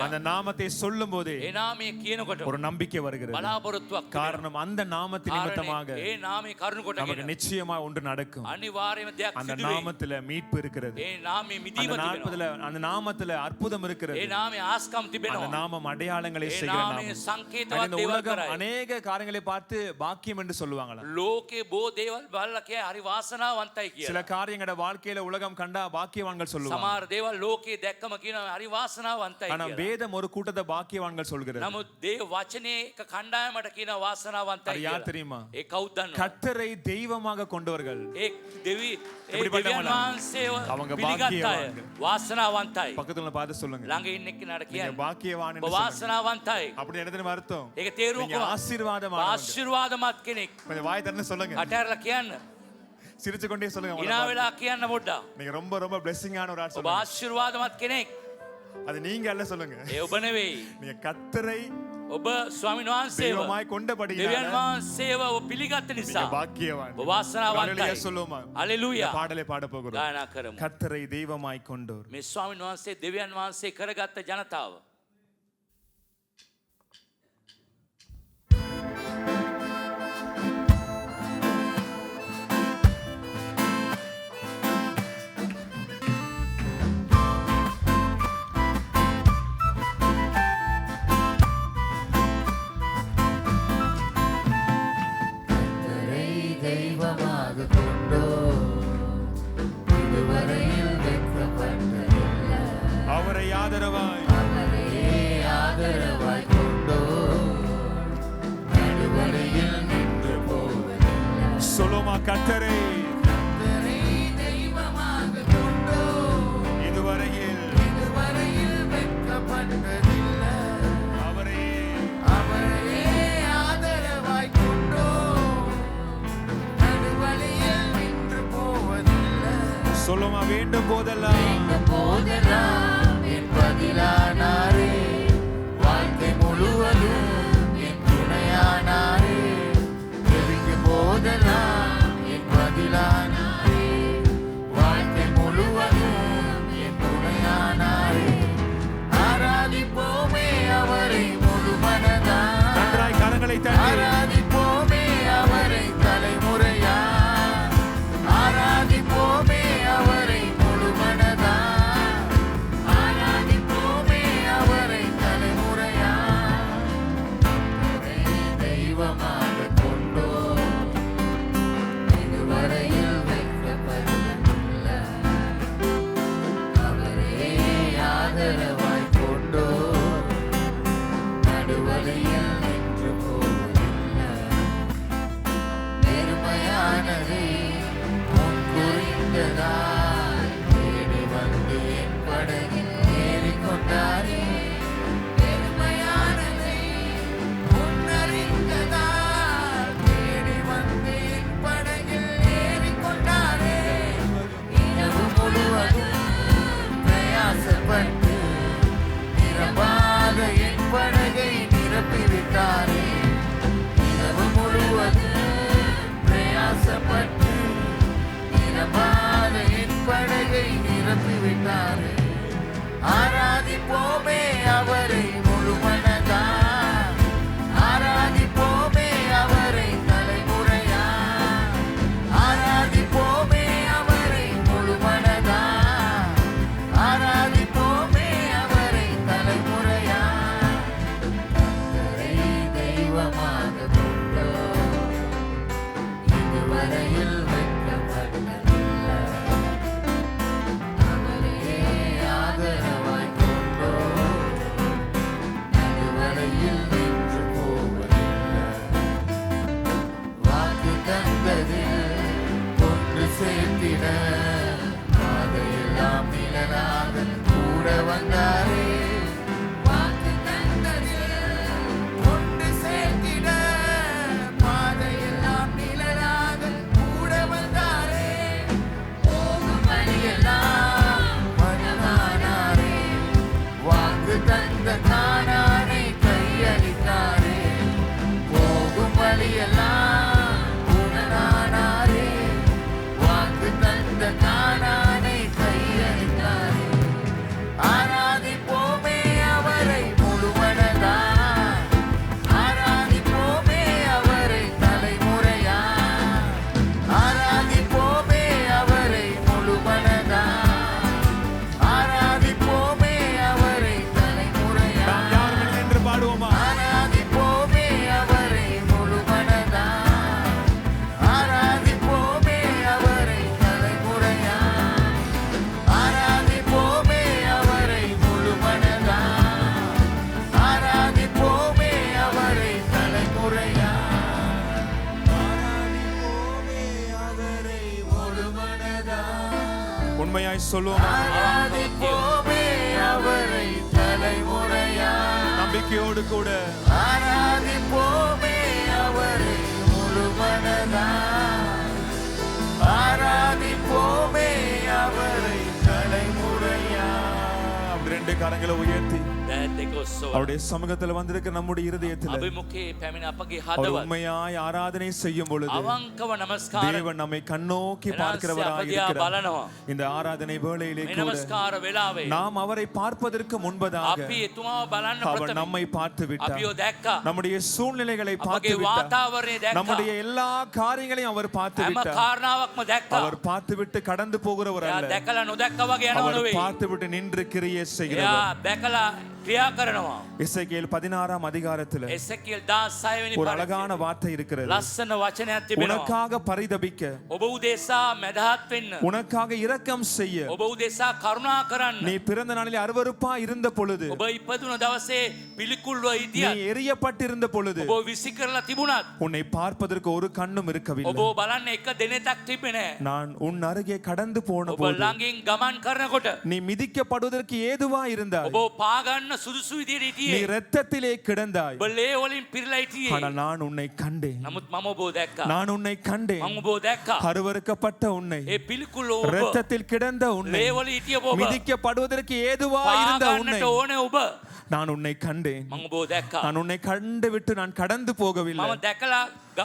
அந்த நாமத்தை சொல்லும்போது ඒ නාමය කියනකොට ஒரு நம்பிக்கை வருகிறது. බලාපොරොත්තුවක් காரணம் அந்த நாமத்தின் நிமித்தமாக ඒ නාමය කරුණු நமக்கு කොටගෙන நிச்சயமா ஒன்று நடக்கும். අනිවාර්යයෙන්ම දෙයක් அந்த සිදු වෙයි. நாமத்துல மீட்பு இருக்கிறது. ඒ නාමයේ මිදීම තිබෙනවා. அந்த நாமத்துல அற்புதம் இருக்கிறது. ඒ නාමයේ ආස්කම් அந்த තිබෙනවා. நாமம் அடையாளங்களை ඒ செய்கிற නාමයේ நாமம். සංකේතවත් இந்த දේවල් உலகம் කරයි. அநேக காரியங்களை பார்த்து பாக்கியம் என்று சொல்லுவாங்களா? ලෝකේ බොහෝ දේවල් බලලා කිය හරි වාසනාවන්තයි சில කියලා. காரியங்களோட வாழ்க்கையில உலகம் கண்டா பாக்கியவான்கள் சொல்லுவாங்க. සමහර දේවල් ලෝකේ දැක්කම කියනවා හරි වාසනාවන්තයි ஆனா කියලා. வேதம் ஒரு கூட்டத்தை பாக்கியவான்கள் சொல்கிறது. නමුත් දේව වචනේ එක කණ්ඩායමට කියනවා වාසනාවන්තයි அது யார் කියලා. தெரியுமா? ඒ කවුද දන්නවද? கர்த்தரை தெய்வமாக கொண்டவர்கள். ඒ දෙවි ඒ எப்படிப்பட்டவங்க? දෙවියන් වහන්සේව அவங்க පිළිගත් අය பாக்கியவான்கள். වාසනාවන්තයි. பக்கத்துல பார்த்து சொல்லுங்க. ළඟ ඉන්න එක්කෙනාට நீங்க කියන්න. பாக்கியவான் ඔබ என்று சொல்லுங்க. වාසනාවන්තයි. அப்படி என்ன தெரியுமா அர்த்தம்? ඒක තේරුම நீங்க කොහොමද? ஆசீர்வாதமானவங்க. ආශිර්වාදමත් කෙනෙක්. கொஞ்சம் வாய் திறந்து சொல்லுங்க. අටහැරලා කියන්න. சிரிச்சு கொண்டே சொல்லுங்க. hina වෙලා කියන්න පොඩ්ඩක්. நீங்க ரொம்ப ரொம்ப பிளெஸிங்கான ஒரு ஆள் ඔබ சொல்லுங்க. ආශිර්වාදමත් කෙනෙක්. அது நீங்க அல்ல சொல்லுங்க. ඒ ඔබ නෙවෙයි. நீங்க கர்த்தரை ඔබ ස්වාමීන් වහන්සේව தெய்வமாய் கொண்டபடியினால දෙවියන් වහන්සේව ඔබ පිළිගත් நீங்க නිසා பாக்கியவான். ඔබ වාසනාවන්තයි. ஹalleluya சொல்லுமா? හalleluya. இந்த பாடலை பாட போகிறோம். ගායනා කරමු. கர்த்தரை தெய்வமாய் கொண்டோர். මේ ස්වාමීන් වහන්සේ දෙවියන් වහන්සේ කරගත්ත ජනතාව. தெய்வமாக கொண்டோ இதுவரையில் வெட்கப்பட்டதில்லை. அவரை ஆதரவாய் அவரையே ஆதரவாய் கொண்டோ நடுவரையில் நின்று போவதில்லை. சொல்லுமா கர்த்தரை கர்த்தரை தெய்வமாக கொண்டோ இதுவரையில் இதுவரையில் வெட்கப்பட்டதில்லை. அவரையே ஆதரவாய் கொண்டோ நடுவழியில் நின்று போவதில்லை. சொல்லுமா வேண்டும் போதெல்லாம் வேண்டும் போதெல்லாம் என் பதிலானாரே. வாழ்க்கை முழுவதும் என் துணையானாரே. ஜெபிக்கும் போதெல்லாம் என் பதிலானாரே. வாழ்க்கை முழுவதும் என் துணையானாரே. ஆராதிப்போமே அவரை முழு மனதாய். நன்றாய் கரங்களை தட்டி ஆராதிப்போமே அவரை தலைமுறையா. ஆராதிப்போமே அவரை முழு மனதா. ஆராதிப்போமே அவரை தலைமுறையா. அவரை தெய்வமாக கொண்டோ இதுவரையில் வெட்கப்பட்டதில்லை. அவரே ஆதரவாய் கொண்டோ நடுவழியில் நின்று போவதில்லை. பெருமையானதே முன் குறிந்ததாய் தேடி வந்து என் படகில் ஏறிக்கொண்டாரே. பெருமையானதே முன்னறிந்ததாய் தேடி வந்து என் படகில் ஏறிக்கொண்டாரே. இரவு முழுவதும் பிரயாசப்பட்டு நிரம்பாத என் படகை நிரப்பிவிட்டாரே. இரவு முழுவதும் பிரயாசப்பட்டு நிரம்பாத என் படகை நிரப்பிவிட்டாரே. ஆராதிப்போமே அவரை முழு மனதா. ஆராதிப்போமே அவரை தலைமுறையா. ஆராதிப்போமே அவரை முழு மனதா. ஆராதிப்போமே அவரை தலைமுறையா. கர்த்தரை தெய்வமாக கொண்டோ இதுவரையில் வெட்கப்பட்டதில்லை. அவரையே ஆதரவாய் கொண்டோ நடுவரையில் நின்று போவதில்லை. வாக்கு தந்ததில் ஒன்று சேர்த்திட பாதையெல்லாம் நிழலாக கூட வந்தாரே. வாக்கு தந்ததில் ஒன்று சேர்த்திட பாதையெல்லாம் நிழலாக கூட வந்தாரே. போகும் வழியெல்லாம் மனதானாரே. வாக்கு தந்த கானானை கையளித்தாரே. போகும் வழியெல்லாம் உடனானாரே. வாக்கு தந்த கானானை கையளித்தாரே. ஆராதிப்போம் உண்மையாய் சொல்லுவோமா? ஆராதிப்போமே அவரை தலைமுறையா. நம்பிக்கையோடு கூட ஆராதிப்போமே அவரை முழு மனதா. ஆராதிப்போமே அவரை தலைமுறையா. அப்படி ரெண்டு கரங்களை உயர்த்தி දැදෙකොස්සෝ அவருடைய சமூகத்துல வந்திருக்க நம்முடைய இருதயத்துல අභිමුඛේ පැමිණ අපගේ அவர் හදවත உண்மையாய் ஆராதனை செய்யும் பொழுது අවංකව නමස්කාර தேவன் நம்மை கண்ணோக்கி பார்க்கிறவராய் අපදියා இருக்கிறார். බලනවා. இந்த ஆராதனை வேளையிலே මේ கூட නමස්කාර වෙලාවේ நாம் அவரை பார்ப்பதற்கு முன்பதாக අපි එතුමාව බලන්න அவர் ප්‍රථම நம்மை பார்த்து விட்டார். අපිව දැක්කා. நம்முடைய சூழ்நிலைகளை අපගේ பார்த்து விட்டார். වාතාවරණය දැක්කා. நம்முடைய எல்லா காரியங்களையும் அவர் பார்த்து හැම விட்டார். කාරණාවක්ම දැක්කා. அவர் பார்த்து விட்டு கடந்து போகிறவர் එයා அல்ல. දැකලා නොදැක්කා වගේ යනව அவர் නෙවෙයි. பார்த்து விட்டு நின்று கிரியை එයා செய்கிறவர். දැකලා ක්‍රියා කරනවා. எசேக்கியேல் 16ஆம் அதிகாரத்துல එසෙකියල් 16 වෙනි ஒரு அழகான வார்த்தை இருக்கிறது. ලස්සන වචනයක් තිබෙනවා. உனக்காக பரிதபிக்க, ඔබ උදෙසා මැදහත් වෙන්න. உனக்காக இரக்கம் செய்ய, ඔබ උදෙසා කරුණා කරන්න. நீ பிறந்த நாளில் அருவருப்பா இருந்த பொழுது, ඔබ ඉපදුන දවසේ පිළිකුල්ව நீ හිටියත් எரியப்பட்டிருந்த பொழுது, ඔබ විසි කරලා තිබුණත් உன்னை பார்ப்பதற்கு ஒரு கண்ணும் ඔබ இருக்கவில்லை. බලන්න එක දෙනෙතක් තිබෙන්නේ නැහැ. நான் உன் அருகே கடந்து போன ඔබ போது ළඟින් ගමන් කරනකොට நீ மிதிக்கப்படுவதற்கு ஏதுவா இருந்தாய். ඔබ පාගන්න සුදුසු විදියට நீ හිටියේ. இரத்தத்திலே கிடந்தாய். ඔබ ලේ වලින් පිරලා හිටියේ. ஆனால் நான் உன்னை கண்டேன். නමුත් මම ඔබ දැක්කා. நான் உன்னை கண்டேன். මම ඔබ දැක්කා. அருவருக்கப்பட்ட உன்னை, ඒ පිළිකුල් ඔබ இரத்தத்தில் கிடந்த உன்னை, ලේ වල හිටිය ඔබ மிதிக்கப்படுவதற்கு ஏதுவா இருந்த உன்னை පාගන්නට ඕනේ ඔබ. நான் உன்னை கண்டேன். මම ඔබ දැක්කා. நான் உன்னை கண்டு விட்டு நான் கடந்து போகவில்லை. මම දැකලා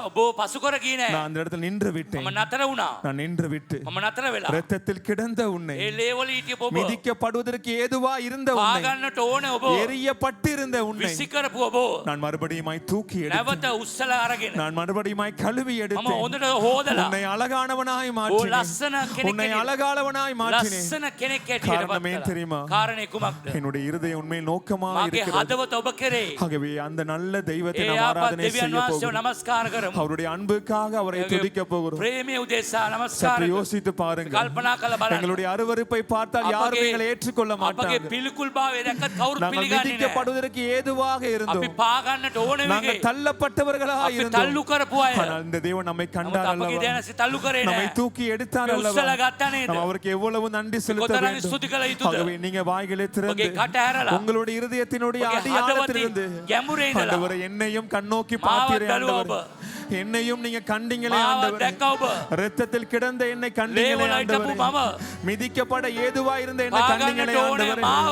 ඔබ පසු කර ගියේ නැහැ. நான் அந்த இடத்துல நின்று விட்டேன். මම නතර වුණා. நான் நின்று விட்டு මම නතර වෙලා இரத்தத்தில் கிடந்த உன்னை, ඒ ලේ වල හිටිය ඔබ மிதிக்கப்படுவதற்கு ஏதுவா இருந்த உன்னை, පාගන්නට ඕනේ ඔබ. எரியப்பட்டிருந்த உன்னை විසි කරපු ඔබ நான் மறுபடியுமாய் தூக்கி எடுத்தேன். නැවත උස්සලා අරගෙන நான் மறுபடியுமாய் கழுவி මම எடுத்தேன். හොඳට හොදලා உன்னை அழகானவனாய் ඔබ மாற்றினேன். ලස්සන කෙනෙක් உன்னை හැටියට அழகானவனாய் மாற்றினேன். ලස්සන කෙනෙක් හැටියට காரணமே පත් தெரியுமா? කළා. කාරණේ කුමක්ද? என்னுடைய இருதயம் உண்மையில் நோக்கமா මාගේ இருக்கிறது. හදවත ඔබ කෙරේ. ஆகவே அந்த நல்ல தெய்வத்தை ඒ நாம் ආපත් ஆராதனை දෙවියන් செய்ய වහන්සේව போகிறோம். නමස්කාර කරමු. அவருடைய அன்புக்காக அவரை துதிக்க போகிறோம். ප්‍රේමයේ උදෙසා නමස්කාර சற்று කරමු. யோசித்து பாருங்க. කල්පනා කරලා බලන්න. எங்களுடைய அருவருப்பை பார்த்தால் யாரும் எங்களை ஏற்றுக்கொள்ள අපගේ மாட்டாங்க. පිළිකුල් භාවය දැක්කත් කවුරු நாங்கள் පිළිගන්නේ නැහැ. மிதிக்கப்படுவதற்கு ஏதுவாக අපි இருந்தோம். පාගන්නට ඕනේ நாங்கள் වෙගේ. தள்ளப்பட்டவர்களாக අපි இருந்தோம். තල්ලු කරපු අය. ஆனால் இந்த தேவன் நம்மை නමුත් கண்டார் අපගේ அல்லவா? දැනසි තල්ලු කරේ நம்மை නැහැ. தூக்கி எடுத்தார் අපි அல்லவா? උස්සලා ගත්තා නේද? நாம் அவருக்கு எவ்வளவு நன்றி செலுத்த කොතරම් வேண்டும். ස්තුති කළ යුතුද? ஆகவே நீங்க வாய்களை திறந்து ඔබගේ කට ඇරලා உங்களுடைய இருதயத்தினுடைய ඔබගේ அடியாழத்திலிருந்து හදවතින් ගැඹුරේ ඉඳලා ஆண்டவரே என்னையும் கண்ணோக்கி මාව பார்த்தீரே බැලුවා ஆண்டவரே. என்னையும் நீங்க கண்டீங்களே මාව ஆண்டவரே. දැක්කා ඔබ. இரத்தத்தில் கிடந்த என்னை கண்டீங்களே ලේ වල ஆண்டவரே. හිටපු මම. மிதிக்கப்பட ஏதுவா இருந்த என்னை පාගන්නට கண்டீங்களே ඕනේ ஆண்டவரே. මාව.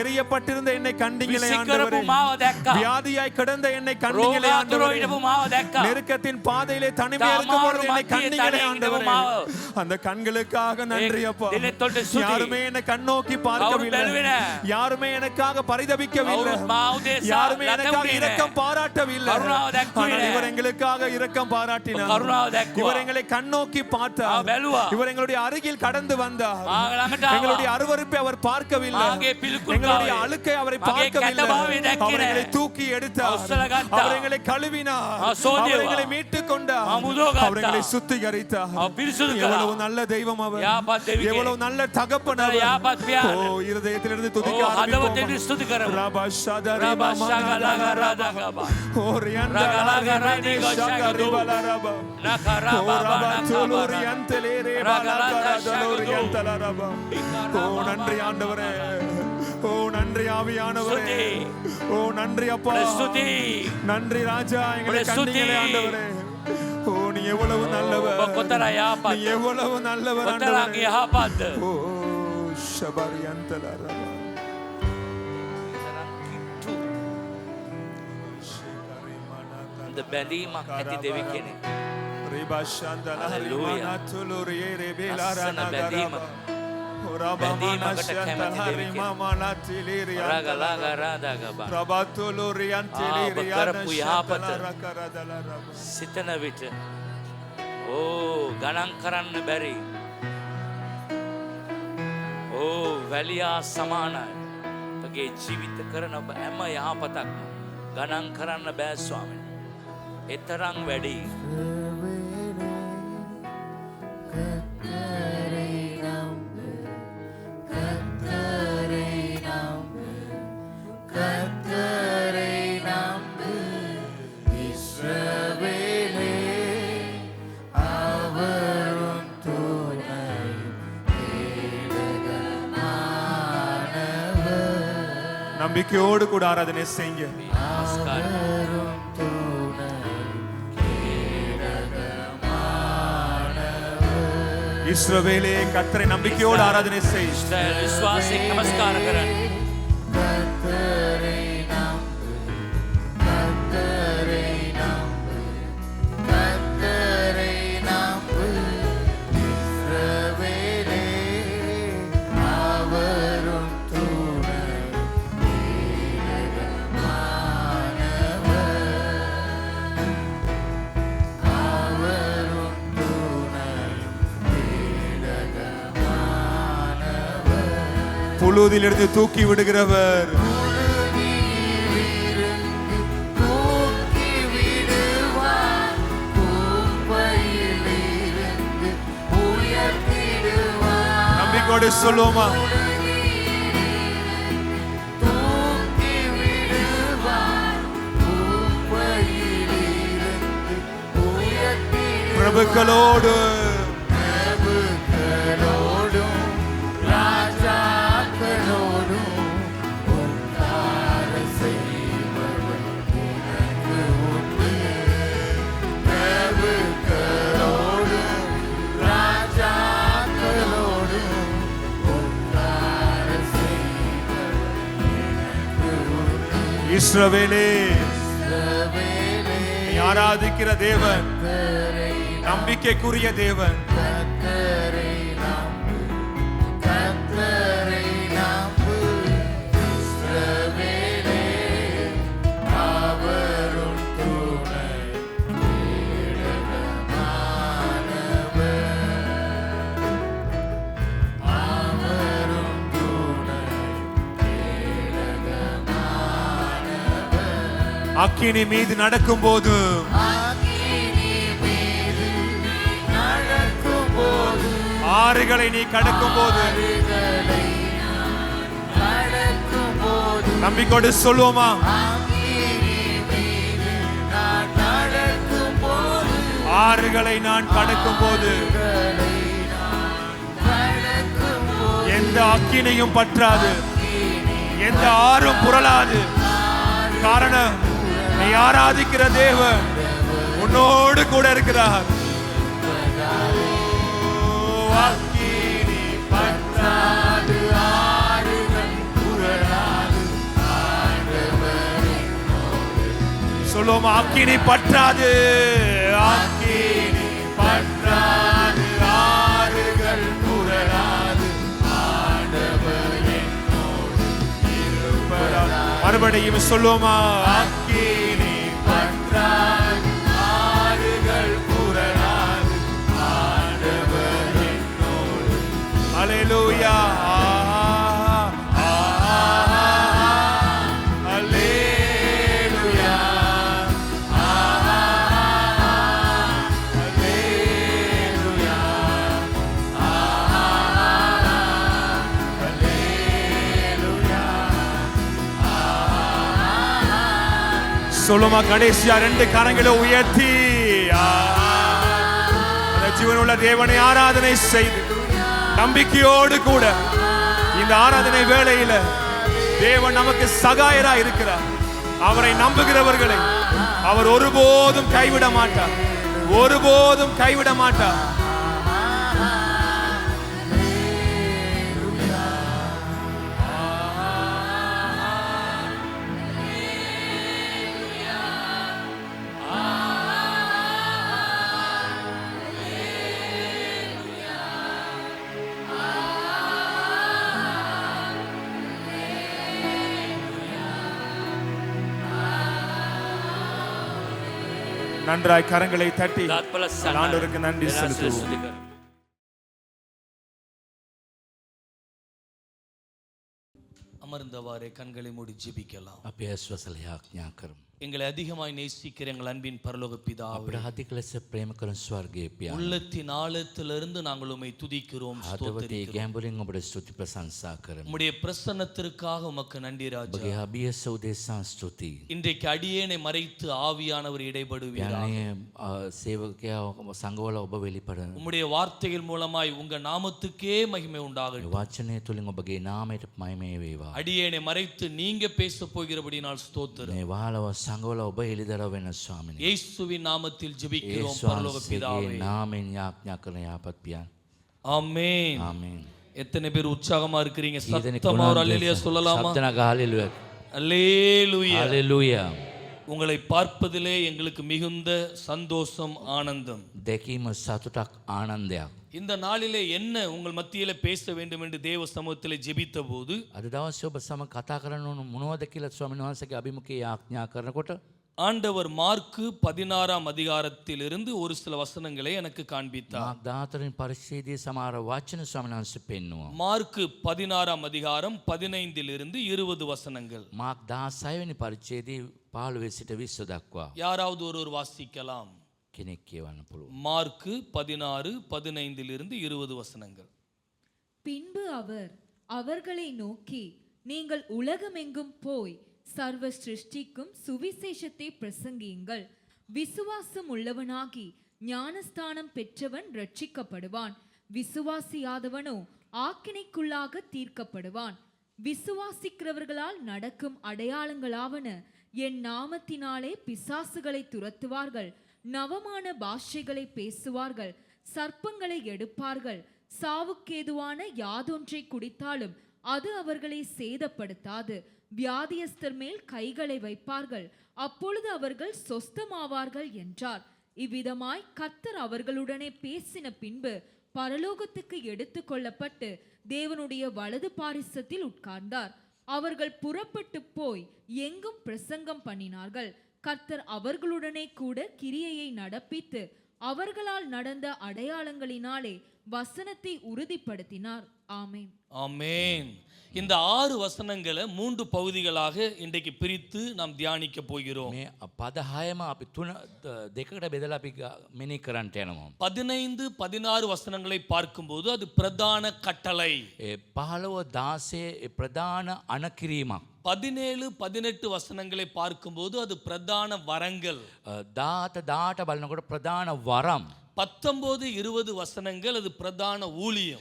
எரியப்பட்டிருந்த என்னை கண்டீங்களே විසි ஆண்டவரே. කරපු මාව දැක්කා. வியாதியாய் கிடந்த என்னை கண்டீங்களே රෝගාතුරව ஆண்டவரே. හිටපු මාව දැක්කා. நெருக்கத்தின் பாதையிலே தனிமையா இருக்கும் பொழுது என்னை மத்திய கண்டீங்களே தனிமையில் ஆண்டவரே. மாவு. அந்த கண்களுக்காக நன்றி அப்பா. தினத்தொட்டு ஸ்துதி. யாருமே என்னை கண்ணோக்கி කවුරු பார்க்கவில்லை. බැලුවේ නැහැ. யாருமே எனக்காக பரிதபிக்கவில்லை. කවුරුත් මා උදෙසා யாருமே எனக்காக ලැබුණේ இரக்கம் නැහැ. பாராட்டவில்லை. කරුණාව දැක්ුවේ ஆனால் නැහැ. இவர் எங்களுக்காக இரக்கம் பாராட்டினார். කරුණාව දැක්ුවා. இவர் எங்களை கண்ணோக்கி பார்த்தார். බැලුවා. இவர் எங்களுடைய அருகில் கடந்து வந்தார். මා ළඟට ආවා. எங்களுடைய அருவருப்பை அவர் பார்க்கவில்லை. මාගේ පිළිකුල් எங்களுடைய භාවය. அழுக்கை அவரை මගේ பார்க்கவில்லை. කැතභාවය දැක්කේ அவர் எங்களை නැහැ. தூக்கி எடுத்தார். උස්සලා ගත්තා. அவர் எங்களை கழுவினார். සෝදිවා. அவர் எங்களை மீட்டுக் கொண்டார். මුදව ගත්තා. அவர் எங்களை சுத்திகரித்தார். පිරිසුදු எவ்வளவு කළා. நல்ல தெய்வம் அவர். யாப்பத் தெய்வமே. எவ்வளவு நல்ல தகப்பன் அவர். யாப்பத் பியார். ஓ இருதயத்திலிருந்து துதிக்க ஓ, හදවතින් ස්තුති කරමු. ரபா ஷதரி රබා மமா ශගලග ரபா. රදගබා. ஓ ரியந்த ரகலக ரபி ரதிக ஷகரி ஷகது. பல ரபா. நகரா ஓ பாபா ரபா நகபரா. துலுரி அந்தலே ரே பல ரகலக கரதலோரி ஷகது. அந்தல ரபா. ஓ நன்றி ஆண்டவரே. ஓ நன்றி ஆவியானவரே. ஸ்துதி. ஓ நன்றி அப்பா. ஸ்துதி. நன்றி ராஜா எங்களை ஸ்துதி. கண்டீங்களே ஆண்டவரே. ஓ நீ எவ்வளவு நல்லவர். ඔබ කොතරම් நீ යහපත්. எவ்வளவு நல்லவர் කොතරම් ஆண்டவரே. යහපත්ද. ஓ ஷபரி அந்தல ரபா. හොඳ බැඳීමක් ඇති දෙවි කෙනෙක්. රිබා ශන්දල Hallelujah. හරිමානතුලුරියේ රෙබේලා ලස්සන රනගරබා. බැඳීම. රබා බැඳීමකට මානශන්දල කැමති දෙවි කෙනෙක්. හරිමානතිලිරියන් රගලග රදගබා. රබතුලුරියන් ඔබ තිලිරියන් කරපු යහපත. ශන්දල රකරදල රබා. සිතන විට ඕ ගණන් කරන්න බැරි. ඕ වැලියා සමානයි. ඔබගේ ජීවිත කරන ඔබ හැම යහපතක්ම ගණන් කරන්න බෑ ස්වාමීනි. එතරම් වැඩි. கர்த்தரை நம்பு, கர்த்தரை நம்பு, கர்த்தரை நம்பு, இஸ்ரவேலே, அவர் உன் துணை. நம்பிக்கையோடு கூட ஆராதனை செய்யுங்க. நமஸ்காரம். அவரும் துணை இஸ்ரவேலே கர்த்தரை நம்பிக்கையோடு ஆராதனை செய். இஸ்ரவேல் விசுவாசி நமஸ்கார கரன். கர்த்தரை நம்பு, கர்த்தரை நம்பு, கர்த்தரை நம்பு. இஸ்ரவேலே அவரும் துணை கேடகமானவர். அவரும் துணை கேடகமானவர். புழுதிலிருந்து தூக்கி விடுகிறவர். புழுதியிலிருந்து தூக்கி விடுவார், குப்பையிலிருந்து உயர்த்திடுவார். நம்பிக்கையோடு சொல்லுவோமா? தூக்கி விடுவார், குப்பையிலிருந்து உயர்த்திடுவார். பிரபுக்களோடு பிரபுக்களோடும் ராஜாக்களோடும் உட்கார செய்பவர் எனக்கு உண்டு. பிரபுக்களோடும் ராஜாக்களோடும் உட்கார செய்பவர் எனக்கு உண்டு. இஸ்ரவேலே இஸ்ரவேலே நீ ஆராதிக்கிற தேவன் கர்த்தரை நம்பிக்கைக்குரிய தேவன். கர்த்தரை நம்பு, கர்த்தரை நம்பு. இஸ்ரவேலே அவரும் துணை கேடகமானவர். அவரும் துணை கேடகமானவர். அக்கினி மீது நடக்கும்போது அக்கினி மீது நடக்கும்போது, ஆறுகளை நீ கடக்கும்போது ஆறுகளை கடக்கும்போது, நம்பிக்கையோடு சொல்லுவோமா? அக்கினி மீது நான் நடக்கும்போது, ஆறுகளை நான் கடக்கும்போது ஆறுகளை நான் கடக்கும்போது, எந்த அக்கினியும் பற்றாது, எந்த ஆறும் புரளாது. காரணம் நீ ஆராதிக்கிற தேவன் உன்னோடு கூட இருக்கிறார். ஓ, அக்கினி பற்றாது, ஆறுகள் புரளாது. சொல்லுவோமா? அக்கினி பற்றாது, அக்கினி பற்றாது, ஆறுகள் புரளாது. மறுபடியும் சொல்லுவோமா? அக்கினி பற்றாது, ஆறுகள் புரளாது. ஆண்டவர் என்னோடு. அல்லேலூயா. அல்லேலூயா. அல்லேலூயா. சொல்லுமா? கடைசியா ரெண்டு கரங்களை உயர்த்தி அந்த ஜீவனுள்ள தேவனை ஆராதனை செய்து நம்பிக்கையோடு கூட இந்த ஆராதனை வேளையில தேவன் நமக்கு சகாயரா இருக்கிறார். அவரை நம்புகிறவர்களை அவர் ஒருபோதும் கைவிட மாட்டார், ஒருபோதும் கைவிட மாட்டார். நன்றாய் கரங்களை தட்டி ஆண்டவருக்கு நன்றி செலுத்துவோம். அமர்ந்தவாறே கண்களை மூடி ஜெபிக்கலாம். අපේ ඇස් වසල යාඥා කරමු. எங்களை அதிகமாய் நேசிக்கிற எங்கள் அன்பின் பரலோக பிதாவே, අපට අධික ලෙස ප්‍රේම කරන ස්වර්ගයේ පියාණන්, உள்ளத்தின் ஆழத்திலிருந்து நாங்கள் உம்மை துதிக்கிறோம், හදවතේ ஸ்தோத்திரிக்கிறோம். ගැඹුරින් ඔබට ස්තුති ප්‍රශංසා කරමු. உம்முடைய பிரசன்னத்திற்காக உமக்கு நன்றி ராஜா. ඔබගේ අභියස උදෙසා ස්තුතියි. இன்றைக்கு அடியேனை மறைத்து ஆவியானவர் இடைபடுவீராக. යන්නේ සේවකයා සංගවල ඔබ වෙලිපරන. உம்முடைய வார்த்தைகள் மூலமாய் உங்க நாமத்துக்கே மகிமை உண்டாகட்டும். වචනය තුලින් ඔබගේ නාමයට මහිමය වේවා. அடியேனை மறைத்து நீங்க பேச போகிறபடினால் ஸ்தோத்திரம். මේ වහලව සංගවල ඔබ එළිදරව් වෙන ස්වාමිනේ. இயேசுவின் நாமத்தில் ஜெபிக்கிறோம் යේසුස් பரலோக பிதாவே. වහන්සේගේ නාමයෙන් යාඥා කරන යාපත් පියාණන්. ஆமென். ආමේන්. எத்தனை பேர் உற்சாகமா இருக்கிறீங்க? ඊදෙනෙක් சத்தமா ஒரு උනන්දුවෙන් அல்லேலூயா சொல்லலாமா? ශබ්ද නගා හalleluya. அல்லேலூயா. හalleluya. உங்களை பார்ப்பதிலே எங்களுக்கு மிகுந்த சந்தோஷம், ஆனந்தம். දැකීම සතුටක් ආනන්දයක්. இந்த நாளிலே என்ன உங்கள் மத்தியில பேச வேண்டும் என்று தேவ சமூகத்திலே ஜெபித்த போது අද දවසේ ඔබ සමග කතා කරන්න ඕන මොනවද කියලා ස්වාමීන් වහන්සේගේ අභිමුඛයේ යාඥා කරනකොට ஆண்டவர் மார்க்கு 16ஆம் அதிகாரத்திலிருந்து ஒரு சில வசனங்களை எனக்கு காண்பித்தார். මාක් 14 පරිච්ඡේදයේ සමහර වචන ස්වාමීන් වහන්සේ පෙන්වුවා. மார்க்கு 16ஆம் அதிகாரம் 15லிருந்து 20 வசனங்கள். මාක් 16 වෙනි පරිච්ඡේදයේ 15 සිට 20 දක්වා யாராவது ஒருவர் வாசிக்கலாம்? කෙනෙක් කියවන්න පුළුවන්. மார்க்கு 16 15லிருந்து 20 வசனங்கள். பின்பு அவர் அவர்களை நோக்கி, நீங்கள் உலகமெங்கும் போய் சர்வ சிருஷ்டிக்கும் சுவிசேஷத்தை பிரசங்கியுங்கள். விசுவாசம் உள்ளவனாகி ஞானஸ்தானம் பெற்றவன் ரட்சிக்கப்படுவான், விசுவாசியாதவனோ ஆக்கினைக்குள்ளாக தீர்க்கப்படுவான். விசுவாசிக்கிறவர்களால் நடக்கும் அடையாளங்களாவன, என் நாமத்தினாலே பிசாசுகளை துரத்துவார்கள், நவமான பாஷைகளை பேசுவார்கள், சர்ப்பங்களை எடுப்பார்கள், சாவுக்கேதுவான யாதொன்றை குடித்தாலும் அது அவர்களை சேதப்படுத்தாது, வியாதியஸ்தர் மேல் கைகளை வைப்பார்கள், அப்பொழுது அவர்கள் சொஸ்தமாவார்கள் என்றார். இவ்விதமாய் கர்த்தர் அவர்களுடனே பேசின பின்பு பரலோகத்துக்கு எடுத்து கொள்ளப்பட்டு தேவனுடைய வலது பாரிசத்தில் உட்கார்ந்தார். அவர்கள் புறப்பட்டு போய் எங்கும் பிரசங்கம் பண்ணினார்கள். கர்த்தர் அவர்களுடனே கூட கிரியையை நடப்பித்து அவர்களால் நடந்த அடையாளங்களினாலே வசனத்தை உறுதிப்படுத்தினார். ஆமென். ஆமென். இந்த 6 வசனங்களை 3 பகுதிகளாக இன்றைக்கு பிரித்து நாம் தியானிக்க போகிறோம். මේ පද 6ම අපි තුන දෙකකට බෙදලා අපි මෙනෙහි කරන්නට යනවා. 15 16 வசனங்களை பார்க்கும்போது அது பிரதான கட்டளை. 15 16 ප්‍රධාන අනකිරීමක්. 17 18 வசனங்களை பார்க்கும்போது அது பிரதான வரங்கள். 18 බලනකොට ප්‍රධාන වරම්. 19 20 வசனங்கள் அது பிரதான ஊழியம்.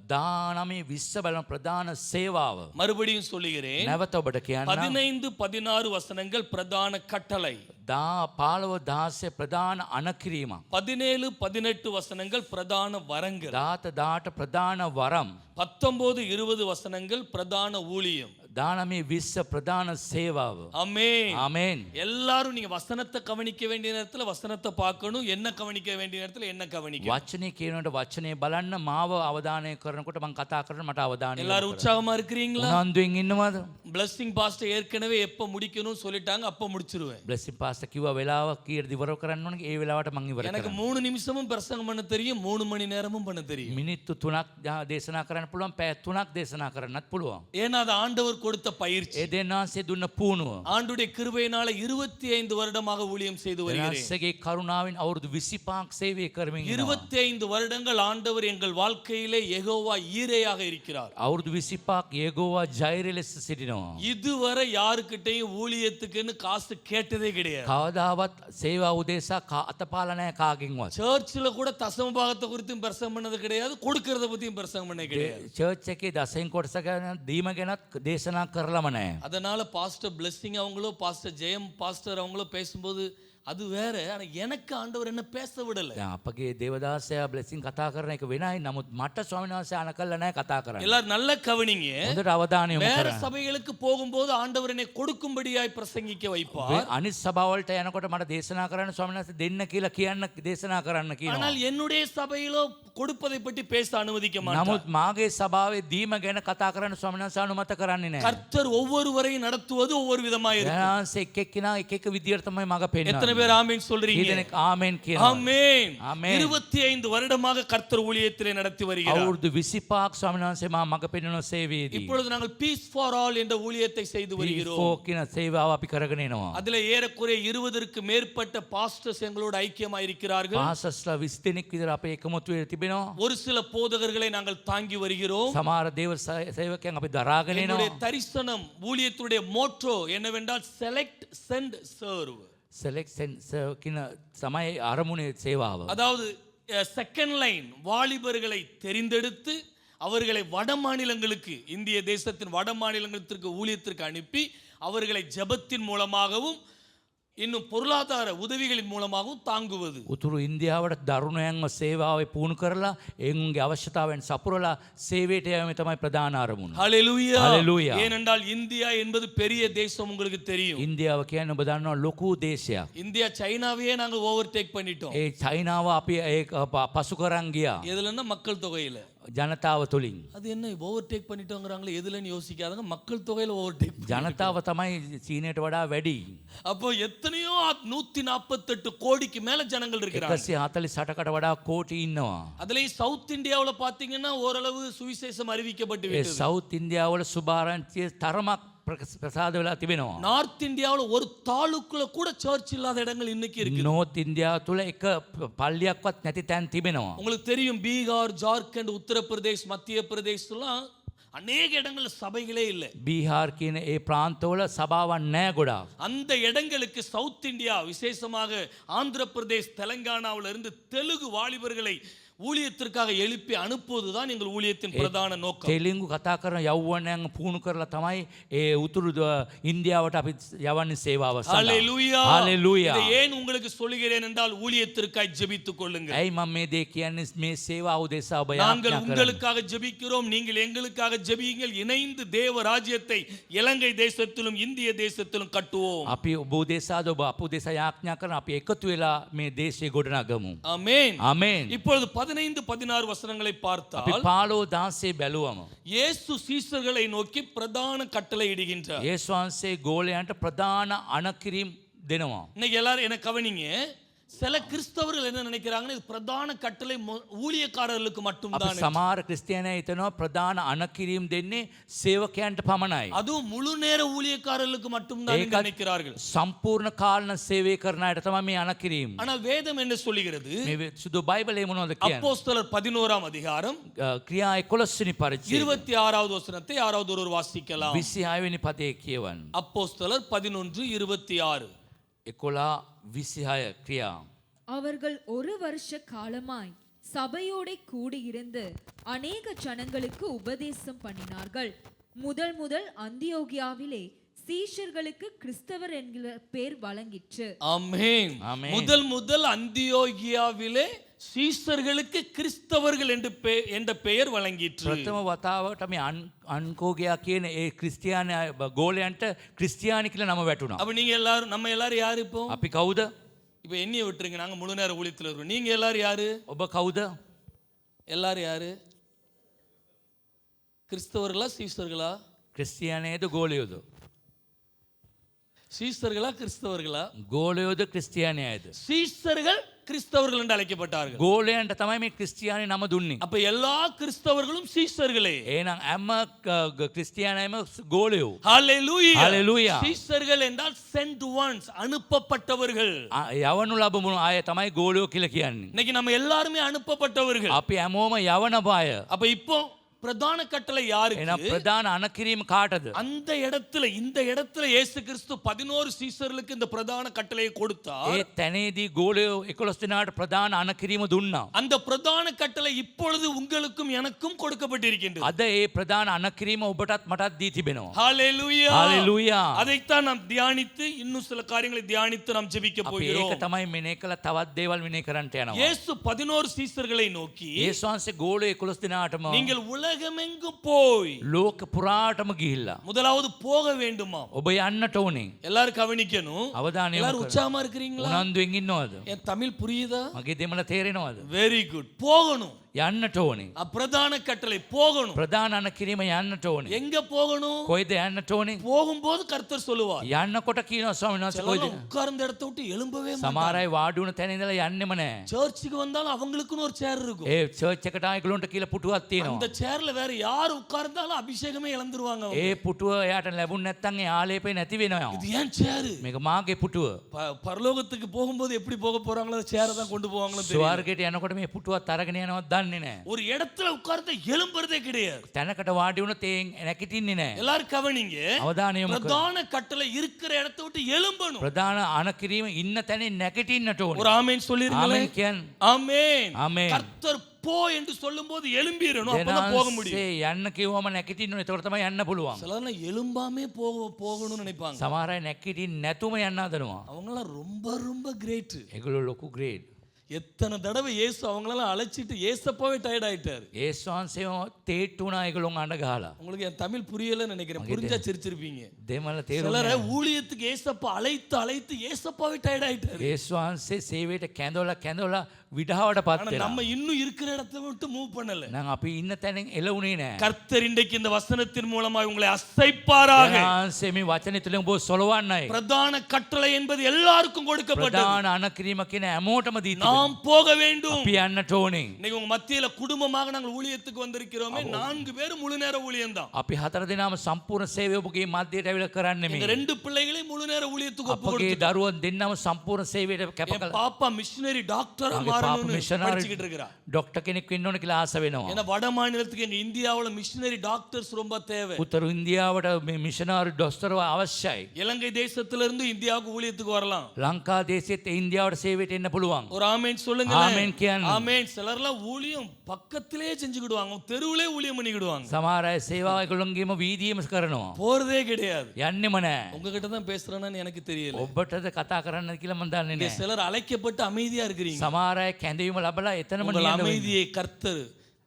19 20 බලන ප්‍රධාන සේවාව. மறுபடியும் சொல்லுகிறேன், නැවත ඔබට කියන්න 15 16 வசனங்கள் பிரதான கட்டளை, 15 16 ප්‍රධාන අනකිරීමක්. 17 18 வசனங்கள் பிரதான வரங்கள், 18 ප්‍රධාන වරම්. 19 20 வசனங்கள் பிரதான ஊழியம். 19 20 ප්‍රධාන සේවාව. ஆமென். ආමේන්. எல்லாரும் நீங்க வசனத்தை கவனிக்க வேண்டிய நேரத்துல வசனத்தை பார்க்கணும், என்ன கவனிக்க வேண்டிய நேரத்துல என்ன கவனிக்கணும். වචනේ කියනකොට වචනේ බලන්න, මාව අවධානය කරනකොට මම කතා කරන මට අවධානය எல்லாரும் உற்சாகமா இருக்கிறீங்களா? උනන්දුවෙන් ඉන්නවද? பிளஸிங் பாஸ்டர் ஏற்கனவே எப்ப முடிக்கணும் சொல்லிட்டாங்க, அப்ப முடிச்சிருவேன். බ්ලෙසින් පාස්ටර් කිව්වා වෙලාව කීයද ඉවර කරන්න ඕනේ, ඒ වෙලාවට මම ඉවර எனக்கு කරනවා. 3 நிமிஷமும் பிரசங்கம் பண்ண தெரியும், 3 மணி நேரமும் பண்ண தெரியும். මිනිත්තු 3ක් දේශනා කරන්න පුළුවන්, පැය 3ක් දේශනා කරන්නත් පුළුවන්. ஏன்னா அது ஆண்டவர் கொடுத்த பயிற்சி. ඒ දෙන්නාන්සේ දුන්න පුහුණුව. ஆண்டுடைய கிருபையினால 25 வருடமாக ஊழியம் செய்து வருகிறேன். දෙන්නාන්සේගේ කරුණාවෙන් අවුරුදු 25ක් සේවය කරමින් ඉන්නවා. 25 வருடங்கள் ஆண்டவர் எங்கள் வாழ்க்கையிலே யெகோவா ஈரேயாக இருக்கிறார். අවුරුදු 25ක් යේගෝවා ජෛරය ලෙස සිටිනවා. இதுவரை யாருக்கிட்டையும் ஊழியத்துக்குன்னு காசு கேட்டதே கிடையாது. කවදාවත් සේවා උදෙසා අතපාලා නැහැ කාගෙන්වත්. சர்ச்சில் கூட தசம பாகத்தை குறித்தும் பிரசங்கம் பண்ணது கிடையாது, கொடுக்கறத பத்தியும் பிரசங்கம் பண்ண கிடையாது. චර්ච් එකේ දසෙන් කොටස ගැන දීම ගැනත් දේශනා කරලම නැහැ. அதனால பாஸ்டர் பிளெஸிங் அவங்களோ பாஸ்டர் ஜெயம் பாஸ்டர் அவங்களோ பேசும்போது அது வேற. ஆனா எனக்கு ஆண்டவர் என்ன பேச விடல. දැන් අපගේ දේවදාසයා බ්ලෙසින් කතා කරන එක වෙනයි. නමුත් මට ස්වාමීන් වහන්සේ අන කළා නැහැ කතා කරන්න. எல்லாரும் நல்ல கவனிங்க. හොඳට අවධානය යොමු வேற කරන්න. சபைகளுக்கு போகும்போது ஆண்டவர் என்னை கொடுக்கும்படியாய் பிரசங்கிக்க வைப்பார். අනිත් සභාවලට යනකොට මට දේශනා කරන්න ස්වාමීන් වහන්සේ දෙන්න කියලා කියන්න දේශනා කරන්න කියනවා. ஆனால் என்னுடைய சபையிலோ கொடுப்பதை பற்றி பேச அனுமதிக்க மாட்டார். නමුත් මාගේ සභාවේ දීම ගැන කතා කරන්න ස්වාමීන් වහන්සේ අනුමත කරන්නේ නැහැ. கர்த்தர் ஒவ்வொருவரையும் நடத்துவது ஒவ்வொரு விதமாய் இருக்கு. යාන්සේ එක් එක්කිනා එක එක විදියට තමයි මග පෙන්වන්නේ. எத்தனை எத்தனை பேர் ஆமீன் சொல்றீங்க? කීදෙනෙක් ආමෙන් කියනවා? ஆமென். ஆமென். 25 வருடமாக கர்த்தர் ஊழியத்திலே நடத்தி வருகிறார். අවුරුදු 25ක් ස්වාමීන් වහන්සේ මා මඟ පෙන්වන සේවයේදී இப்பொழுது நாங்கள் பீஸ் ஃபார் ஆல் என்ற ஊழியத்தை செய்து வருகிறோம். P4 කියන සේවාව අපි කරගෙන එනවා. அதுல ஏறக்குறைய 20ற்கு மேற்பட்ட பாஸ்டர்ஸ் எங்களோடு ஐக்கியமாக இருக்கிறார்கள். පාසස්ලා 20 දෙනෙක් විතර අපේ එකමුතු වෙලා තිබෙනවා. ஒரு சில போதகர்களை நாங்கள் தாங்கி வருகிறோம். සමහර දේව සේවකයන් අපි දරාගෙන எங்களுடைய එනවා. தரிசனம் ஊழியத்துடைய மோட்டோ என்னவென்றால் செலக்ட் சென்ட் சர்வ். සෙලෙක්ෂන් කියන තමයි අරමුණේ සේවාව. அதாவது செகண்ட் லைன் வாலிபர்களை தெரிந்தெடுத்து அவர்களை வட மாநிலங்களுக்கு, இந்திய தேசத்தின் வட மாநிலங்களுக்கு ஊழியத்திற்கு அனுப்பி அவர்களை ஜெபத்தின் மூலமாகவும் இன்னும் பொருளாதார உதவிகளின் மூலமாகவும் தாங்குவது. උතුරු ඉන්දියාවට දරුණයන්ව සේවාවේ පුහුණු කරලා එවුන්ගේ අවශ්‍යතාවයන් සපුරලා සේවයට යෑම තමයි ප්‍රධාන අරමුණ. ஹalleluya. ஹalleluya. ஏனென்றால் இந்தியா என்பது பெரிய தேசம், உங்களுக்கு தெரியும். ඉන්දියාව කියන්නේ ඔබ දන්නවා ලොකු දේශයක්. இந்தியா சைனாவையே நாங்கள் ஓவர்டேக் பண்ணிட்டோம். ඒ චයිනාව අපි ඒක පසු කරන් ගියා. எதுலன்னா மக்கள் தொகையில. ජනතාව තුලින්. அது என்ன ஓவர்டேக் பண்ணிட்டோங்கறாங்களே, எதுலன்னு யோசிக்காதங்க, மக்கள் தொகையில ஓவர்டேக். ජනතාව තමයි චීනයට වඩා වැඩි. அப்போ எத்தனையோ 148 கோடிக்கு மேல ஜனங்கள் இருக்கிறாங்க. 148කට වඩා කෝටි ඉන්නවා. அதுலயும் சவுத் இந்தியாவுல பாத்தீங்கன்னா ஓரளவு சுவிசேஷம் அறிவிக்கப்பட்டு ඒ விட்டது. සවුත් ඉන්දියාවල සුභාරංචිය තරමක් ප්‍රසාද වෙලා තිබෙනවා. நார்த் இந்தியாவுல ஒரு தாலுக்குல கூட சர்ச் இல்லாத இடங்கள் இன்னைக்கு இருக்கு. නෝත් ඉන්දියාව තුල එක පල්ලියක්වත් නැති තැන් තිබෙනවා. உங்களுக்கு தெரியும், பீகார், ஜார்க்கண்ட், உத்தரப்பிரதேஷ், மத்திய பிரதேஷ்லாம் அநேக இடங்கள்ல சபைகளே இல்லை. බීහාර් කියන ඒ ප්‍රාන්තවල සභාවන් නැහැ ගොඩාක්. அந்த இடங்களுக்கு சவுத் இந்தியா, விசேஷமாக ஆந்திர பிரதேஷ், தெலங்கானாவில இருந்து தெலுங்கு வாலிபர்களை ஊழியத்திற்காக எழுப்பி அனுப்புவதுதான் எங்கள் ஊழியத்தின் பிரதான நோக்கம். තෙලිඟු කතා කරන යෞවනයන් පුහුණු කරලා තමයි ඒ උතුරු ඉන්දියාවට අපි යවන්නේ සේවාව සඳහා. ஹalleluya. හalleluya. இதை ஏன் உங்களுக்கு சொல்கிறேன் என்றால் ஊழியத்திற்காக ஜெபித்துக் கொள்ளுங்கள். ඇයි මම මේ දේ කියන්නේ? මේ සේවාව උදෙසා ඔබ நாங்கள் යාඥා කරන්නේ. உங்களுக்காக ஜெபிக்கிறோம், நீங்கள் எங்களுக்காக ஜெபியுங்கள். இணைந்து தேவ ராஜ்யத்தை இலங்கை தேசத்திலும் இந்திய தேசத்திலும் கட்டுவோம். අපි ඔබ උදෙසාද ඔබ අප උදෙසා යාඥා කරන අපි එකතු වෙලා මේ දේශය ගොඩනගමු. ஆமென். ආමේන්. இப்பொழுது 15-16 வசனங்களை අපි பார்த்தால் 15 16 බැලුවම இயேசு சீஷர்களை நோக்கி பிரதான கட்டளை இடுகின்றார். යේසුස් වහන්සේ ගෝලයන්ට ප්‍රධාන අණකිරීම දෙනවා. இன்னைக்கு எல்லாரும் என்ன கவனிங்க, சில கிறிஸ்தவர்கள் என்ன நினைக்கிறாங்கன்னா இது பிரதான கட்டளை ஊழியக்காரர்களுக்கு අපි மட்டும்தான். සමහර ක්‍රිස්තියානි හිතනවා ප්‍රධාන අණකිරීම දෙන්නේ සේවකයන්ට පමණයි. அதுவும் முழு நேர ஊழியக்காரர்களுக்கு மட்டும்தான் என்று ඒකත් நினைக்கிறார்கள். සම්පූර්ණ කාලන සේවය කරන අයට තමයි මේ අණකිරීම. ஆனால் வேதம் என்ன சொல்லுகிறது? මේ සුදු බයිබලයේ මොනවද කියන්නේ? அப்போஸ்தலர் 11ஆம் அதிகாரம் ක්‍රියා 11 වෙනි පරිච්ඡේදය 26வது வசனத்தை யாராவது ஒருவர் வாசிக்கலாம். 26 වෙනි පදයේ කියවන්න. அப்போஸ்தலர் 11:26. 11:26 ක්‍රියා. அவர்கள் ஒரு வருஷ காலமாய் சபையோடே கூடியிருந்து அநேக ஜனங்களுக்கு உபதேசம் பண்ணினார்கள். முதல் அந்தியோகியாவிலே சீஷர்களுக்கு கிறிஸ்தவர் என்கிற பேர் வழங்கிற்று. ஆமென். ஆமென். முதல் அந்தியோகியாவிலே சீஷர்களுக்கு கிறிஸ்தவர்கள் என்ற பெயர் வழங்கிற்று. ප්‍රථම වතාවට මේ අන්කෝගයා කියන ඒ ක්‍රිස්තියානි ගෝලයන්ට ක්‍රිස්තියානි කියලා නම වැටුණා. அப்ப நீங்க எல்லாரும், நம்ம எல்லாரும் யாரு? இப்போ අපි කවුද? இப்ப எண்ணிய விட்டுருங்க, நாங்க முழு நேர ஊழியத்தில் இருக்கோம். நீங்க எல்லாரும் யாரு? ඔබ කවුද? எல்லாரும் யாரு? கிறிஸ்தவர்களா சீஷர்களா? ක්‍රිස්තියානියද ගෝලයෝද? சீஷர்களா கிறிஸ்தவர்களா? ගෝලයෝද ක්‍රිස්තියානියද? சீஷர்கள் கிறிஸ்தவர்கள் என்று அழைக்கப்பட்டார்கள். ගෝලයන්ට තමයි මේ ක්‍රිස්තියානි නම දුන්නේ. அப்ப எல்லா கிறிஸ்தவர்களும் சீஷர்களே. එහෙනම් හැම ක්‍රිස්තියානියම ගෝලයෝ. ஹalleluya. ஹalleluya. சீஷர்கள் என்றால் sent ones, அனுப்பப்பட்டவர்கள். යවනු ලැබුණු අය තමයි ගෝලයෝ කියලා කියන්නේ. இன்னைக்கு நம்ம எல்லாருமே அனுப்பப்பட்டவர்கள். අපි හැමෝම යවන බය. அப்ப இப்போ பிரதான கட்டளை யாருக்கு? එහෙනම් ප්‍රධාන අණකිරීම කාටද? அந்த இடத்துல, இந்த இடத்துல இயேசு கிறிஸ்து 11 சீஷர்களுக்கு இந்த பிரதான கட்டளையை கொடுத்தார். ඒ තැනේදී ගෝලයෝ 11 දෙනාට ප්‍රධාන අණකිරීම දුන්නා. அந்த பிரதான கட்டளை இப்பொழுது உங்களுக்கும் எனக்கும் கொடுக்கப்பட்டிருக்கின்றது. අද ඒ ප්‍රධාන අණකිරීම ඔබටත් මටත් දී තිබෙනවා. ஹalleluya. ஹalleluya. அதைத்தான் நாம் தியானித்து இன்னும் சில காரியங்களை தியானித்து நாம் ஜெபிக்க අපි போகிறோம். ඒක තමයි මෙනේ කළ තවත් දේවල් මෙනේ කරන්නට යනවා. இயேசு 11 சீஷர்களை நோக்கி, යේසුස් වහන්සේ ගෝලයෝ 11 දෙනාටම நீங்கள் உலகமெங்கும் போய், ලෝක පුරාටම ගිහිල්ලා முதலாவது போக வேண்டுமா? ඔබ යන්නට ඕනේ. எல்லாரும் கவனிக்கணும். අවධානය යොමු எல்லாரும் කරන්න. உற்சாகமா இருக்கிறீங்களா? උනන්දුවෙන් ඉන්නවද? என் தமிழ் புரியுதா? මගේ දෙමළ තේරෙනවද? Very good. போகணும். යන්නට ඕනේ. பிரதான கட்டளை போகணும். ප්‍රධාන අන කිරීම යන්නට ඕනේ. எங்க போகணும்? කොයිද යන්නට ඕනේ? போகும்போது கர்த்தர் சொல்லுவார். යන්නකොට කියනවා ස්වාමීන් වහන්සේ කොයිද? சிலர் உட்கார்ந்த இடத்தை விட்டு எழும்பவே மாட்டாங்க. සමහර අය වාඩි වුණ තැන ඉඳලා යන්නෙම නැහැ. சர்ச்சுக்கு வந்தாலும் அவங்களுக்குன்னு ஒரு சேர் இருக்கும். ඒ චර්ච් එකට ආයෙගලොන්ට කියලා පුටුවක් තියෙනවා. அந்த சேர்ல வேற யார் உட்கார்ந்தாலும் அபிஷேகமே இழந்துருவாங்க அவங்க. ඒ පුටුව එයාට ලැබුණ නැත්නම් ඒ ආලේපේ නැති වෙනවා. இது ஏன் சேர்? මේක මාගේ පුටුව. பரலோகத்துக்கு போகும்போது எப்படி போக போறாங்களோ சேரை தான் கொண்டு போவாங்களோ தெரியல. ස්වර්ගයට යනකොට මේ පුටුවත් අරගෙන යනවත් දන්නේ නැහැ. ஒரு இடத்துல உட்கார்ந்து எழும்புறதே கிடையாது. තැනකට වාඩි වුණොත් ඒ නැගිටින්නේ නැහැ. எல்லாரும் கவனிங்க. අවධානය යොමු කරන්න. பிரதான கட்டளை இருக்கிற இடத்தை விட்டு எழும்பணும். ප්‍රධාන අන කිරීම ඉන්න තැනින් නැගිටින්නට ஒரு ඕනේ. ஆமென் சொல்லிருங்களே. ආමෙන් කියන්න. ஆமென். ஆமென். கர்த்தர் போ என்று சொல்லும்போது எழும்பிரணும். அப்பதான் போக முடியும். දෙනාසේ යන්න කිව්වම නැගිටින්න ඕනේ. ඒතකොට තමයි යන්න පුළුවන්. சிலர்லாம் எழும்பாமே போகணும்னு நினைப்பாங்க. සමහර අය නැගිටින්න නැතුම යන්න හදනවා. அவங்கலாம் ரொம்ப ரொம்ப கிரேட். ඒගොල්ලෝ ලොකු ග්‍රේඩ්. எத்தனை தடவை இயேசு அவங்களெல்லாம் அழைச்சிட்டு ஏசப்பாவே டயர்ட் ஆயிட்டாரு. ඒස් වහන්සේව තේට්ටු වුණා ඒගොල්ලොන් අඬ ගහලා. உங்களுக்கு என் தமிழ் புரியலன்னு நினைக்கிறேன். புரிஞ்சா சிரிச்சிருப்பீங்க. දෙමළ තේරුම් சிலரை ஊழியத்துக்கு ஏசப்பா அழைத்து ஏசப்பாவே டயர்ட் ஆயிட்டாரு. ඒස් වහන්සේ සේවයට කැඳවලා විඩාවට පත් ஆனா වෙලා. நம்ம இன்னும் இருக்கிற இடத்தை விட்டு மூவ் பண்ணல. නම් අපි ඉන්න තැනින් එළවුනේ නැහැ. கர்த்தர் இன்றைக்கு இந்த வசனத்தின் மூலமா உங்களை அசைப்பாராக. වහන්සේ මේ වචනේ තුලින් ඔබ සොලවන්නයි. பிரதான கட்டளை என்பது எல்லாருக்கும் கொடுக்கப்பட்டது. ප්‍රධාන අන කිරීම කියන හැමෝටම දී තිබෙනවා. நாம் போக வேண்டும். අපි යන්නට ඕනේ. இன்னைக்கு உங்க மத்தியில குடும்பமாக நாங்கள் ஊழியத்துக்கு வந்திருக்கிறோமே 4 பேர் முழு நேர ஊழியம் தான். අපි 4 දෙනාම සම්පූර්ණ සේවය ඔබගේ මැදයට ඇවිල්ලා කරන්නේ எங்க මේ. 2 பிள்ளைகளை முழு நேர ஊழியத்துக்கு ஒப்பு අපගේ கொடுத்து දරුවන් දෙන්නම සම්පූර්ණ සේවයට කැප என் කළා. பாப்பா மிஷனரி டாக்டரா මගේ පාප மாறணும்னு මිෂනරි படிச்சிட்டு இருக்கறா. ඩොක්ටර් කෙනෙක් වෙන්න ඕන කියලා ආස වෙනවා. ஏன்னா வட மாநிலத்துக்கு எங்க இந்தியாவுல மிஷனரி டாக்டர்ஸ் ரொம்ப தேவை. උතුරු ඉන්දියාවට මේ මිෂනාරි ඩොස්තරව අවශ්‍යයි. இலங்கை தேசத்துல இருந்து இந்தியாவுக்கு ஊழியத்துக்கு வரலாம். ලංකා දේශෙත් ඉන්දියාවට සේවයට එන්න පුළුවන්. ஒரு ஆமென் சொல்லுங்க. ஆமென் කියන්න. ஆமென். சிலர்லாம் ஊழியம் பக்கத்திலே செஞ்சுக்கிடுவாங்க. தெருவிலே ஊழியம் பண்ணிக்கிடுவாங்க. සමහර අය සේවාව ඒගොල්ලන්ගේම වීදියේම කරනවා. போறதே கிடையாது. යන්නෙම නැහැ. உங்ககிட்ட தான் பேசுறேன்னு எனக்கு தெரியல. ඔබටද කතා කරන්නද කියලා මම දන්නේ இங்க නැහැ. சிலர் அழைக்கப்பட்டு அமைதியா இருக்கிறீங்க. සමහර අය කැඳවීම ලැබලා එතනම உங்கள் නියඳ වෙනවා. அமைதியை கர்த்தர்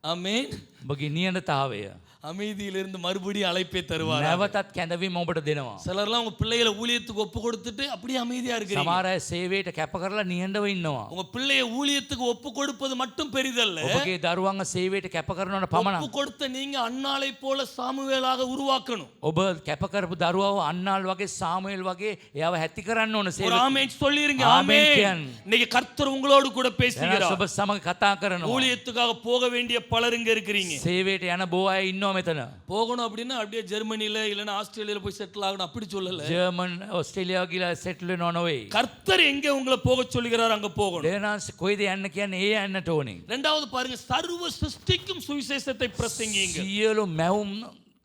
ஆமென் ඔබගේ නියඳතාවය அமைதியிலிருந்து மறுபடியும் அழைப்பை தருவார். නැවතත් කැඳවීම ඔබට දෙනවා. சிலர்லாம் உங்க பிள்ளைகளை ஊழியத்துக்கு ஒப்பு கொடுத்துட்டு அப்படியே அமைதியா இருக்கிறீங்க. සමහර අය සේවයට කැප කරලා නියඳව ඉන්නවා. உங்க பிள்ளையை ஊழியத்துக்கு ஒப்பு கொடுப்பது மட்டும் பெரிதல்ல. ඔබගේ දරුවන්ව සේවයට කැප කරනවට පමණක් ஒப்பு கொடுத்த நீங்க அன்னாளை போல சாமுவேலாக உருவாக்கணும். ඔබ කැප කරපු දරුවව අන්නාල් වගේ සාමුවෙල් වගේ එයාව හැති කරන්න ඕන ஒரு සේවයට. ஆமென் சொல்லிருங்க. ஆமென் ஆமென். කියන්න. இன்னைக்கு கர்த்தர் உங்களோடு கூட එහෙනම් பேசுகிறார். ඔබ සමග කතා කරනවා. ஊழியத்துக்காக போக வேண்டிய பலர் இங்க இருக்கிறீங்க. සේවයට යන බොහෝ අය ඉන්නවා මෙතන. போகணும் அப்படின்னா அப்படியே ஜெர்மனில இல்லனா ஆஸ்திரேலியால போய் செட்டில் ஆகணும் அப்படி சொல்லல. ජර්මන් ඔස්ට්‍රේලියාව ගිහලා සෙටල් වෙනව නෙවෙයි. கர்த்தர் எங்க உங்களை போக சொல்லுகிறார் அங்க போகணும். දේනාංශ කොයිද යන්න කියන්නේ ඒ යන්නට ඕනේ. இரண்டாவது பாருங்க, சர்வ சிருஷ்டிக்கும் சுவிசேஷத்தை பிரசங்கிங்க. සියලු මැවුම්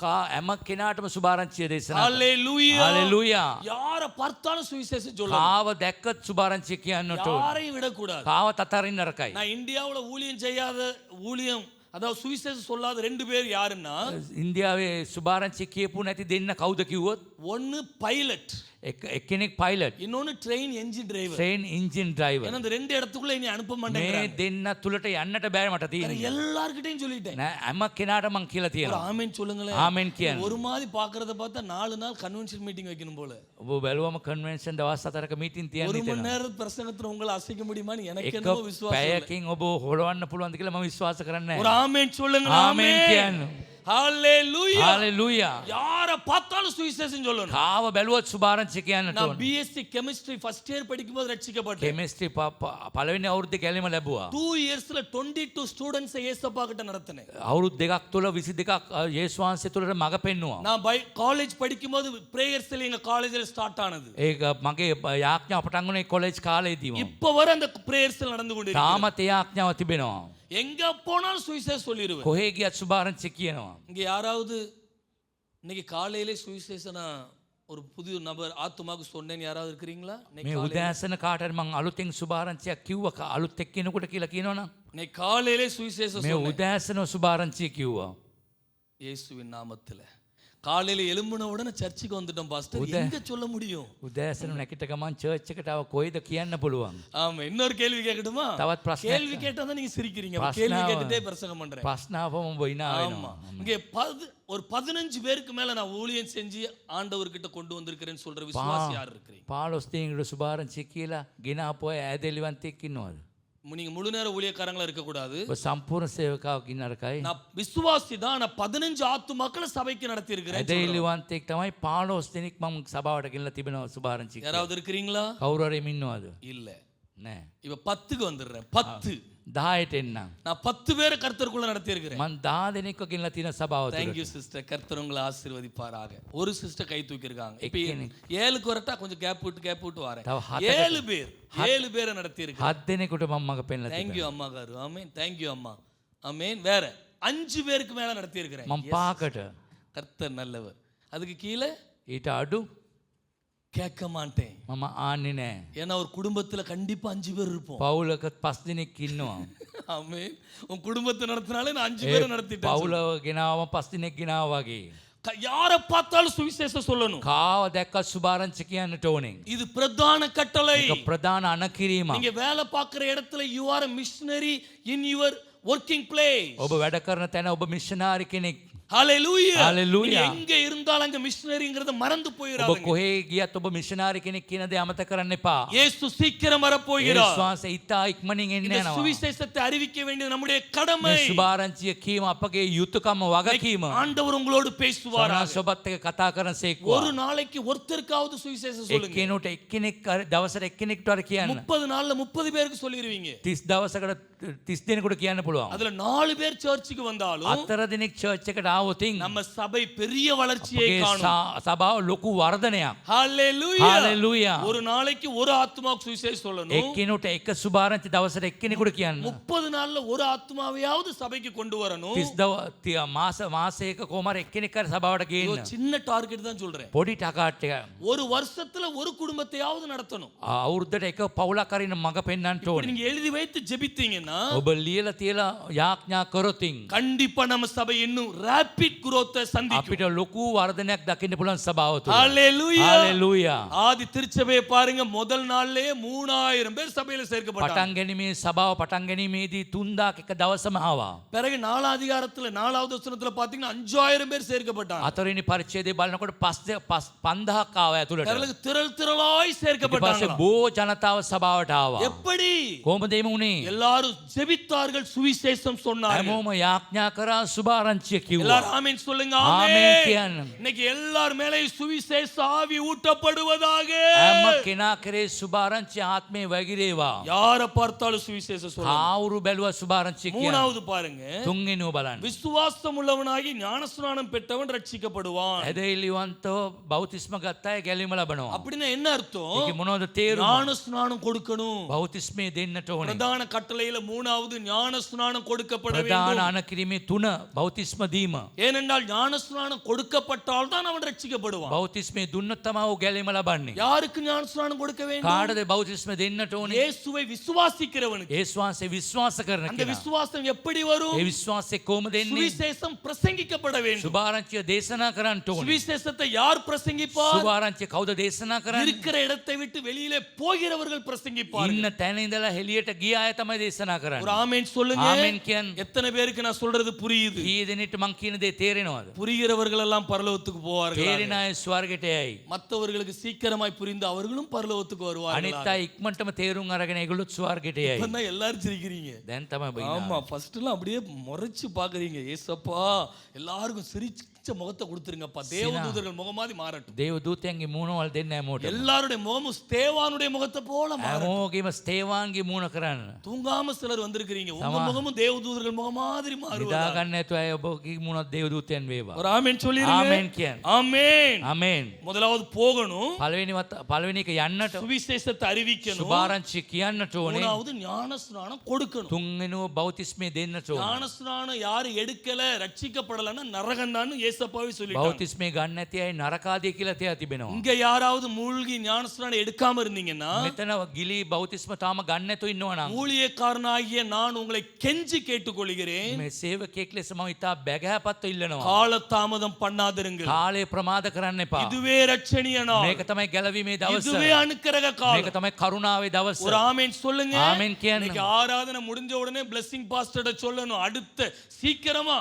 හැම කෙනාටම සුභාරංචිය දේශනා කරනවා. ஹalleluya. හලෙලූයා. யாரை பார்த்தாலும் சுவிசேஷம் சொல்லணும். කාව දැක්කත් සුභාරංචිය කියන්නට ඕනේ. யாரையும் விடக்கூடாது. කාවත් අතරින් නරකයි. நான் இந்தியாவுல ஊழியம் செய்யாத ஊழியம் அதாவது சுவிசேஷம் சொல்லாத 2 பேர் யாருன்னா, ඉන්දියාවේ සුභාරංචිය කියපු නැති දෙන්න කවුද කිව්වොත් ஒன்னு பைலட், එක්කෙනෙක් පයිලට්, இன்னொன்னு train engine driver. Train engine driver. ஏன்னா இந்த 2 இடத்துக்குள்ள இனி அனுப்ப මේ மாட்டேங்கிறாங்க. දෙන්න තුලට යන්නට බෑ මට තියෙන්නේ. எல்லார்கிட்டயும் சொல்லிட்டேன். නෑ හැම කෙනාට මං කියලා ஒரு තියෙනවා. ஆமென் சொல்லுங்களேன். ආමෙන් කියන්න. ஒரு மாதிரி பாக்குறத பார்த்தா 4 நாள் கன்வென்ஷன் மீட்டிங் வைக்கணும் போல. ඔබ බැලුවම කන්වෙන්ෂන් දවස් 4ක මීටින් තියන්න ஒரு மணி හිතෙනවා. நேர பிரசங்கத்துல உங்களை அசைக்க முடியுமான்னு எனக்கு එක என்னமோ விசுவாசம் இல்லை. පැයකින් ඔබ හොලවන්න පුළුවන්ද කියලා මම විශ්වාස කරන්නේ ஒரு නැහැ. ஆமென் சொல்லுங்க. ආමෙන් ஆமென். කියන්න. ஹalleluya. හලෙලූයා. யாரை பார்த்தாலும் சுவிசேஷம் சொல்லணும். කාව බැලුවත් සුභාරංචිය කියන්නට நான் ඕනේ. பிஎஸ்சி கெமிஸ்ட்ரி ஃபர்ஸ்ட் இயர் படிக்கும்போது ரட்சிக்கப்பட்டேன். කෙමිස්ට්‍රි පළවෙනි අවුරුද්දේ කැලීම ලැබුවා. 2 இயர்ஸ்ல 22 ஸ்டூடண்ட்ஸ் ஏசப்பா கிட்ட நடத்தினேன். අවුරුදු දෙකක් තුල 22ක් යේසුස් වහන්සේ තුලට මඟ පෙන්නුවා. நான் காலேஜ் படிக்கும்போது பிரேயர்ஸ்ல எங்க காலேஜ்ல ஸ்டார்ட் ஆனது. ඒක මගේ යාඥාව පටන් ගුණේ කොලෙජ් කාලේදීම. இப்ப வர அந்த பிரேயர்ஸ்ல நடந்து கொண்டிருக்கு. තාමත් ඒ යාඥාව තිබෙනවා. எங்க போனாலும் சுவிசேஷம் சொல்லிடுவேன். කොහේ ගියත් සුභාරංචිය කියනවා. இங்க யாராவது இன்னைக்கு காலையிலே சுவிசேஷம் நான் ஒரு புது நபர் ஆத்துமாக்கு சொன்னேன்னு யாராவது இருக்கிறீங்களா? මේ උදෑසන කාටද මං අලුතෙන් සුභාරංචියක් කිව්වා අලුත් එක්කිනෙකුට කියලා කියනවනම් இன்னைக்கு காலையிலே சுவிசேஷம் මේ சொன்னேன் උදෑසන සුභාරංචිය කිව්වා. இயேசுவின் நாமத்துல. காலையில எழும்பின உடனே சர்ச்சுக்கு வந்துட்டோம் பாஸ்டர். எங்க சொல்ல முடியும்? උදෑසන නැගිට ගමන් චර්ච් එකට ආව කොයිද කියන්න පුළුවන්. ஆமா, இன்னொரு கேள்வி கேட்கட்டுமா? තවත් ප්‍රශ්නයක්. கேள்வி கேட்டா தான் நீங்க சிரிக்கிறீங்க. அப்ப ප්‍රශ්නාව- கேள்வி கேட்டுட்டே பிரசங்கம் பண்றேன். ප්‍රශ්නාවම ඔබ ඉනා ஆமா, වෙනවා. இங்க ஒரு 15 பேருக்கு மேல நான் ஊழியம் செஞ்சு ஆண்டவர்கிட்ட கொண்டு வந்திருக்கிறேன்னு சொல்ற விசுவாசி யார் இருக்கிறீங்க? 15 දිනකට සුභාරංචිය කියලා ගෙන ආපු අය ඈදෙලිවන්තෙක් ඉන්නවද? நீங்க முழு நேர ஊழியக்காரங்களா இருக்க கூடாது. ඔබ සම්පූර්ණ සේවකාවක් ඉන්න අරකයි. நான் விசுவாசி தான். நான் 15 ஆத்துமாக்களை சபைக்கு நடத்தி இருக்கிறேன். ඇදහිලිවන්තෙක් තමයි 15 දෙනෙක් මම සභාවට ගෙනලා තිබෙනවා සුභාරංචි. யாராவது இருக்கிறீங்களா? කවුරු හරි ඉන්නවද? இல்ல. නෑ. இப்ப 10க்கு வந்துடுறேன். 10. 10ට එන්නම්. நான் 10 பேரை கர்த்தருக்குள்ள நடத்தி இருக்கிறேன். මම 10 දෙනෙක්ව ගෙනලා තියෙන සභාව Thank තුළ. you sister. கர்த்தர் உங்களை ஆசீர்வதிப்பாராக. ஒரு சிஸ்டர் கை தூக்கி இருக்காங்க. இப்ப எக்கேனே. 7க்கு வரட்டா கொஞ்சம் கேப் விட்டு வரேன். தவ ஹத்தකට. 7 பேர் 7 பேரை நடத்தி இருக்கேன். 7 දෙනෙකුට මම මග පෙන්ලා Thank you තිබෙනවා. அம்மா காரு. ஆமென். Thank you அம்மா. ஆமென். வேற 5 பேருக்கு மேல நடத்தி இருக்கிறேன். මම 5කට. கர்த்தர் நல்லவர். அதுக்கு கீழே ඊට අඩු கேட்க மாட்டேன். මම ආන්නේ නෑ. ஏன்னா ஒரு குடும்பத்துல கண்டிப்பா 5 பேர் இருப்போம். පවුලක 5 දෙනෙක් ඉන්නවා. ஆமென். உன் குடும்பத்தை நடத்தினாலே நான் 5 பேரை நடத்திட்டேன். පවුල ගෙනාව 5 දෙනෙක් ගෙනාව වගේ. யாரை பார்த்தாலும் சுவிசேஷம் சொல்லணும். කාව දැක්කත් සුභාරංචි කියන්නට ඕනේ. இது பிரதான கட்டளை. ඒක ප්‍රධාන අනකිරීමක්. நீங்க வேலை பார்க்குற இடத்துல you are a missionary in your working place. ඔබ වැඩ කරන තැන ඔබ මිෂනාරි කෙනෙක්. Hallelujah. Hallelujah. நீங்க எங்க இருந்தாலும் அங்க மிஷனரிங்கிறத மறந்து ඔබ போயிடாதீங்க. කොහේ ගියත් ඔබ මිෂනාරි කෙනෙක් කියන දේ අමතක කරන්න එපා. இயேசு சீக்கிரம் வர போகிறார். විශ්වාසය ඉතා ඉක්මනින් එන්න இந்த යනවා. சுவிசேஷத்தை அறிவிக்க வேண்டியது நம்முடைய கடமை. මේ සුභාරංචිය කීම අපගේ යුතුයකම වගකීම. ஆண்டவர் உங்களோடு பேசுவாராக. සෝනාස් ඔබත් එක්ක කතා කරන සේක්වා. ஒரு நாளைக்கு ஒருத்தருக்காவது சுவிசேஷம் சொல்லுங்க. එක්කෙනෙකුට එක්කෙනෙක් දවසට එක්කෙනෙක්ට වර කියන්න. 30 நாள்ல 30 பேருக்கு சொல்லிடுவீங்க. 30 දවසකට 30 දෙනෙකුට කියන්න පුළුවන්. அதுல 4 பேர் சர்ச்சுக்கு வந்தாலும் අතර දෙනෙක් චර්ච් එකට ආවොතින් நம்ம சபை பெரிய வளர்ச்சியை අපගේ காணும். සභාව ලොකු වර්ධනයක්. ஹalleluya. Hallelujah. ஒரு நாளைக்கு ஒரு ஆத்துமாவுக்கு சுவிசேஷம் சொல்லணும். එක්කෙනෙකුට එක සුභාරංචි දවසට එක්කෙනෙකුට කියන්න. 30 நாள்ல ஒரு ஆத்துமாவையாவது சபைக்கு கொண்டு வரணும். 30 මාසයක කොහමර එක්කෙනෙක් හරි සභාවට இது ஒரு ගේන්න. சின்ன டார்கெட் தான் சொல்றேன். පොඩි ටකාට් එක. ஒரு வருஷத்துல ஒரு குடும்பத்தையாவது நடத்தணும். අවුරුද්දට එක පවුලක් හරි මඟ පෙන්වන්න இப்படி ඕනේ. நீங்க எழுதி வைத்து ஜெபித்தீங்கன்னா ඔබ ලියලා තියලා යාඥා කරොතින් கண்டிப்பா நம்ம சபை இன்னும் ரேபிட் growth சந்திக்கும். අපිට ලොකු වර්ධනයක් දකින්න පුළුවන් සභාව තුළ. ஹalleluya. හalleluya. ஆதி திருச்சபையை பாருங்க, முதல் நாள்லயே 3000 பேர் சபையில சேர்க்கப்பட்டாங்க. පටන් ගැනීමේ සභාව පටන් ගැනීමේදී 3000 එක දවසම ආවා. பிறகு 4 அதிகாரத்துல 4வது வசனத்துல பாத்தீங்கன்னா 5000 பேர் சேர்க்கப்பட்டாங்க. හතරවෙනි පරිච්ඡේදයේ බලනකොට 5000ක් ආවා ඇතුළට. பிறகு திரள் திரளாய் ඊට சேர்க்கப்பட்டாங்க. පස්සේ බෝ ජනතාව සභාවට ආවා. எப்படி? කොහොමද එහෙම වුනේ? எல்லாரும் ஜெபித்தார்கள், சுவிசேஷம் சொன்னார்கள். හැමෝම යාඥා කරා සුභාරංචිය කිව්වා. எல்லாரும் ஆமென் சொல்லுங்க. ஆமென் ஆமென். කියන්න. இன்னைக்கு எல்லார் மேலேயும் சுவிசேஷ ஆவி ஊட்டப்படுவதாக. හැම කෙනා කරේ සුභාරංචි ආත්මේ වැగిරේවා. யாரை பார்த்தாலும் சுவிசேஷம் சொல்லணும். කාවුරු බැලුවා සුභාරංචිය කියන්න. மூணாவது பாருங்க, තුන්වෙනිව බලන්න. விசுவாசம் உள்ளவனாகி ஞானஸ்நானம் பெற்றவன் ரட்சிக்கப்படுவான். ඇදහිලිවන්තව බෞතිස්ම ගත්ත අය ගැලීම ලබනවා. அப்படின்னா என்ன அர்த்தம்? ඒකේ මොනවද තේරුම? ஞானஸ்நானம் கொடுக்கணும். බෞතිස්මේ දෙන්නට ඕනේ. பிரதான கட்டளையில மூணாவது ஞானஸ்நானம் கொடுக்கப்பட ප්‍රධාන வேண்டும். අනකිරීමේ 3 බෞතිස්ම දීම. ஏனென்றால் ஞானஸ்நானம் கொடுக்கப்பட்டால் தான் அவன் ரட்சிக்கப்படுவான். බෞතිස්මේ දුන්නොත් තමයි ඔහු ගැලීම ලබන්නේ. யாருக்கு ஞானஸ்நானம் கொடுக்க வேண்டும்? කාටද බෞතිස්ම දෙන්නට ඕනේ? இயேசுவை விசுவாசிக்கிறவனுக்கு. ඒස් වහන්සේ විශ්වාස කරන அந்த කෙනා. விசுவாசம் எப்படி வரும்? ඒ විශ්වාසය කොහොමද එන්නේ? சுவிசேஷம் பிரசங்கிக்கப்பட வேண்டும். සුභාරංචිය දේශනා කරන්න ඕනේ. சுவிசேஷத்தை யார் பிரசங்கிப்பார்? සුභාරංචිය කවුද දේශනා කරන්නේ? இருக்கிற இடத்தை விட்டு வெளியிலே போகிறவர்கள் பிரசங்கிப்பார்கள். ඉන්න තැන ඉඳලා එළියට ගිය අය තමයි දේශනා ஒரு කරන්නේ. ஆமென் சொல்லுங்க. ආමෙන් කියන්න. எத்தனை பேருக்கு நான் சொல்றது புரியுது? කී දෙනෙක්ට මං කියන දේ තේරෙනවද? புரிகிறவர்கள் எல்லாம் பரலோகத்துக்கு போவார்கள். තේරෙන අය ස්වර්ගයට යයි. மற்றவர்களுக்கு சீக்கிரமாய் புரிந்து அவர்களும் பரலோகத்துக்கு வருவார்கள். අනිත් අය ඉක්මනටම තේරුම් අරගෙන ඒගොල්ලොත් ස්වර්ගයට යයි. இப்பதான் எல்லாரும் சிரிக்கிறீங்க. දැන් තමයි බයිනා. ஆமா, ஃபர்ஸ்ட்லாம் அப்படியே முறைச்சு பாக்குறீங்க. ஏசப்பா எல்லாருக்கும் சிரிச்ச முகத்தை கொடுத்துருங்கப்பா. தேவதூதர்கள் முகமாதி மாறட்டும். දේව දූතයන්ගේ මූණවල දෙන්න හැමෝටම. எல்லாருடைய முகமும் ஸ்தேவானுடைய முகத்தை போல மாறட்டும். හැමෝගෙම ස්තේවාන්ගේ මූණ කරන්න. தூங்காம சிலர் வந்திருக்கிறீங்க. உங்க முகமும் தேவதூதர்கள் முகம் மாதிரி නිදා மாறுவதா. ගන්න නැතුව අය ඔබගේ මූණත් දේව දූතයන් වේවා. ஒரு ஆமென் சொல்லிருங்க. ආමෙන් කියන්න. ஆமென். ආමෙන්. முதலாவது போகணும், පළවෙනි එක යන්නට சுவிசேஷத்தை அறிவிக்கணும். සුභාරංචි කියන්නට ඕනේ. மூணாவது ஞானஸ்நானம் கொடுக்கணும். තුන්වෙනුව බෞතිස්මේ දෙන්නට ඕනේ. ஞானஸ்நானம் யாரு எடுக்கல ரட்சிக்கப்படலன்னா நரகம்தான் ஏசப்பாவே சொல்லிட்டாங்க. බෞතිස්මේ ගන්න නැති අය නරකාදී කියලා තියා තිබෙනවා. இங்க யாராவது மூழ்கி ஞானஸ்நானம் எடுக்காம இருந்தீங்கன்னா, මෙතන ගිලී බෞතිස්ම තාම ගන්න නැතුව ඉන්නවා නම් ஊழியக்காரனாகிய நான் உங்களை கெஞ்சி கேட்டுக்கொள்கிறேன், මේ සේවකයෙක් ලෙස මම ඉතා බැගෑපත්ව ඉල්ලනවා. காலதாமதம் பண்ணாதிருங்கள். කාලය ප්‍රමාද කරන්න එපා. இதுவே ரட்சணிய நாள். මේක තමයි ගැලවීමේ දවස. இதுவே அனுக்கிரக මේක காலம். තමයි කරුණාවේ දවස. ஒரு ஆமென் சொல்லுங்க. ஆமென் කියන්න. இன்னைக்கு ஆராதனை முடிஞ்ச உடனே blessing pastor சொல்லணும், அடுத்த சீக்கிரமா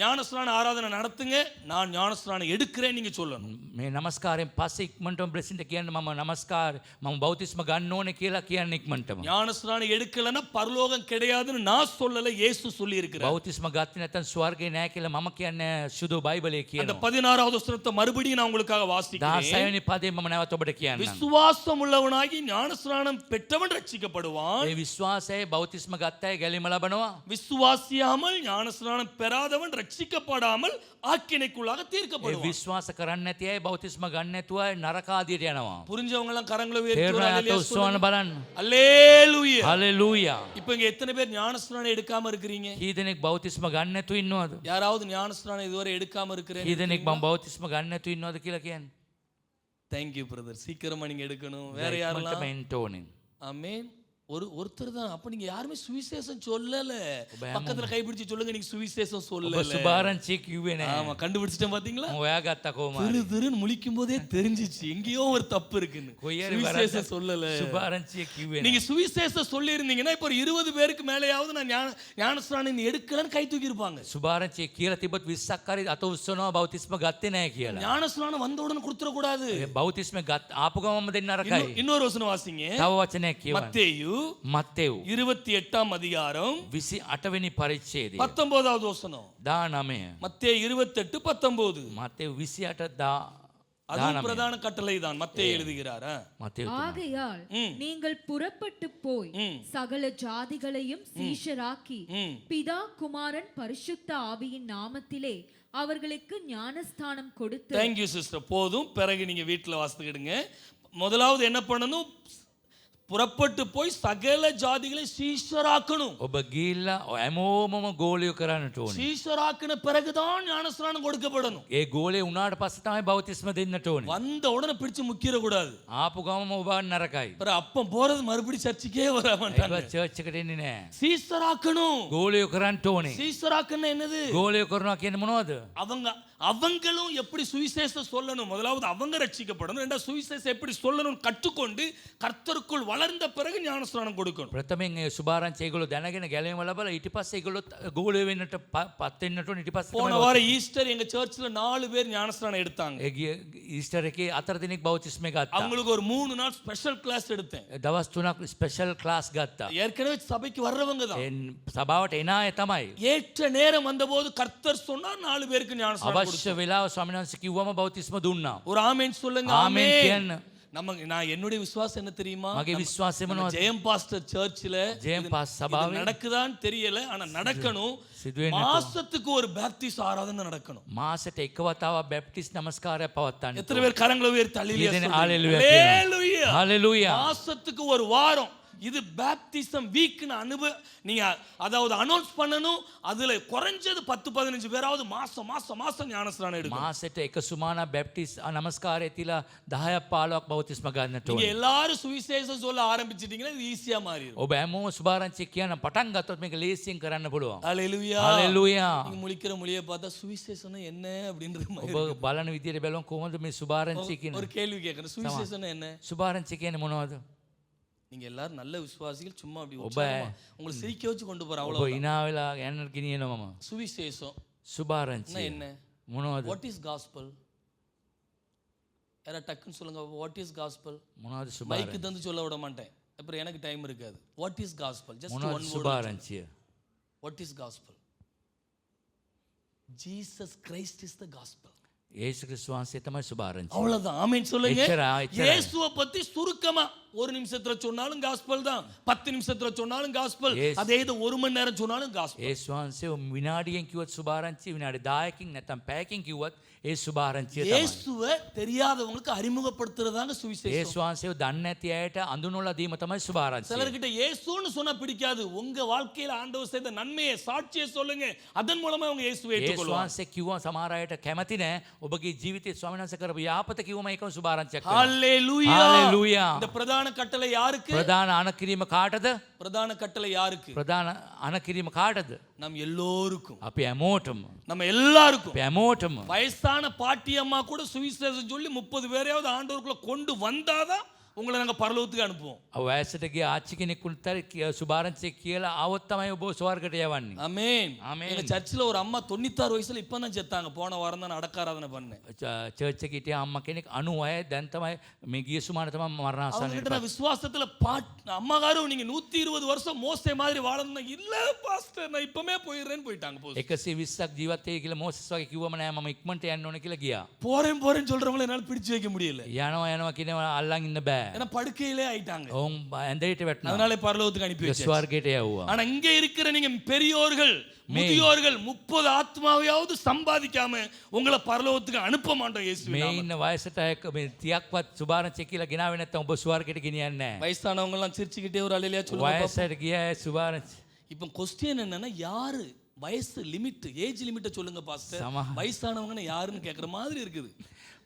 ஞானஸ்நான ஆராதனை நடத்துங்க, நான் ஞானஸ்நானம் எடுக்கிறேன் நீங்க சொல்லணும். මේ නමස්කාරයෙන් පස්සේ ඉක්මනටම බ්ලෙසින්ට කියන්න මම නමස්කාර මම බෞතිස්ම ගන්න ඕනේ කියලා කියන්න ඉක්මනටම. ஞானஸ்நானம் எடுக்கலன்னா பரலோகம் கிடையாதுன்னு நான் சொல்லல, இயேசு சொல்லி இருக்கிறார். බෞතිස්ම ගත්තේ නැත්නම් ස්වර්ගේ නැහැ කියලා මම කියන්නේ සුදු බයිබලයේ அந்த කියනවා. 16வது வசனத்தை மறுபடியும் நான் உங்களுக்காக வாசிக்கிறேன். 16 වෙනි පදේ මම නැවත ඔබට කියන්නම්. விசுவாசம் உள்ளவனாகி ஞானஸ்நானம் பெற்றவன் ரட்சிக்கப்படுவான். ඒ විශ්වාසයේ බෞතිස්ම ගත්ත අය ගැලීම ලබනවා. விசுவாசியாமல் ஞானஸ்நானம் பெறாதவன் ரட்சிக்கப்படாமல் ஆக்கினைக்குள்ளாக ඒ தீர்க்கப்படுவான். විශ්වාස කරන්නේ නැති අය බෞතිස්ම ගන්න නැතුව නරක ආදියට යනවා. புரிஞ்சவங்க எல்லாம் கரங்களை உயர்த்தி ஒரு තේරුණා அல்லேலூயா නැත්නම් උස්සවන්න சொல்லுங்க. බලන්න. அல்லேலூயா. හලෙලූයා. இப்போ இங்க எத்தனை பேர் ஞானஸ்நானம் எடுக்காம இருக்கிறீங்க? කී දෙනෙක් බෞතිස්ම ගන්න නැතුව ඉන්නවද? யாராவது ஞானஸ்நானம் இதுவரை எடுக்காம කී இருக்கிறேன்? දෙනෙක් මම බෞතිස්ම ගන්න නැතුව ඉන්නවද කියලා කියන්නේ? தேங்க்யூ பிரதர், சீக்கிரமா நீங்க எடுக்கணும். வேற ඉක්මනටම யாரெல்லாம்? එන්න ඕනේ. ஆமென். ஒருத்தர் தான். அப்ப நீங்க யாருமே சுவிசேஷம் சொல்லல. பக்கத்துல கைப்பிடிச்சு சொல்லுங்க, நீங்க சுவிசேஷம் ඔබ சொல்லல. සුභාරංචිය කිව්වේ නැහැ. ஆமா, கண்டுபிடிச்சிட்டேன் பாத்தீங்களா? මම ඔයා ගත්තා කොහොම திரு හරි. திருன்னு முழிக்கும் போதே தெரிஞ்சிச்சு எங்கேயோ ஒரு தப்பு இருக்குன்னு. කොයි හරි சுவிசேஷம் சொல்லல. සුභාරංචිය කිව්වේ நீங்க නැහැ. சுவிசேஷம் சொல்லி இருந்தீங்கன்னா இப்ப ஒரு 20 பேருக்கு மேலேயாவது நான் ஞானஸ்நானம் எடுக்கலன்னு கை தூக்கி இருப்பாங்க. සුභාරංචිය කියලා තිබ්බත් 20ක් හරි අත උස්සනවා බෞතිස්ම ගත්තේ නැහැ කියලා. ஞானஸ்நானம் வந்த உடனே கொடுத்துட கூடாது. බෞතිස්ම ආපු ගමම දෙන්න නරකයි. இன்னொரு வசனம் வாசிங்க. තව වචනයක් කියවන්න. மத்தேயு මත්තෙව් 28ஆம் அதிகாரம் 28 වෙනි පරිච්ඡේදය 19வது வசனம். 19. மத்தேயு 28:19. මත්තෙව් 28 அது 19. பிரதான கட்டளை தான். மத்தேயு எழுதுகிறார். මත්තෙව් ஆகையால் நீங்கள் புறப்பட்டு போய் சகல ஜாதிகளையும் சீஷராக்கி பிதா குமாரன் பரிசுத்த ஆவியின் நாமத்திலே அவர்களுக்கு ஞானஸ்தானம் கொடுத்து. Thank you sister. போதும், பிறகு நீங்க வீட்டில் வாசித்துக்கிடுங்க. முதலாவது என்ன பண்ணணும்? புறப்பட்டு போய் சகல ஜாதிகளை சீஷராக்கணும். ඔබ ගිහිල්ලා හැමෝමම ගෝලියෝ කරන්නට ඕනේ. சீஷராக்கின பிறகுதான் ஞானஸ்நானம் கொடுக்கப்படணும். ඒ ගෝලේ උනාට පස්සේ තමයි බෞතිස්ම දෙන්නට ඕනේ. வந்த உடனே பிடிச்சு முக்கிர கூடாது. ආපු ගමම ඔබ නරකයි. அப்புறம் அப்பம் போறது மறுபடி சர்ச்சுக்கே வர மாட்டாங்க. ඒක චර්ච් එකට එන්නේ නැහැ. சீஷராக்கணும். ගෝලියෝ කරන්නට ඕනේ. சீஷராக்குன்னா என்னது? ගෝලියෝ කරනවා කියන්නේ මොනවද? அவங்களும் எப்படி சுவிசேஷம் சொல்லணும்? முதலாவது அவங்க ரட்சிக்கப்படணும். ரெண்டாவது சுவிசேஷம் எப்படி சொல்லணும் கற்றுக்கொண்டு கர்த்தருக்குள் வளர்ந்த பிறகு ஞானஸ்நானம் கொடுக்கணும். ප්‍රථමයෙන් ඒ සුභාරංචි ඒගොල්ලෝ දැනගෙන ගැලවීම ලබලා ඊට පස්සේ ඒගොල්ලෝ ගෝලියෝ වෙන්නට පත් වෙන්නට ඕනේ. ඊට පස්සේ போன තමයි வாரம் ஈஸ்டர் எங்க சர்ச்சில் 4 பேர் ஞானஸ்நானம் எடுத்தாங்க. ඒ ගිය ඊස්ටර් එකේ 4 දිනක් බෞතිස්මේ ගත්තා. அவங்களுக்கு ஒரு 3 நாள் ஸ்பெஷல் கிளாஸ் எடுத்தேன். දවස් 3ක් ස්පෙෂල් ක්ලාස් ගත්තා. ஏற்கனவே சபைக்கு வர்றவங்க தான். සභාවට එන අය තමයි. ஏற்ற நேரம் வந்தபோது கர்த்தர் சொன்னார் 4 பேருக்கு ஞானஸ்நானம் අවශ්‍ය கொடுத்தார். වෙලාව ස්වාමීන් වහන්සේ කිව්වම බෞතිස්ම දුන්නා. ஒரு ஆமென் சொல்லுங்க. ආමෙන් ஆமென். කියන්න. நான் என்னுடைய விசுவாசம் என்ன தெரியுமா? මගේ විශ්වාසය මොනවද? ஜெயம் பாஸ்டர் சர்ச்சில் ජෙම් පාස් இது සභාවේ நடக்குதான்னு தெரியல, ஆனா நடக்கணும். සිදුවෙන්නේ மாசத்துக்கு ஒரு பேப்டிஸ்ட் ஆராதனை நடக்கணும். මාසෙට එක වතාවක් බැප්ටිස් නමස්කාරය පවත්වන්න. எத்தனை பேர் கரங்களை உயர்த்தி அல்லேலூயா இதனை சொல்றீங்க? அல்லேலூயா அல்லேலூயா. ஹalleluya. மாசத்துக்கு ஒரு வாரம் இது பேப்டிசம் வீக்னு நீங்க அதாவது அனௌன்ஸ் பண்ணணும். அதுல குறைஞ்சது 10-15 பேராவது மாசம் மாசம் மாசம் ஞானஸ்நானம் எடுக்கணும். මාසෙට එක සුමානා බැප්ටිස් නමස්කාරය තියලා 10ක් 15ක් බෞතිස්ම ගන්නට நீங்க ඕනේ. எல்லாரும் சுவிசேஷம் சொல்ல ஆரம்பிச்சிட்டீங்கன்னா இது ஈஸியா மாறிடும். ඔබ හැමෝම සුභාරංචි කියන පටන් ගත්තොත් මේක ලේසියෙන් කරන්න පුළුවන්. அல்லேலூயா. හalleluya. நீங்க முழிக்கிற மொழியை பார்த்தா சுவிசேஷம் என்ன அப்படின்றது மாதிரி ඔබ බලන විදියට බැලුවොත් කොහොමද මේ සුභාරංචි කියන ஒரு கேள்வி கேட்கறேன். சுவிசேஷம் என்ன? සුභාරංචි කියන්නේ මොනවද? நீங்க எல்லாரும் நல்ல விசுவாசிகள், சும்மா அப்படி ඔබ உற்சாகமா உங்களை சிரிக்க வச்சு கொண்டு போற ඔබ அவ்வளவு. ඉනා වෙලා යන්න ගෙනියනවා මම. சுவிசேஷம் සුභාරංචි என்ன? මොනවද? What is gospel? யாரா டக்குன்னு சொல்லுங்க. What is gospel? මොනවද மைக்கு සුභාරංචි? தந்து சொல்ல விட மாட்டேன், அப்புறம் எனக்கு டைம் இருக்காது. What is gospel? ஜஸ்ட் මොනවද ஒன் வேர்ட். සුභාරංචිය? What is gospel? Jesus Christ is the gospel. යේසුස් ක්‍රිස්තුස් වහන්සේ තමයි සුභාරංචි. அவ்வளவுதான். ஆமென் சொல்லுங்க. எச்சரா. இயேசுவை பத்தி சுருக்கமா 1 நிமிஷத்துல சொன்னாலும் காஸ்பல் தான், 10 நிமிஷத்துல சொன்னாலும் காஸ்பல், Yes. அதே இது 1 மணி நேரம் சொன்னாலும் காஸ்பல். යේසුස් වහන්සේ විනාඩියෙන් කිව්වත් සුභාරංචි, විනාඩි 10කින් නැත්නම් පැයකින් කිව්වත් ඒ සුභාරංචිය තමයි. இயேசுவை தெரியாதவங்களுக்கு அறிமுகப்படுத்துறதாங்க சுவிசேஷம். යේසුස් වහන්සේව දන්නේ නැති අයට අඳුනලා දීම තමයි සුභාරංචිය. சிலர்கிட்ட இயேசுன்னு சொன்னா பிடிக்காது. உங்க வாழ்க்கையில ஆண்டவர் செய்த நன்மையை சாட்சியை சொல்லுங்க, அதன் மூலமா அவங்க இயேசுவை යේසුස් ஏற்றுக்கொள்வாங்க. වහන්සේ කිව්වා සමහර අයට කැමති නැහැ. ඔබගේ ජීවිතයේ ස්වාමීන් වහන්සේ කරපු යාපත කිව්වම ඒකම සුභාරංචියක් වෙනවා. ஹalleluya. ஹalleluya. இந்த பிரதான கட்டளை யாருக்கு? ප්‍රධාන අනකිරීම කාටද? பிரதான கட்டளை யாருக்கு? ප්‍රධාන අනකිරීම කාටද? நம் எல்லோருக்கும், අපි හැමෝටම. நம்ம எல்லாருக்கும். අපි හැමෝටම. வயசான பாட்டி அம்மா கூட சுவிசேஷம் சொல்லி 30 பேரையாவது ஆண்டவருக்குள்ள கொண்டு வந்தாதான் உங்களை நாங்க பரலோகத்துக்கு அனுப்புவோம். වයසට ගිය ආච්චි කෙනෙකුට සුභාරංචිය කියලා ආවොත් තමයි ඔබ ස්වර්ගයට යවන්නේ. ஆமென். ஆமென். எங்க சர்ச்சில் ஒரு அம்மா 96 வயசுல இப்பதான் செத்தாங்க. போன வாரம் தான் அடக்காராதனை பண்ணேன். චර්ච් එකේ හිටිය අම්මා කෙනෙක් 90 දැන් තමයි මේ ගිය සුමාන තමයි මරණාසන්නයට அவங்ககிட்ட நான் விசுவாசத்துல அம்மாகாரும் நீங்க 120 வருஷம் மோசே மாதிரி வாழணும். இல்ல பாஸ்டர் நான் இப்பமே போயிடுறேன்னு போயிட்டாங்க. 120ක් ජීවත් වෙයි කියලා මෝසස් වගේ කිව්වම නෑ මම ඉක්මනට යන්න ඕනේ කියලා ගියා. போறேன்னு சொல்றவங்கள என்னால பிடிச்சு வைக்க முடியல. යනවා කියනවා අල්ලන් ඉන්න බෑ. ஏன்னா படுக்கையிலே ஆயிட்டாங்க. ඔවුන් ඇඳේට වැටෙනවා. அதனால பரலோகத்துக்கு அனுப்பி வச்சாச்சு. ස්වර්ගයට යවුවා. ஆனா இங்க இருக்கிற நீங்க பெரியோர்கள் முதியோர்கள் 30 ஆத்மாவையாவது சம்பாதிக்காம உங்களை பரலோகத்துக்கு அனுப்ப மாட்டோம் இயேசுவின் මේ நாமத்தில். ඉන්න වයසට මේ 30ක්වත් සුභාරංචිය කියලා ගෙනාවේ නැත්නම් ඔබ ස්වර්ගයට ගෙනියන්නේ නෑ. வயசானவங்க எல்லாம் சிரிச்சுக்கிட்டே ஒரு அலையிலையா சொல்லுங்க பாப்போம். වයසට ගිය අය සුභාරංචි இப்போ கொஸ்டின் என்னன்னா யாரு வயசு லிமிட் ஏஜ் லிமிட்ட சொல்லுங்க பாஸ்டர். வயசானவங்கன்னா யாருன்னு கேக்குற மாதிரி இருக்குது.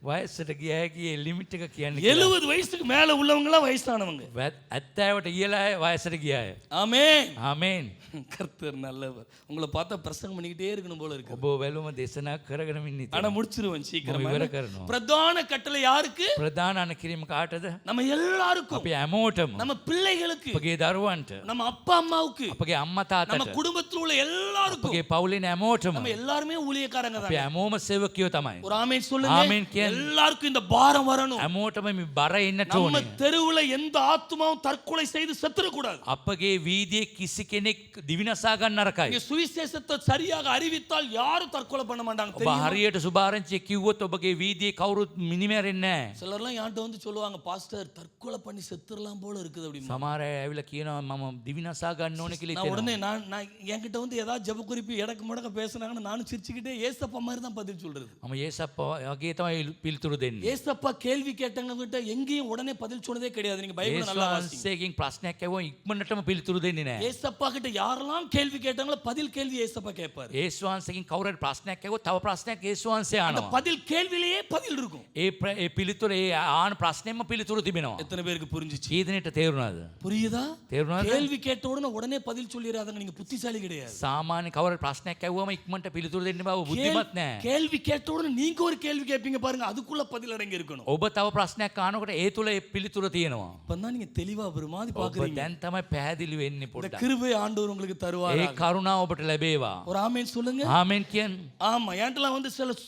වයසට ගිය අයගේ ලිමිට් එක කියන්නේ 70 வயசுக்கு மேல உள்ளவங்க எல்லாம் வயசானவங்க. 70ට ඉහළ අය වයසට ගිය අය. ஆமென். ආමේන්. கர்த்தர் நல்லவர். உங்களை பார்த்தா பிரசங்கம் பண்ணிக்கிட்டே இருக்கணும் போல இருக்கு. ඔබ වැළුම දේශනා කරගෙන ඉන්න ஆனா முடிச்சிருவேன் சீக்கிரமா. ඉවර කරනවා. பிரதான கட்டளை யாருக்கு? ප්‍රධාන අනකිරීම කාටද? நம்ம எல்லாருக்கும். අපි හැමෝටම. நம்ம பிள்ளைகளுக்கு. අපගේ දරුවන්ට. நம்ம அப்பா அம்மாவுக்கு. අපගේ අම්මා நம்ம තාත්තට. குடும்பத்துல உள்ள எல்லாருக்கும். අපගේ පවුලේ හැමෝටම. நம்ம எல்லாருமே ஊழியக்காரங்க අපි தான். හැමෝම සේවකයෝ තමයි. ஒரு ஆமென் சொல்லுங்க. ஆமென் කියන්න. எல்லாருக்கும் இந்த பாரம் வரணும். හැමෝටම මේ බර එන්නට நம்ம ඕනේ. தெருவுல எந்த ஆத்மாவும் தற்கொலை செய்து செத்துற கூடாது. අපගේ වීදියේ කිසි කෙනෙක් දිවිනසා ගන්න නරකයි. நீங்க சுவிசேஷத்தை சரியாக அறிவித்தால் யாரும் தற்கொலை பண்ண மாட்டாங்க ඔබ தெரியுமா? හරියට සුභාරංචිය කිව්වොත් ඔබගේ වීදියේ කවුරුත් මිනිමැරෙන්නේ නැහැ. சிலர்லாம் என்கிட்ட வந்து சொல்லுவாங்க பாஸ்டர் தற்கொலை பண்ணி செத்துறலாம் போல இருக்குது அப்படி. සමහර අය ඇවිල්ලා කියනවා මම දිවිනසා ගන්න ඕනේ කියලා நான் හිතෙනවා. உடனே நான் என்கிட்ட வந்து ஏதாவது ஜெப குறிப்பு எடக்கு முடக்க பேசுனாங்கன்னா நானும் சிரிச்சுக்கிட்டே ஏசப்பா மாதிரி தான் பதில் சொல்றது. මම යේසප්පා වගේ තමයි පිළිතුරු දෙන්නේ. ஏசப்பா கேள்வி கேட்டவங்க கிட்ட எங்கேயும் உடனே பதில் சொன்னதே கிடையாது. நீங்க பைபிளை நல்லா வாசிங்க. යේසුස්ගෙන් ප්‍රශ්නයක් ඇහුවම ඉක්මනටම පිළිතුරු දෙන්නේ නැහැ. ஏசப்பா கிட்ட யாரெல்லாம் கேள்வி கேட்டாங்களோ பதில் கேள்வி ஏசப்பா கேட்பாரு. යේසුස් වහන්සේගෙන් කවුරුහරි ප්‍රශ්නයක් ඇහුවොත් තව ප්‍රශ්නයක් යේසුස් වහන්සේ அந்த අහනවා. பதில் கேள்வியிலேயே பதில் இருக்கும். ඒ පිළිතුර ඒ ආන ප්‍රශ්නෙම පිළිතුරු තිබෙනවා. எத்தனை பேருக்கு புரிஞ்சுச்சு? කී දෙනෙක්ට තේරුණාද? புரியுதா? තේරුණාද? கேள்வி கேட்ட உடனே பதில் சொல்லிராதங்க. நீங்க புத்திசாலி கிடையாது. සාමාන්‍ය කවුරුහරි ප්‍රශ්නයක් ඇහුවම ඉක්මනට පිළිතුරු දෙන්න බව බුද්ධිමත් නැහැ. கேள்வி கேட்ட உடனே நீங்க ஒரு கேள்வி கேட்பீங்க பாருங்க. அதுக்குள்ள பதில் அடங்கி இருக்கணும். ඔබ තව ප්‍රශ්නයක් අහනකොට ඒ තුල ඒ පිළිතුර තියෙනවා. அப்பதான் நீங்க தெளிவா ஒரு மாதிரி ඔබ பாக்குறீங்க. දැන් තමයි පැහැදිලි වෙන්නේ இந்த පොඩ්ඩක්. கிருபை ஆண்டவர் உங்களுக்கு ඒ தருவார். කරුණාව ඔබට ලැබේවා. ஒரு ஆமென் சொல்லுங்க. ආමෙන් කියන්න. ஆமா என்கிட்டலாம் வந்து சில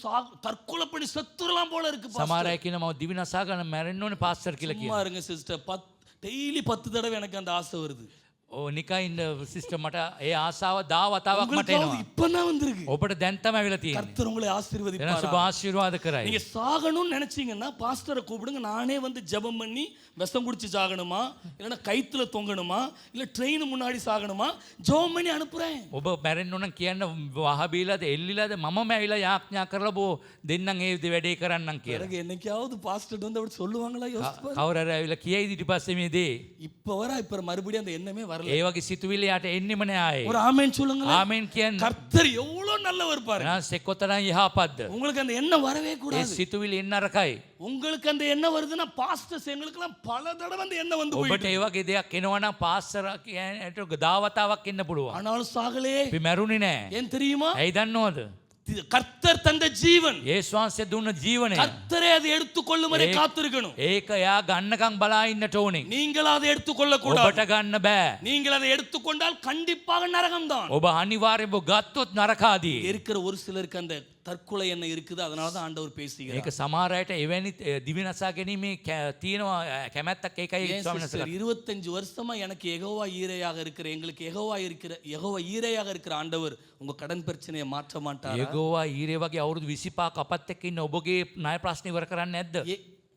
தற்கொலை பண்ணி செத்துறலாம் போல இருக்கு සමහර பாஸ்டர். අය කියනවා මම දිවිනසා ගන්න මැරෙන්න ඕනේ පාස්ටර් කියලා சும்மா කියනවා. இருங்க சிஸ்டர். டெய்லி 10 தடவை எனக்கு அந்த ஆசை வருது. ඕ නිකන් ඉන්න සිස්ටර් මට ඒ ආසාව 10 වතාවක් මට உங்களுக்கு එනවා. இப்பதான் வந்திருக்கு. ඔබට දැන් තමයි ඇවිල්ලා තියෙන්නේ. கர்த்தர் உங்களை එන ஆசீர்வதிப்பார். සුබ ආශිර්වාද කරයි. நீங்க சாகணும்னு நினைச்சீங்கன்னா பாஸ்டரை கூப்பிடுங்க. நானே வந்து ஜெபம் பண்ணி விஷம் குடிச்சு சாகணுமா இல்லைன்னா கைத்துல தொங்கணுமா இல்ல ட்ரெயின் முன்னாடி சாகணுமா ஜெபம் பண்ணி அனுப்புறேன். ඔබ මැරෙන්න ඕන කියන්න වහබීලාද එල්ලිලාද මමම ඇවිල්ලා යාඥා කරලා බෝ දෙන්නම් ඒ වැඩේ කරන්නම් කියලා. பிறகு என்னைக்காவது பாஸ்டர் வந்து அப்படி சொல்லுவாங்களா? யோசிச்சு பாருங்க. කවුරු හරි ඇවිල්ලා කියයිද ඊට පස්සේ මේ දේ? இப்ப மறுபடியும் அந்த எண்ணமே வரல. ඒ වගේ සිතුවිලි යට එන්නෙම නෑ ආයේ. ஒரு ஆமென் சொல்லுங்க. ආමෙන් කියන්න. கர்த்தர் எவ்வளவு நல்லவர் பாருங்க. නාස් එක්කොතරම් යහපත්ද? உங்களுக்கு அந்த எண்ணம் வரவே ඒ கூடாது. සිතුවිලි එන්න අරකයි. உங்களுக்கு அந்த எண்ணம் வருதுன்னா பாஸ்டர்ஸ் எங்களுக்கெல்லாம் பல தடவை அந்த எண்ணம் வந்து ඔබට போயிட்டு. ඒ වගේ දෙයක් එනවා නම් පාස්ටර් කියන්නට දාවතාවක් එන්න පුළුවන්. ஆனாலும் சாகலே. අපි මැරුණේ නෑ. ஏன் தெரியுமா? ඇයි දන්නවද? கர்த்தர் தந்த ஜீவன் යේසුස් වහන්සේ දුන්න ජීවනය. கர்த்தரே அதை எடுத்துக்கொள்ளும் வரை காத்திருக்கணும். ඒක එයා ගන්නකම් බලා ඉන්නට ඕනේ. நீங்கள் அதை எடுத்துக்கொள்ள கூடாது. ඔබට ගන්න බෑ. நீங்கள் அதை எடுத்துக்கொண்டால் கண்டிப்பாக நரகம்தான். ඔබ අනිවාර්යයෙන්ම ගත්තොත් නරකාදී. இருக்கிற ஒரு சிலருக்கு அந்த தற்கொலை என்ன இருக்குது. அதனால தான் ஆண்டவர் பேசுகிறார். ඒක සමහර අයට එවැනි දිවිනසා ගැනීමේ තියෙනවා කැමැත්තක් ඒකයි ஏன் ස්වාමීන් sister, වහන්සේ. 25 வருஷமா எனக்கு யெகோவா ஈரையாக இருக்கிற எங்களுக்கு யெகோவா ஈரையாக இருக்கிற ஆண்டவர் உங்க கடன் பிரச்சனையை மாற்ற மாட்டாரா? යේගෝවා ඊරේ වගේ අවුරුදු 25ක් අපත් එක්ක ඉන්න ඔබගේ ණය ප්‍රශ්න ඉවර කරන්නේ නැද්ද?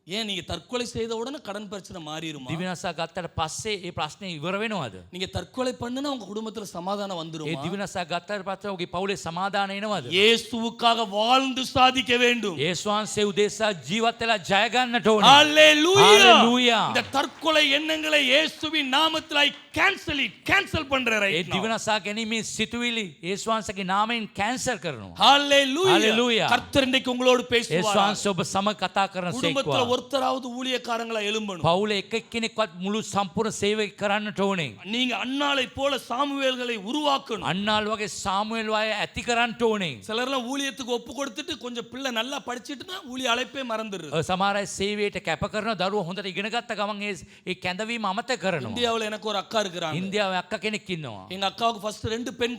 ஏன் நீங்க தற்கொலை செய்த உடனே கடன் பிரச்சனை மாறிடுமா? දිවිනසා ගත්තට පස්සේ ඒ ප්‍රශ්නේ ඉවර වෙනවද? நீங்க தற்கொலை பண்ணுனா உங்க குடும்பத்துல சமாதானம் ඒ வந்துருமா? දිවිනසා ගත්තට පස්සේ ඔබගේ පවුලේ සමාදාන එනවද? இயேசுவுக்காக வாழ்ந்து சாதிக்க வேண்டும். යේසුස් වහන්සේ උදෙසා ජීවත් වෙලා ජය ගන්නට ඕනේ. ஹalleluya. Hallelujah. இந்த தற்கொலை எண்ணங்களை இயேசுவின் நாமத்தில் கேன்சல் பண்றேன் ඒ right now. දිවිනසා ගැනීමේ සිතුවිලි යේසුස් වහන්සේගේ නාමයෙන් කැන්සල් කරනවා. ஹalleluya. Hallelujah. கர்த்தர் இன்றைக்கு உங்களோடு යේසුස් பேசுவார். වහන්සේ ඔබ සමග කතා කරන குடும்பத்துல සේක්වා. ஒருத்தராவது ஊழியக்காரங்களா எழும்பணும். පවුල එකෙක්කෙනෙක්වත් මුළු සම්පූර්ණ සේවය කරන්නට ඕනේ. நீங்க அன்னாளை போல சாமுவேல்களை உருவாக்கணும். අන්නාල් වගේ සාමුවෙල් අය ඇති කරන්නට ඕනේ. சிலர்லாம் ஊழியத்துக்கு ஒப்பு கொடுத்துட்டு கொஞ்சம் பிள்ளை நல்லா படிச்சிட்டுனா ஊழிய அழைப்பே மறந்துடுது. සමහර අය සේවයට කැප කරන දරුවෝ හොඳට ඉගෙන ගත්ත ගමන් ඒ කැඳවීම අමතක කරනවා. இந்தியாவுல எனக்கு ஒரு அக்கா இருக்கிறாங்க. ඉන්දියාවේ අක්කා කෙනෙක් ඉන්නවා. எங்க அக்காவுக்கு ஃபர்ஸ்ட் 2 பெண்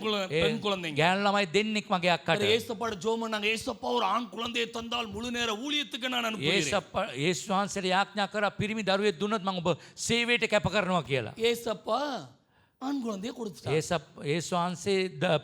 குழந்தைங்க. ගෑනු ළමයි දෙන්නෙක් මගේ අක්කට. ஏசப்பாட ஜெபம் பண்ணாங்க. ஏசப்பா ஒரு ஆண் குழந்தையை தந்தால் முழு நேர ஊழியத்துக்கு நான் அனுப்புகிறேன். යේසුස් වහන්සේට යාඥා කරා පිරිමි දරුවෙක් දුන්නොත් මම ඔබ සේවයට කැප කරනවා කියලා. ஏசப்பா ஆண் குழந்தையை கொடுத்துட்டார். යේසුස් වහන්සේ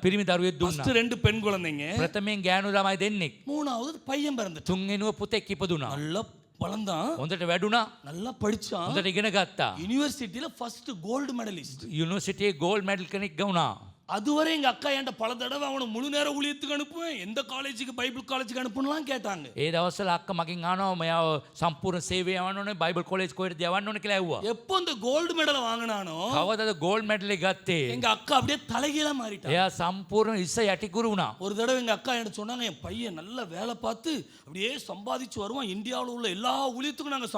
පිරිමි දරුවෙක් ஃபர்ஸ்ட் දුන්නා. 2 பெண் குழந்தைங்க. ප්‍රථමයෙන් ගෑනු ළමයි දෙන්නෙක්. மூணாவது பையன் பிறந்துட்டான். තුන්වෙනුව පුතෙක් ඉපදුනා. நல்லா வளர்ந்தான். හොඳට වැඩුණා. நல்லா படிச்சான். හොඳට ඉගෙන ගත්තා. யுனிவர்சிட்டில ஃபர்ஸ்ட் கோல்டு மெடலிஸ்ட். යුනිවර්සිටියේ ගෝල්ඩ් මෙඩල් කෙනෙක් ගුණා. அதுவரை எங்க அக்கா என்கிட்ட பல தடவை அவனை முழு நேர ஊழியத்துக்கு அனுப்புவேன், எந்த காலேஜுக்கு பைபிள் காலேஜுக்கு அனுப்பணும்லாம் கேட்டாங்க. ඒ දවස්වල අක්කා මගෙන් අහනවා මෙයාව සම්පූර්ණ සේවය යවන්න ඕනේ බයිබල් කොලෙජ් කොහෙද යවන්න ඕනේ කියලා ඇහුවා. எப்போ அந்த கோல்டு மெடலை வாங்கினானோ කවදාද ගෝල්ඩ් මෙඩල් එක ගත්තේ? எங்க அக்கா அப்படியே தலைகீழா மாறிட்டா. එයා සම්පූර්ණ ඉස්ස යටිකුරු වුණා. ஒரு தடவை எங்க அக்கா என்கிட்ட சொன்னாங்க, என் பையன் நல்ல வேலை பார்த்து அப்படியே சம்பாதிச்சு வருவான், இந்தியாவில் உள்ள எல்லா ஊழியத்துக்கும் நாங்க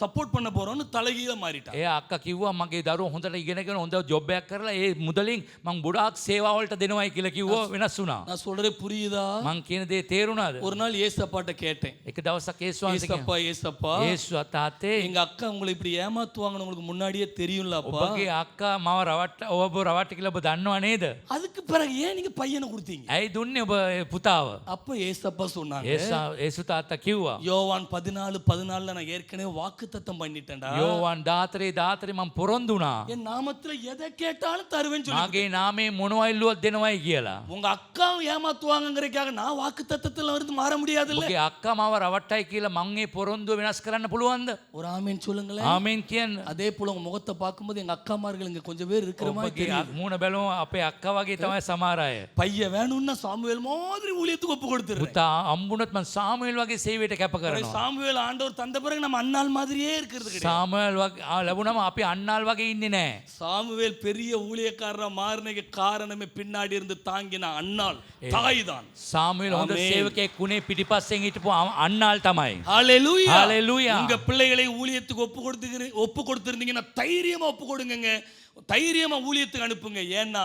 சப்போர்ட் பண்ண போறோம்னு தலைகீழா மாறிட்டா. එයා අක්කා කිව්වා මගේ දරුවෝ හොඳට ඉගෙනගෙන හොඳ ජොබ් එකක් කරලා ඒ මුදලින් මං ගොඩාක් සේවා වලට දෙනවායි කියලා කිව්වා. වෙනස් වුණා. நான் சொல்றே புரியுதா? මං කියන දේ තේරුණාද? ஒரு நாள் ஏசப்பாட்ட கேட்டேன். එක දවසක් යේසුස් වහන්සේ ஏசப்பா ஏசப்பா යේසුස් තාත්තේ எங்க அக்கா உங்களை இப்படி ஏமாத்துவாங்கன்னு உங்களுக்கு முன்னாடியே தெரியும்லப்பா. ඔබගේ අක්කා මාව ඔබ රවට්ට කියලා ඔබ දන්නව නේද? அதுக்கு பிறகு ஏன் நீங்க பையனை கொடுத்தீங்க? ඇයි දුන්නේ ඔබ පුතාව? அப்ப ஏசப்பா சொன்னாங்க, යේසුස් තාත්තා කිව්වා யோவான் 14:14 நான் ஏற்கனவே வாக்குத்தத்தம் பண்ணிட்டேன்டா. යෝවාන් 14 මම පොරොන්දු වුණා. என் நாமத்துல எதை கேட்டாலும் தருவேன்னு சொல்லி. මාගේ නාමයෙන් මොනවා ඉල්ලුවත් දෙනවයි කියලා. உங்க அக்கா ஏமாத்துவாங்கங்கறதுக்காக நான் வாக்குத்தத்தத்துல இருந்து மாற முடியாதுல்ல. ඔබගේ අක්කා මාව රවට්ටයි කියලා මං ඒ පොරොන්දුව වෙනස් කරන්න පුළුවන්ද? ஒரு ஆமென் சொல்லுங்களேன். ආමෙන් කියන්න. அதே போல உங்க முகத்தை பார்க்கும்போது எங்க அக்காமார்கள் இங்க கொஞ்சம் பேர் இருக்கிற மாதிரி ඔබගේ தெரியுது. මූණ බැලුවම අපේ අක්කා වගේ තමයි සමහර අය. பையன் வேணும்னா சாமுவேல் மாதிரி ஊழியத்துக்கு ஒப்பு கொடுத்துறேன். පුතා අම්බුනොත් මං සාමුවෙල් වගේ සේවයට කැප කරනවා. சாமுவேல் ஆண்டவர் தந்த பிறகு நம்ம அன்னாள் மாதிரியே இருக்கிறது கிடையாது. සාමුවෙල් වගේ ලැබුණම අපි අන්නාල් වගේ ඉන්නේ නැහැ. சாமுவேல் பெரிய ஊழியக்காரரா மாறினதுக்கு காரணமே பின்னாடி இருந்து தாங்கின அன்னாள் தாய் தான். සාමුවෙල් හොඳ ආමේන්. සේවකයෙක් වුණේ පිටිපස්සෙන් හිටපු අන්නාල් තමයි. ஹalleluya. ஹalleluya. உங்க பிள்ளைகளை ஊழியத்துக்கு ஒப்பு கொடுத்திருந்தீங்கன்னா தைரியமா ஒப்பு கொடுங்கங்க. தைரியமா ஊழியத்துக்கு அனுப்புங்க. ஏன்னா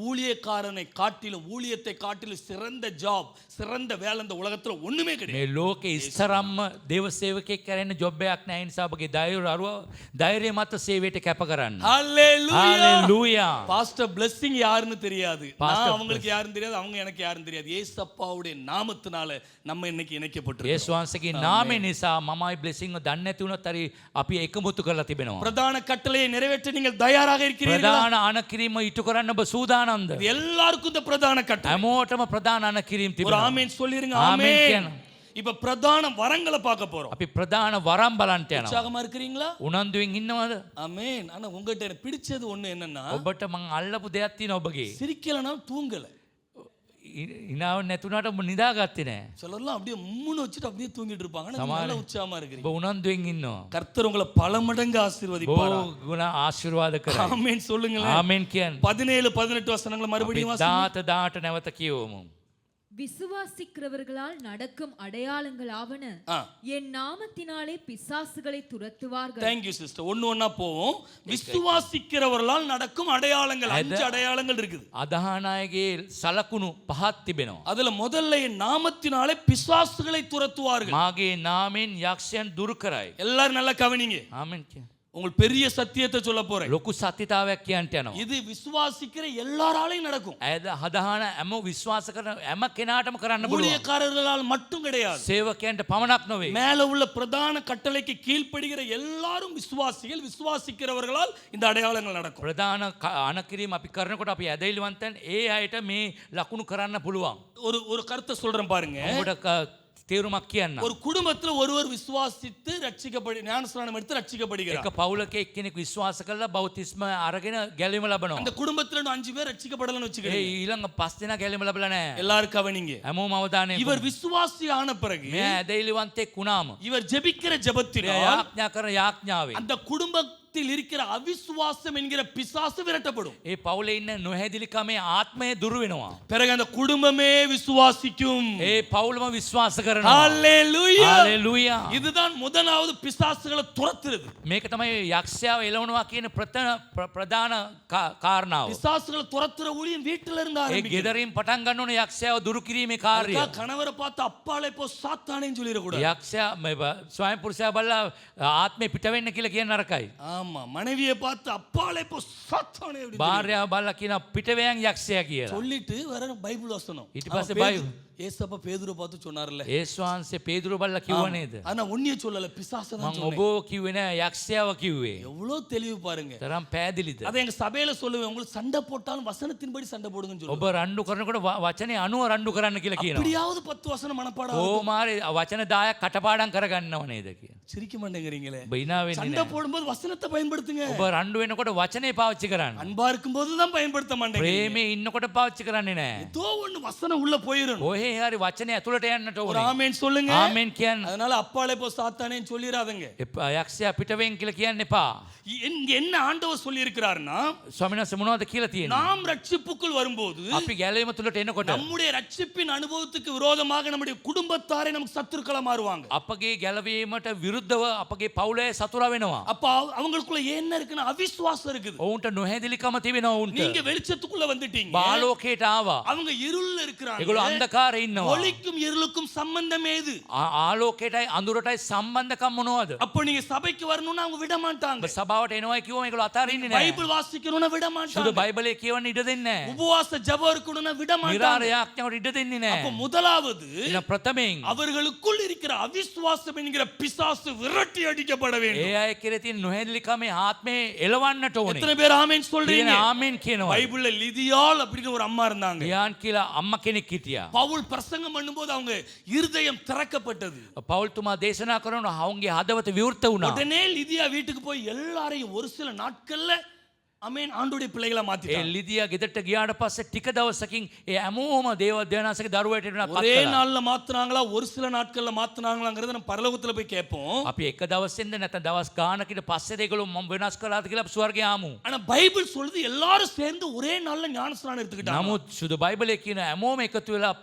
ஊழியக்காரனை காட்டிலும் ஊழியத்தை காட்டிலும் சிறந்த ஜாப் சிறந்த வேலை இந்த உலகத்துல ஒண்ணுமே கிடையாது. මේ ලෝකේ ඉස්තරම්ම දේව සේවකයෙක් කරන්න ජොබ් එකක් නැහැ. ඒ නිසා ඔබගේ ධෛර්යය මත සේවයට කැප කරන්න. ஹalleluya. ஹalleluya. பாஸ்டர் பிளெஸிங் யாருன்னு தெரியாது. Pastor நான் அவங்களுக்கு யாருன்னு தெரியாது, அவங்க எனக்கு யாருன்னு தெரியாது. ஏசப்பாவுடைய நாமத்தினால நம்ம இன்னைக்கு இணைக்கப்பட்டிருக்கோம். යේසුස් වහන්සේගේ නාමය නිසා මමයි බ්ලෙසිං එක දන්නේ නැති වුණත් හරි අපි එකමුතු කරලා තිබෙනවා. பிரதான கட்டளையை நிறைவேற்ற நீங்கள் தயாராக இருக்கிறீர்களா? ප්‍රධාන අනකිරීම ඉටු කරන්න ඔබ සූදානම්ද? இது எல்லாருக்கும் இந்த பிரதான கட்டளை. හැමෝටම ප්‍රධාන අනකිරීම ஒரு තිබෙනවා. ஆமென் சொல்லிருங்க. ஆமென் ஆமென். කියන්න. இப்ப பிரதான வரங்களை பார்க்க போறோம். අපි ප්‍රධාන වරම් බලන්ට යනවා. உற்சாகமா இருக்கிறீங்களா? උනන්දුවෙන් ඉන්නවද? ஆமென். ஆனா உங்ககிட்ட எனக்கு பிடிச்சது ஒண்ணு என்னன்னா, ඔබට මං අල්ලපු දෙයක් තියෙනවා ඔබගේ. சிரிக்கலனா தூங்கல. ඉනාව නැතුණාට ඔබ නිදාගත්තේ නැහැ. சிலர்லாம் அப்படியே முன்னு வச்சுட்டு அப்படியே தூங்கிட்டு இருப்பாங்க. ஆனா நீங்க நல்லா உற்சாகமா ඔබ இருக்கிறீங்க. උනන්දුවෙන් ඉන්නවා. கர்த்தர் உங்களை பல மடங்கு ஆசீர்வதிப்பாரா. බොහෝ ගුණ ආශිර්වාද කරයි. ஆமென் சொல்லுங்களேன். ආමෙන් කියන්න. 17-18 வசனங்களை மறுபடியும் வாசிங்க. 18 නැවත කියවමු. விசுவாசிக்கிறவர்களால் நடக்கும் அடையாளங்கள் ஆவன, ஆ. என் நாமத்தினாலே பிசாசுகளை துரத்துவார்கள். Thank you sister. ஒண்ணா போவோம். விசுவாசிக்கிறவர்களால் நடக்கும் அடையாளங்கள் 5 அடையாளங்கள் இருக்குது. අදහන අයගේ සලකුණු පහක් තිබෙනවා. அதுல முதல்ல என் நாமத்தினாலே பிசாசுகளை துரத்துவார்கள். මාගේ නාමෙන් යක්ෂයන් දුරු කරයි. எல்லாரும் நல்லா கவனிங்க. ආමෙන් කියන්න. உங்களுக்கு பெரிய சத்தியத்தை சொல்ல போறேன். ලොකු සත්‍යතාවයක් කියන්ට යනවා. இது விசுவாசிக்கிற எல்லாராலையும் நடக்கும். ඇද හදහන හැම විශ්වාස කරන හැම කෙනාටම කරන්න පුළුවන්. ஊழியக்காரர்களால் மட்டும் கிடையாது. සේවකයන්ට පමණක් නොවේ. மேல உள்ள பிரதான கட்டளைக்கு கீழ்ப்படுகிற எல்லாரும் விசுவாசிகள். விசுவாசிக்கிறவர்களால் இந்த அடையாளங்கள் நடக்கும். ප්‍රධාන අනකිරීම අපි කරනකොට අපි ඇදහිලිවන්තයන් ඒ අයට මේ ලකුණු කරන්න පුළුවන්. ஒரு கருத்தை சொல்றேன் பாருங்க. ඔබට තේරුමක් කියන්න. ஒரு குடும்பத்துல ஒருவர் விசுவாசித்து ரட்சிக்கப்படி ஞானஸ்நானம் எடுத்து ரட்சிக்கப்படுகிறார். එක පවුලක එක්කෙනෙක් විශ්වාස කරලා බෞතිස්ම අරගෙන ගැලීම ලබනවා. அந்த குடும்பத்துல 5 பேர் ரட்சிக்கப்படலன்னு ඒ வச்சுக்கிறீங்க. ඊළඟ 5 දෙනා ගැලීම ලැබලා නැහැ. எல்லாரும் கவனிங்க. හැමෝම අවධානය இவர் விசுவாசி ஆன பிறகு මෙයා ඇදහිලිවන්තෙක් වුණාම இவர் ஜெபிக்கிற ஜெபத்தினால் යාඥා කරන යාඥාවෙන් அந்த குடும்பத்தில் குடும்பத்தில் இருக்கிற அவிசுவாசம் என்கிற பிசாசு விரட்டப்படும். ඒ පවුලේ ඉන්න නොහැදිලිකමේ ආත්මය දුරු වෙනවා. பிறகு அந்த குடும்பமே விசுவாசிக்கும். ඒ පවුලම විශ්වාස කරනවා. ஹalleluya. හalleluya. இதுதான் முதலாவது பிசாசுகளை துரத்துறது. මේක තමයි යක්ෂයාව එළවනවා කියන ප්‍රධාන කාරණාව. பிசாசுகளை துரத்துற ஊழியம் வீட்டில இருந்து ඒ ஆரம்பிக்கும். ගෙදරින් පටන් ගන්න ඕනේ යක්ෂයාව දුරු කිරීමේ කාර්යය. கணவரை பார்த்து அப்பாலே போ சாத்தானேன்னு சொல்லிட கூடாது. යක්ෂයා ස්වයං පුරුෂයා බලලා ආත්මේ පිට වෙන්න කියලා කියන නරකයි. ஆமா, மனைவியை பார்த்து அப்பாலே போ சாத்தானே அப்படி භාර්යාව බලලා කියන පිට වෙයන් යක්ෂයා කියලා. சொல்லிட்டு வேற பைபிள் வசனம். ඊට පස්සේ බයිබල් ஏசப்பா பேதுரு பார்த்து சொன்னார்ல. ඒසු වහන්සේ පේදුරු බලලා කිව්ව නේද? ஆனா உன்னிய சொல்லல, பிசாசை தான் මම சொன்னேன். ඔබව කිව්වේ නෑ යක්ෂයාව කිව්වේ. எவ்வளவு தெளிவு பாருங்க. තරම් පෑදිලිද? அதை எங்க சபையில சொல்லுவேன், உங்களுக்கு சண்டை போட்டாலும் வசனத்தின்படி சண்டை போடுங்கன்னு சொல்லுவேன். ඔබ රණ්ඩු කරනකොට වචනේ අනුව රණ්ඩු කරන්න කියලා කියනවා. அப்படியாவது 10 வசனம் மனப்பாடம். ඕමාරි වචන 10ක් කටපාඩම් කරගන්නව නේද කියලා. சிரிக்க மாட்டேங்கிறீங்களே. ඔබ hina වෙන්නේ சண்டை නෑ. போடும்போது வசனத்தை பயன்படுத்துங்க. ඔබ රණ්ඩු වෙනකොට වචනේ පාවිච්චි කරන්න. அன்பா இருக்கும்போது தான் பயன்படுத்த மாட்டேங்க. ප්‍රේමේ ඉන්නකොට පාවිච්චි කරන්නේ නෑ. ஏதோ ஒண்ணு வசனம் உள்ள போயிரும். ඔහේ හරි වචනේ ඇතුළට යන්නට ஒரு ඕනේ. ஆமென் சொல்லுங்க. ආමෙන් කියන්න. அதனால அப்பாலே போ சாத்தானேன்னு சொல்லிராதங்க. යක්ෂයා පිට වෙන් කියලා කියන්න එපා. இங்க என்ன ஆண்டவர் சொல்லி இருக்கிறார்னா, ස්වාමීන් වහන්සේ මොනවද කියලා තියෙන්නේ? நாம் ரட்சிப்புக்குள் வரும்போது අපි ගැලවීම තුලට එනකොට நம்முடைய ரட்சிப்பின் அனுபவத்துக்கு விரோதமாக நம்முடைய குடும்பத்தாரே நமக்கு சத்துருக்களா மாறுவாங்க. අපගේ ගැලවීමට විරුද්ධව අපගේ පවුලේ සතුරා වෙනවා. அப்ப அவங்களுக்குள்ள என்ன இருக்குன்னா அவிசுவாசம் இருக்குது. ඔවුන්ට නොහැදිලිකම තිබෙනවා ඔවුන්ට. நீங்க வெளிச்சத்துக்குள்ள வந்துட்டீங்க. බාලෝකයට ආවා. அவங்க இருள்ல இருக்கிறாங்க. ඒගොල්ලෝ අන්ධකාරේ ඉන්නවා. ஒளிக்கும் இருளுக்கும் சம்பந்தம் ஏது? ආලෝකයටයි අඳුරටයි සම්බන්ධකම් මොනවද? அப்ப நீங்க சபைக்கு வரணும்னா அவங்க விட மாட்டாங்க. ඔබ සභාවට එනවා කිව්වම ඒගොල්ලෝ අතාරින්නේ නැහැ. பைபிள் வாசிக்கணும்னா விட සුදු மாட்டாங்க. බයිබලේ කියවන්න ඉඩ දෙන්නේ නැහැ. உபவாச ஜெபம் இருக்கணும்னா விட மாட்டாங்க. නිරාර යාඥාවට ඉඩ දෙන්නේ அப்ப නැහැ. முதலாவது එන ප්‍රථමයෙන් அவர்களுக்குள் இருக்கிற அவிசுவாசம் என்கிற பிசாசு விரட்டி அடிக்கப்பட ඒ வேண்டும். අය කෙරේ තියෙන නොහැදිලිකමේ ආත්මේ එලවන්නට ඕනේ. எத்தனை பேர் ஆமென் කියන சொல்றீங்க? ආමෙන් කියනවා. பைபிள்ல லிதியாள் அப்படின்னு ஒரு அம்மா இருந்தாங்க. ලියාන් කියලා අම්මා කෙනෙක් හිටියා. பவுல் பிரசங்கம் பண்ணும்போது அவங்க இருதயம் திறக்கப்பட்டது. පවුල්තුමා දේශනා කරනවා හවුන්ගේ හදවත විවෘත වුණා. உடனே லிதியா வீட்டுக்கு போய் எல்லாரையும் ஒரு சில நாட்கள்ல ஆமென் ஆண்டவருடைய பிள்ளைகளா ඒ மாத்திட்டாங்க. ලිදියා ගෙදරට ගියාට පස්සේ ටික දවසකින් ඒ හැමෝම දේවනාසගේ දරුවයට වෙනවා පත් ஒரே කළා. நாள்ல மாத்துனாங்களா ஒரு சில நாட்கள்ல மாத்துனாங்களாங்கறத நம்ம பரலோகத்துல போய் கேட்போம். අපි එක දවසෙන්ද නැත්නම් දවස් ගානකට පස්සේ ඒගොල්ලෝ මම වෙනස් කරලාද කියලා අපි ස්වර්ගය ආමු. ஆனா பைபிள் சொல்லுது எல்லாரும் சேர்ந்து ஒரே நாள்ல ஞானஸ்நானம் எடுத்துக்கிட்டாங்க. නමුත් සුදු බයිබලයේ කියන හැමෝම එකතු වෙලා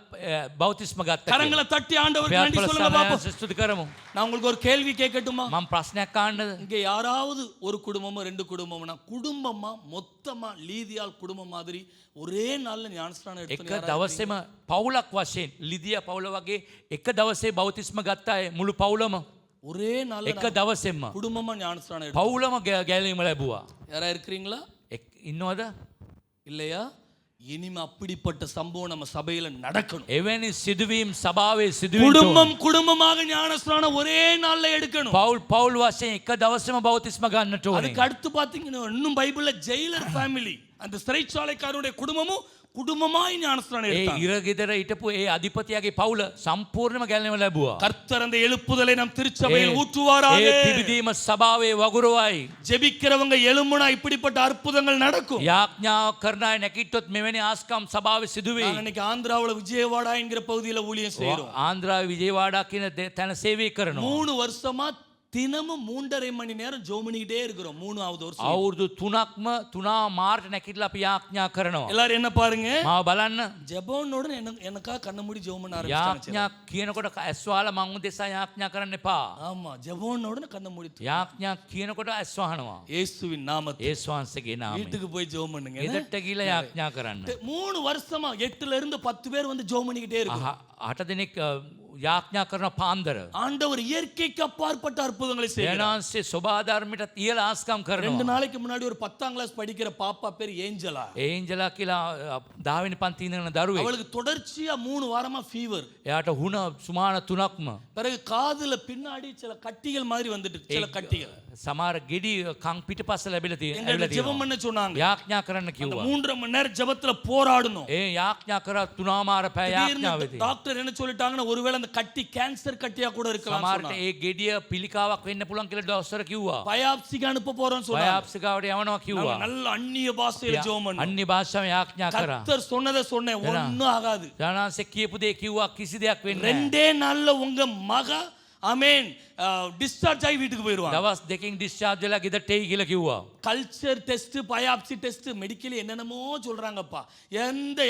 බෞතිස්ම ගත්තා. கரங்களை தட்டி ஆண்டவருக்கு நன்றி சொல்லுங்க பாப்போம். ස්තුති කරමු. நான் உங்களுக்கு ஒரு கேள்வி கேட்கட்டுமா? මම ප්‍රශ්නයක් අහන්නද? இங்க யாராவது ஒரு குடும்பமோ ரெண்டு குடும்பமோ குடும்பமா மொத்தமா லீதியால் குடும்பம் மாதிரி ஒரே நாள்ல ஞானஸ்நானம் එක எடுத்து දවසේම පවුලක් වශයෙන් ලිදියා පවුල වගේ එක දවසේ බෞතිස්ම ගත්තා අය මුළු පවුලම ஒரே நாள்ல එක දවසෙම குடும்பமா ஞானஸ்நானம் எடுத்து පවුලම ගැලවීම ලැබුවා. யாரா இருக்கிறீங்களா? ඉන්නවද? இல்லையா? இனிமே அப்படிப்பட்ட சம்பவம் நம்ம சபையில நடக்கணும். එවැනි සිදුවීම් සභාවේ සිදුවීම් குடும்பம் குடும்பமாக ஞானஸ்நானம் ஒரே நாள்ல எடுக்கணும். පවුල් වශයෙන් එක දවසේම බෞතිස්ම ගන්නට ඕනේ. அதுக்கு அடுத்து பாத்தீங்கன்னா இன்னும் பைபிள்ல ஜெயிலர் ஃபேமிலி அந்த சிறைச்சாலைக்காரனுடைய குடும்பமும் குடும்பமாய் ஞானஸ்நானம் ඒ எடுத்தாங்க. ඉරගෙදර හිටපු ඒ අධිපතියාගේ පවුල සම්පූර්ණයෙන්ම ගැලවීම ලැබුවා. கர்த்தர் அந்த எழுப்புதலை நம் திருச்சபையில் ඒ ஊற்றுவாராக. පිබිදීම සභාවේ වගුරුවයි. ஜெபிக்கிறவங்க எழும்புனா இப்படிப்பட்ட அற்புதங்கள் நடக்கும். යාඥාව කරන අය නැගිට්ටොත් මෙවැනි ආස්කම් සභාවේ සිදුවේ. நாங்க இன்னைக்கு ஆந்திராவுல விஜயவாடா என்கிற பகுதியில ஊழியம் செய்றோம். ආන්ද්‍රාවේ විජේවාඩා කියන තැන සේවය කරනවා. 3 வருஷமா தினமும் 3.5 மணி நேரம் ஜெபம் பண்ணிக்கிட்டே இருக்கிறோம். 3வது வருஷம். අවුරුදු 3ක්ම 3 මාර්ට නැකිටලා අපි යාඥා කරනවා. எல்லாரும் என்ன பாருங்க? මාව බලන්න. ஜெபம்னோட எனக்கா கண்ண மூடி ஜெபம் பண்ண ஆரம்பிச்சாங்க. යාඥා කියනකොට ඇස්වාල මං උදෙසා යාඥා කරන්න එපා. ஆமா, ஜெபம்னோட கண்ண மூடி යාඥා කියනකොට ඇස් වහනවා. இயேசுவின் நாமத்தில் ඒසු වහන්සේගේ නාමයෙන්. வீட்டுக்கு போய் ஜெபம் பண்ணுங்க. ගෙදරට ගිහලා යාඥා කරන්න. 3 வருஷமா 8ல இருந்து 10 பேர் வந்து ஜெபம் பண்ணிக்கிட்டே இருக்கு. 8 දිනක් යාඥා කරන පාන්දර. ஆண்டவர் இயற்கைக்கு அப்பாற்பட்ட அற்புதங்களை செய்கிறார். යනාන්සේ සෝබාධර්මයට තියලා ආස්කම් 2 කරනවා. நாளைக்கு முன்னாடி ஒரு 10ஆம் கிளாஸ் படிக்கிற பாப்பா பேர் ஏஞ்சலா. ඒන්ජලා කියලා 10 වෙනි පන්ති ඉඳන දරුවෙක්. அவளுக்கு தொடர்ச்சியா 3 வாரமா ஃபீவர். එයාට හුණ සුමාන 3ක්ම. பிறகு காதுல பின்னாடி சில கட்டிகள் மாதிரி வந்துட்டு சில கட்டிகள். සමහර ගෙඩි කන් පිටපස්ස ලැබිලා எங்களை ஜெபம் பண்ண சொன்னாங்க. යාඥා කරන්න කිව්වා. 3.5 மணி நேரம் ஜெபத்துல போராடணும். ඒ යාඥා කරා 3 මාර පැය යාඥා திடீர்னு වෙදී. டாக்டர் என்ன சொல்லிட்டாங்கன்னா ஒருவேளை அந்த கட்டி கேன்சர் கட்டியா கூட இருக்கலாம் සමහරට சொன்னாங்க. ඒ ගෙඩිය පිළිකාවක් වෙන්න පුළුවන් කියලා ඩොක්ටර් කිව්වා. பயாப்சிக்கு அனுப்ப போறோம்னு சொன்னாங்க. බයොප්සි ගාවට යවනවා කිව්වා. நாங்க நல்ல அந்நிய பாஷையில ஜெபம் பண்ணோம். අන්‍ය භාෂාවෙන් යාඥා කරා. கர்த்தர் சொன்னதை சொன்னேன், ஒண்ணும் ஆகாது. යනාන්සේ කියපු දේ කිව්වා කිසි දෙයක් වෙන්නේ නැහැ. 2 நாள்ல உங்க மக ஆமென் டிஸ்சார்ஜ் ஆகி வீட்டுக்கு போயிடுவாங்க. දවස් දෙකින් ඩිස්චාර්ජ් වෙලා ගෙදරට එයි කියලා කිව්වා. Culture test, biopsy test, medically என்னென்னமோ சொல்றாங்கப்பா.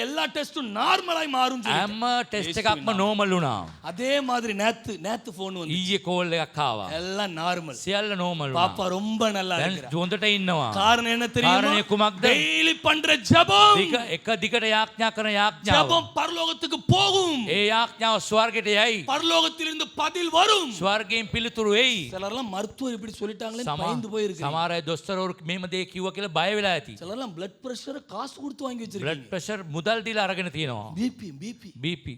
எல்லா டெஸ்டும் நார்மலாய் மாறும். හැම ටෙස්ට් එකක්ම නෝමල් වුණා. அதே மாதிரி நேத்து போன் வந்து ඊයේ කෝල් එකක් ආවා. எல்லாம் நார்மல். සියල්ල නෝමල් වුණා. பாப்பா ரொம்ப நல்லா දැන් இருக்கிறார். හොඳට ඉන්නවා. காரணம் என்ன காரணம் தெரியுமா? කුමක්ද? டெய்லி பண்ற ஜெபம். එක දිගට යාඥා කරන යාඥාව. ஜெபம் பரலோகத்துக்கு போகும். ඒ යාඥාව ස්වර්ගයට යයි. பரலோகத்திலிருந்து பதில் வரும். ස්වර්ගයෙන් පිළිතුරු එයි. சிலர்லாம் மருத்துவர் இப்படி சொல்லிட்டாங்களே பயந்து போயிருக்கு. සමහර අය දොස්තරවරු මේම දේ කිව්වා කියලා බය වෙලා ඇති. சிலர்லாம் பிளட் பிரஷர் காசு கொடுத்து வாங்கி බ්ලඩ් வச்சிருக்காங்க. ප්‍රෙෂර් මුදල් දීලා අරගෙන තියෙනවා. BP BP.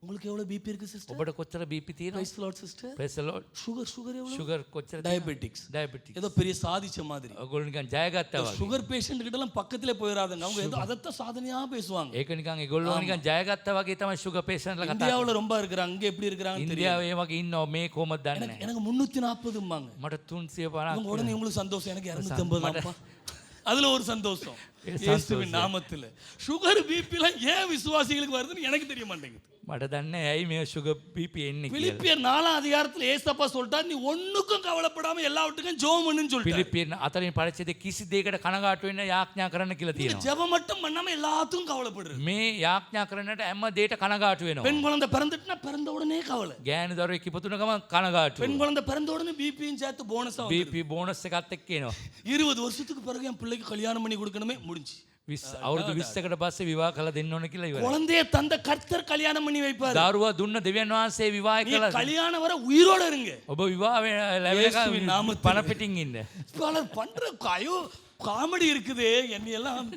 உங்களுக்கு எவ்வளவு பிபி இருக்கு சிஸ்டர்? ඔබට කොච්චර BP තියෙනවද? Praise the Lord sister. Press load. Sugar எவ்வளவு? ෂුගර් කොච්චර? டயபெட்டிக்ஸ். ඩයබටික්ස්. ஏதோ பெரிய சாதிச்ச மாதிரி. ඔයගොල්ලෝ නිකන් ජයගත්තා වගේ. சுகர் பேஷண்ட் கிட்ட எல்லாம் பக்கத்திலே போயிடாதங்க. அவங்க ஏதோ அதத்த சாதனையா பேசுவாங்க. ඒක නිකන් ඒගොල්ලෝ නිකන් ජයගත්තා වගේ තමයි ෂුගර් පේෂන්ට්ලා කතා කරන්නේ. இந்தியாவுல ரொம்ப இருக்கிறாங்க. அங்க எப்படி இருக்கிறாங்கன்னு தெரியும். ඉන්දියාවේ ඒ වගේ ඉන්නවා මේ කොහොමද දන්නේ නැහැ. எனக்கு 340ம்பாங்க. මට 350 உடனே உங்களுக்கு சந்தோஷம். எனக்கு 250 அதுல ஒரு சந்தோஷம். இயேசுவின் நாமத்துல சுகர் பிபிலாம் ஏன் விசுவாசிகளுக்கு வருதுன்னு எனக்கு தெரிய மாட்டேங்குது. මට දන්නේ ඇයි මේ ෂුගර් BP එන්නේ කියලා. பிலிப்பியர் 4 அதிகாரத்துல ஏசப்பா சொல்லிட்டார், நீ ஒண்ணுக்கும் கவலைப்படாம எல்லாவற்றுக்கும் ஜெபம் பண்ணுன்னு சொல்லிட்டார். පිලිප්පියන් 4 පරිච්ඡේදයේ කිසි දෙයකට කනගාටු වෙන්න යාඥා කරන්න කියලා நீங்க තියෙනවා. ஜெபம் மட்டும் பண்ணாம எல்லாத்துக்கும் கவலைப்படுறது. මේ යාඥා කරන්නට හැම දෙයකට කනගාටු වෙනවා. பெண் குழந்தை பிறந்துட்டுனா பிறந்த உடனே கவலை. ගෑනු දරුවෙක් ඉපදුන ගමන් කනගාටු. பெண் குழந்தை பிறந்த உடனே பிபியும் சேர்த்து போனஸா வந்து BP බෝනස් එකත් එක්ක එනවා. 20 வருஷத்துக்கு பிறகு என் பிள்ளைக்கு கல்யாணம் பண்ணி கொடுக்கணுமே முடிஞ்சு. අවුරුදු 20කට පස්සේ විවාහ කළ දෙන්න ඕන කියලා ඉවරයි. குழந்தையை தந்த கர்த்தர் கல்யாணம் பண்ணி வைப்பார். දරුවා දුන්න දෙවියන් වහන්සේ විවාහ நீ කළා. கல்யாணம் வர உயிரோட இருங்க. ඔබ විවාහ ලැබෙනකම් இயேசுவின் நாமத்தில். පණ පිටින් ඉන්න. பலர் பண்ற காமெடி இருக்குது. என்னையெல்லாம்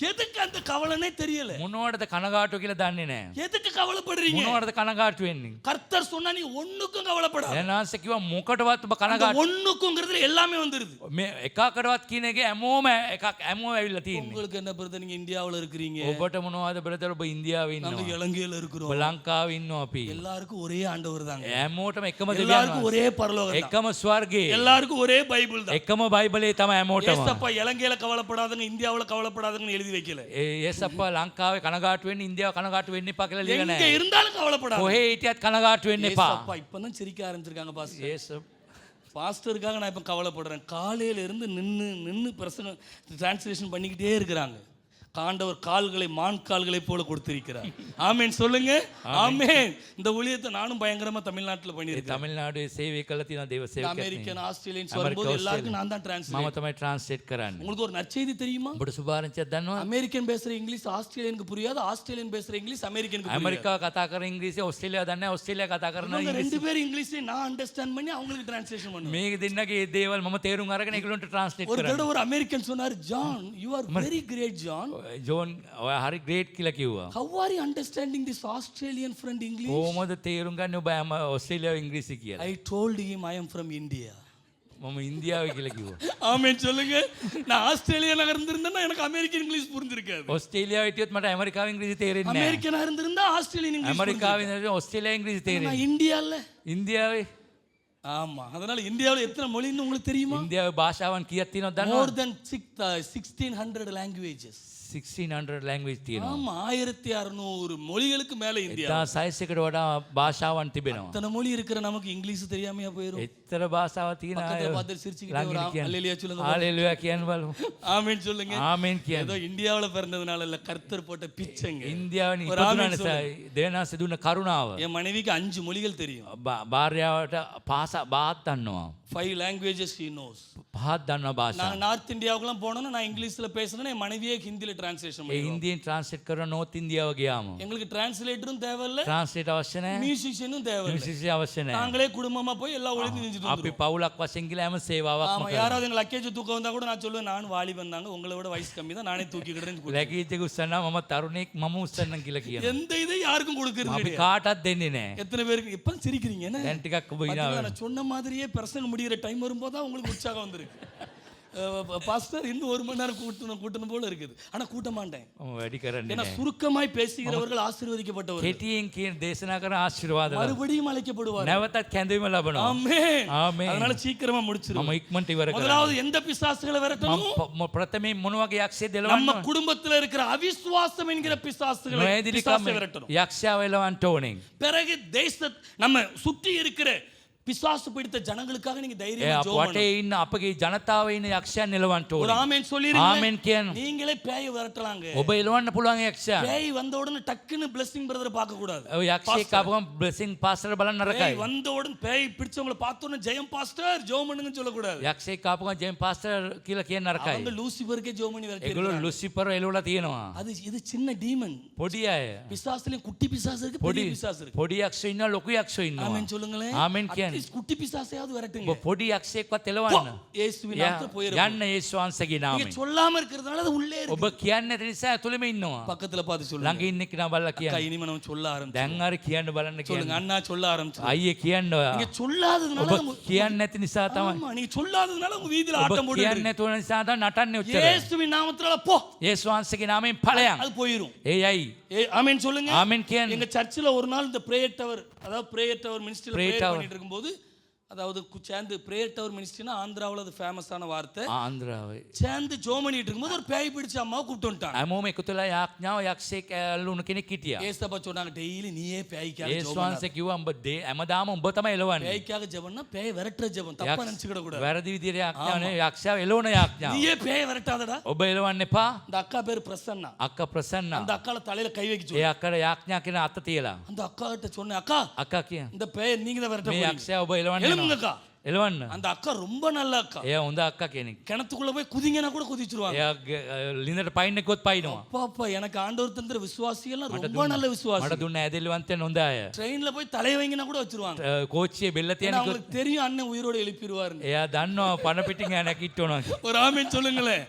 எதுக்கு அந்த கவலைனே தெரியல. මොනවටද කනගාටු කියලා දන්නේ නැහැ. எதுக்கு கவலைப்படுறீங்க? මොනවටද කනගාටු වෙන්නේ? கர்த்தர் சொன்னா நீ ஒண்ணுக்கும் கவலைப்படாத. එනාන්සේ කිව්වා මොකටවත් ඔබ அந்த කනගාටු. ஒண்ணுக்குங்கிறதுல எல்லாமே வந்துருது. මේ එකකටවත් කියන එකේ හැමෝම එකක් හැමෝම ඇවිල්ලා තියෙන්නේ. உங்களுக்கு என்ன பிரதர், நீங்க இந்தியாவுல இருக்கிறீங்க, ඔබට මොනවද බ්‍රදර් ඔබ ඉන්දියාවේ நாங்க ඉන්නවා. இலங்கையில ඔබ இருக்கிறோம். ලංකාවේ ඉන්නවා අපි. எல்லாருக்கும் ஒரே ஆண்டவர் தாங்க. හැමෝටම එකම දෙවියන් எல்லாருக்கும் වහන්සේ. ஒரே பரலோகம் தான். එකම ස්වර්ගයේ. எல்லாருக்கும் ஒரே பைபிள் தான். එකම බයිබලේ තමයි හැමෝටම. ஏசப்பா இலங்கையில கவலைப்படாதங்க, இந்தியாவுல கவலைப்படாதங்கன்னு எழுதி வைக்கல. ඒසප්පා ලංකාවේ කනගාටු වෙන්න ඉන්දියාව කනගාටු වෙන්න එපා කියලා ලියලා எங்க නැහැ. இருந்தாலும் கவலைப்படாத. කොහේ හිටියත් කනගාටු වෙන්න එපා. ஏசப்பா இப்பதான் சிரிக்க ஆரம்பிச்சிருக்காங்க பாஸ்டர். ඒසප් பாஸ்டருக்காக நான் இப்போ கவலைப்படுறேன். காலையில இருந்து நின்று பிரசங்கம் டிரான்ஸ்லேஷன் பண்ணிக்கிட்டே இருக்கிறாங்க. ஆண்டவர் கால்களை மான் கால்களை போல கொடுத்திருக்கிறார். ஆமென் சொல்லுங்க. ஆமென். இந்த ஊழியத்தை நானும் பயங்கரமா தமிழ்நாட்டுல பண்ணியிருக்கேன். තමිල්නාඩුවේ සේවය කළ තියෙන දේව සේවකයෙක්. அமெரிக்கன் ஆஸ்திரேலியன்ஸ் வரும்போது எல்லாருக்கும் நான் தான் මම டிரான்ஸ்லேட். තමයි ට්‍රාන්ස්ලේට් කරන්නේ. உங்களுக்கு ஒரு நற்செய்தி தெரியுமா? ඔබට සුභාරංචියක් දන්නවද? அமெரிக்கன் பேசுற இங்கிலீஷ் ஆஸ்திரேலியனுக்கு புரியாது, ஆஸ்திரேலியன் பேசுற இங்கிலீஷ் அமெரிக்கனுக்கு புரியாது. ඇමරිකාව කතා කරන ඉංග්‍රීසි ඔස්ට්‍රේලියාව දන්නේ නැහැ, ඔස්ට්‍රේලියාව කතා කරන இவங்க ඉංග්‍රීසි. ரெண்டு பேரும் இங்கிலீஷை நான் அண்டர்ஸ்டாண்ட் பண்ணி அவங்களுக்கு டிரான்ஸ்லேஷன் பண்ணுவேன். මේ දෙන්නගේ දේවල් මම තේරුම් අරගෙන ඒගොල්ලන්ට ට්‍රාන්ස්ලේට් ஒரு කරනවා. தடவை ஒரு அமெரிக்கன் சொன்னார், John you are very great John, John ඔයා හරි ග්‍රේට් කියලා කිව්වා. how are you understanding this Australian friend English? කොහොමද තේරුම් ගන්නේ ඔබ හැම ඔස්ට්‍රේලියාව ඉංග්‍රීසි කියලා? I told him I am from India. මම ඉන්දියාවේ කියලා කිව්වා. ஆமென் சொல்லுங்க. நான் ஆஸ்திரேலியனா இருந்திருந்தேன்னா எனக்கு அமெரிக்கன் இங்கிலீஷ் புரிஞ்சிருக்காது. ඔස්ට්‍රේලියාව හිටියොත් මට ඇමරිකාව ඉංග්‍රීසි තේරෙන්නේ නැහැ. அமெரிக்கனா இருந்திருந்தா ஆஸ்திரேலியன் இங்கிலீஷ் ඇමරිකාවේ ඉඳලා ඔස්ට්‍රේලියාව ඉංග්‍රීසි புரிஞ்சிருக்காது. තේරෙන්නේ. நான் இந்தியால. ඉන්දියාවේ ஆமா. அதனால இந்தியாவுல எத்தனை மொழின்னு உங்களுக்கு தெரியுமா? ඉන්දියාවේ භාෂාවන් කීයක් තියෙනවද More දන්නවද? than 1600 languages. 1600 language තියෙනවා. ஆமா, 1600 மொழிகளுக்கு மேல இந்தியா. 1600කට වඩා භාෂාවන් තිබෙනවා. அத்தனை மொழி இருக்கிற நமக்கு இங்கிலீஷ் தெரியாமையா போயிரும். එච්චර භාෂාවක් තියෙන பக்கத்துல අය பார்த்து சிரிச்சுக்கிட்டே ළඟින් ஒரு කියන්න. அல்லேலூயா சொல்லுங்க. හalleluya කියන්න බලමු. ஆமென் சொல்லுங்க. ආමෙන් කියන්න. ஏதோ இந்தியாவுல பிறந்ததுனால இல்ல, கர்த்தர் போட்ட பிச்சைங்க. ඉන්දියාවේ ஒரு ඉපදුනා ආමෙන් නිසා දෙවනාසේ දුන්න කරුණාව. என் மனைவிக்கு 5 மொழிகள் தெரியும். භාර්යාවට භාෂා බාහක් දන්නවා. 5 languages she knows. පහක් දන්නවා භාෂා. நான் நார்த் இந்தியாவுக்குலாம் போனோம்னா நான் இங்கிலீஷ்ல பேசுறேன், என் மனைவியே ஹிந்தில டிரான்ஸ்லேஷன் ඒ பண்ணுவாங்க. හින්දියෙන් ට්‍රාන්ස්ලේට් කරන නෝත් ඉන්දියාව ගියාම. எங்களுக்கு டிரான்ஸ்லேட்டரும் தேவையில்ல, ට්‍රාන්ස්ලේට් අවශ්‍ය නැහැ. மியூசிஷியனும் தேவையில்ல. මියුසික් අවශ්‍ය නැහැ. நாங்களே குடும்பமா போய் எல்லா ஒளிந்து செஞ்சுட்டு අපි வந்துருவோம். පවුලක් වශයෙන් ගිහලා හැම සේවාවක්ම ஆமா, කරනවා. யாராவது எங்க லக்கேஜ் தூக்க வந்தா கூட நான் சொல்லுவேன், நான் வாலிபன் தாங்க, உங்களை விட வயசு கம்மி தான், நானே தூக்கிக்கிறேன்னு கொடுப்பேன். ලැකීච්ච උස්සන්නා මම තරුණෙක් මම උස්සන්නම් කියලා කියනවා. எந்த இதையும் யாருக்கும் கொடுக்கறது අපි கிடையாது. කාටවත් දෙන්නේ නැහැ. எத்தனை பேருக்கு இப்ப சிரிக்கிறீங்க என்ன? දැන් ටිකක් ඔබ பாத்தீங்களா, ඉනවා. நான் சொன்ன மாதிரியே பிரசங்கம் முடிகிற டைம் வரும்போது தான் உங்களுக்கு உற்சாகம் வந்திருக்கு. பாஸ்டர் இன்னும் 1 மணி நேரம் கூட்டணும் போல இருக்குது, ஆனா கூட்ட மாட்டேன். මම වැඩි කරන්නේ ஏன்னா නැහැ. சுருக்கமாய் பேசுகிறவர்கள் ஆசீர்வதிக்கப்பட்டவர்கள், කෙටියෙන් කියන දේශනා කරන ආශිර්වාද ලබනවා. மறுபடியும் அழைக்கப்படுவார். නැවතත් කැඳවීම ලබනවා. ஆமென். ආමේන්. அதனால சீக்கிரமா முடிச்சிருவோம். මම ඉක්මනට ඉවර කරනවා. முதலாவது எந்த பிசாசுகளை விரட்டணும்? ප්‍රථමයෙන් මොන වගේ යක්ෂයෙක් நம்ம දෙලවන්න குடும்பத்துல இருக்கிற அவிசுவாசம் என்கிற பிசாசுகளை නොඇදිලිකම விரட்டணும். යක්ෂයාව එලවන්න ඕනේ. பிறகு நம்ம சுற்றி இருக்கிற பிசாசு பிடித்த ஜனங்களுக்காக நீங்க ඒ தைரியமா අප ஜெபம் වටේ ඉන්න අපගේ ජනතාව ඉන්න යක්ෂයන් නිලවන්ට ஒரு ඕනේ. ஆமென் சொல்லிருங்க. ආමෙන් කියන්න. நீங்களே பேயை விரட்டலாங்க. ඔබ එලවන්න පුළුවන් යක්ෂයන්. பேய் வந்த உடனே டக்குன்னு blessing பிரதரை பார்க்க கூடாது. ඔය යක්ෂයෙක් ආපුවම බ්ලෙසිං පාස්ටර් බලන්න பேய் නරකයි. வந்த உடனே பேய் பிடிச்சவங்கள பார்த்த உடனே ஜெயம் பாஸ்டர் ஜெபம் பண்ணுங்கன்னு சொல்லக்கூடாது. යක්ෂයෙක් ආපුවම ජේම් පාස්ටර් කියලා කියන්න නරකයි. அவங்க லூசிபருக்கே ஜெபம் பண்ணி ඒගොල්ලෝ விரட்டிருக்காங்க. ලුසිෆර් එලවලා තියෙනවා. இது சின்ன டீமன். පොඩි අය. பிசாசுலயும் குட்டி பிசாசு இருக்கு, පොඩි பெரிய பிசாசு இருக்கு. පොඩි යක්ෂයෝ ඉන්නවා ලොකු යක්ෂයෝ ඉන්නවා. ஆமென் சொல்லுங்களேன். ආමෙන් කියන්න. At least குட்டி பிசாசையாவது விரட்டுங்க. ඔබ පොඩි යක්ෂයෙක්වත් එලවන්න. இயேசுவின் நாமத்தில் போயிரும். යන්න යේසුස් වහන්සේගේ நீங்க නාමයෙන්. சொல்லாம இருக்கிறதுனால அது உள்ளே இருக்கு. ඔබ කියන්නේ නැති නිසා ඇතුළෙම ඉන්නවා. பக்கத்துல பார்த்து சொல்லுங்க. ළඟ ඉන්න කෙනා බලලා அக்கா කියන්න. இனிமே நம்ம சொல்ல ஆரம்பிச்சு. දැන් හරි කියන්න බලන්න சொல்லுங்க. කියන්න. அண்ணா சொல்ல ஆரம்பிச்சு. අයියේ කියන්න ඔයා. நீங்க சொல்லாததுனால ඔබ කියන්නේ නැති නිසා තමයි. ஆமா நீங்க சொல்லாததுனால உங்க வீதியில ඔබ ஆட்டம் போட்டுட்டு කියන්නේ නැතුව නිසා තමයි නටන්නේ උච්චර. இயேசுவின் நாமத்தினால போ. යේසුස් වහන්සේගේ නාමයෙන් ඵලයන්. அது போயிரும். ඒයි. ஆமென் சொல்லுங்க. ආමෙන් කියන්න. எங்க சர்ச்சில் ஒரு நாள் இந்த பிரேயர் டவர், அதாவது பிரேயர் டவர் மினிஸ்ட்ரியில் Prayer பிரேயர் tower. பண்ணிட்டு இருக்கும்போது, அதாவது சேர்ந்து பிரேயர் டவர் மினிஸ்ட்ரினா ஆந்திராவில் அது ஃபேமஸான வார்த்தை. ආන්ද්‍රාවේ. சேர்ந்து ஜோம் பண்ணிட்டு இருக்கும்போது ஒரு பேய் பிடிச்ச அம்மாவை கூப்பிட்டு வந்துட்டாங்க. හැමෝම එකතු වෙලා යාඥාව යක්ෂයෙක් ඇල්ලුණු කෙනෙක් හිටියා. ஏசப்பா சொன்னாங்க டெய்லி நீயே பேய்க்காக යේසුස් ஜெபம் වහන්සේ කිව්වා උඹ හැමදාම උඹ තමයි එලවන්නේ. பேய்க்காக ஜெபம்னா பேய் விரட்டுற ஜெபம், தப்பா நினைச்சுக்கிட கூடாது. වැරදි විදියට යාඥාව නෙවෙයි යක්ෂයාව එලවන යාඥාව. நீயே பேய் விரட்டாதடா. ඔබ එලවන්න එපා. அந்த அக்கா பேர் பிரசன்னா. අක්කා ප්‍රසන්න. அந்த அக்கால தலையில கை வைக்க ඒ சொல்லு. අක්කට යාඥා කියන අත තියලා. அந்த அக்கா கிட்ட சொன்னேன், அக்கா අක්කා කියන. இந்த பேய் நீங்க தான் விரட்ட මේ போறீங்க. යක්ෂයා ඔබ එලවන්න எழும்புங்க යනවා. அக்கா. එලවන්න. அந்த அக்கா ரொம்ப நல்ல அக்கா. එයා හොඳ අක්කා කෙනෙක්. கிணத்துக்குள்ள போய் குதிங்கன்னா கூட குதிச்சிருவாங்க. එයා ලිඳට පයින්න ගොත් පයින්නවා. அப்பா எனக்கு ஆண்டவர் தந்திர விசுவாசிகள் ரொம்ப நல்ல விசுவாசி. මට දුන්න ඇදෙල්ලවන්තයන් හොඳ අය. ட்ரெயின்ல போய் தலை வைங்கன்னா கூட வச்சிருவாங்க. කෝච්චියේ බෙල්ල ஏன்னா තියන அவங்களுக்கு தெரியும் அண்ணன் உயிரோட எழுப்பிடுவாரு. එයා දන්නවා පණ පිටින් එයා නැගිට්ටවනවා. ஒரு ஆமென் சொல்லுங்களேன்.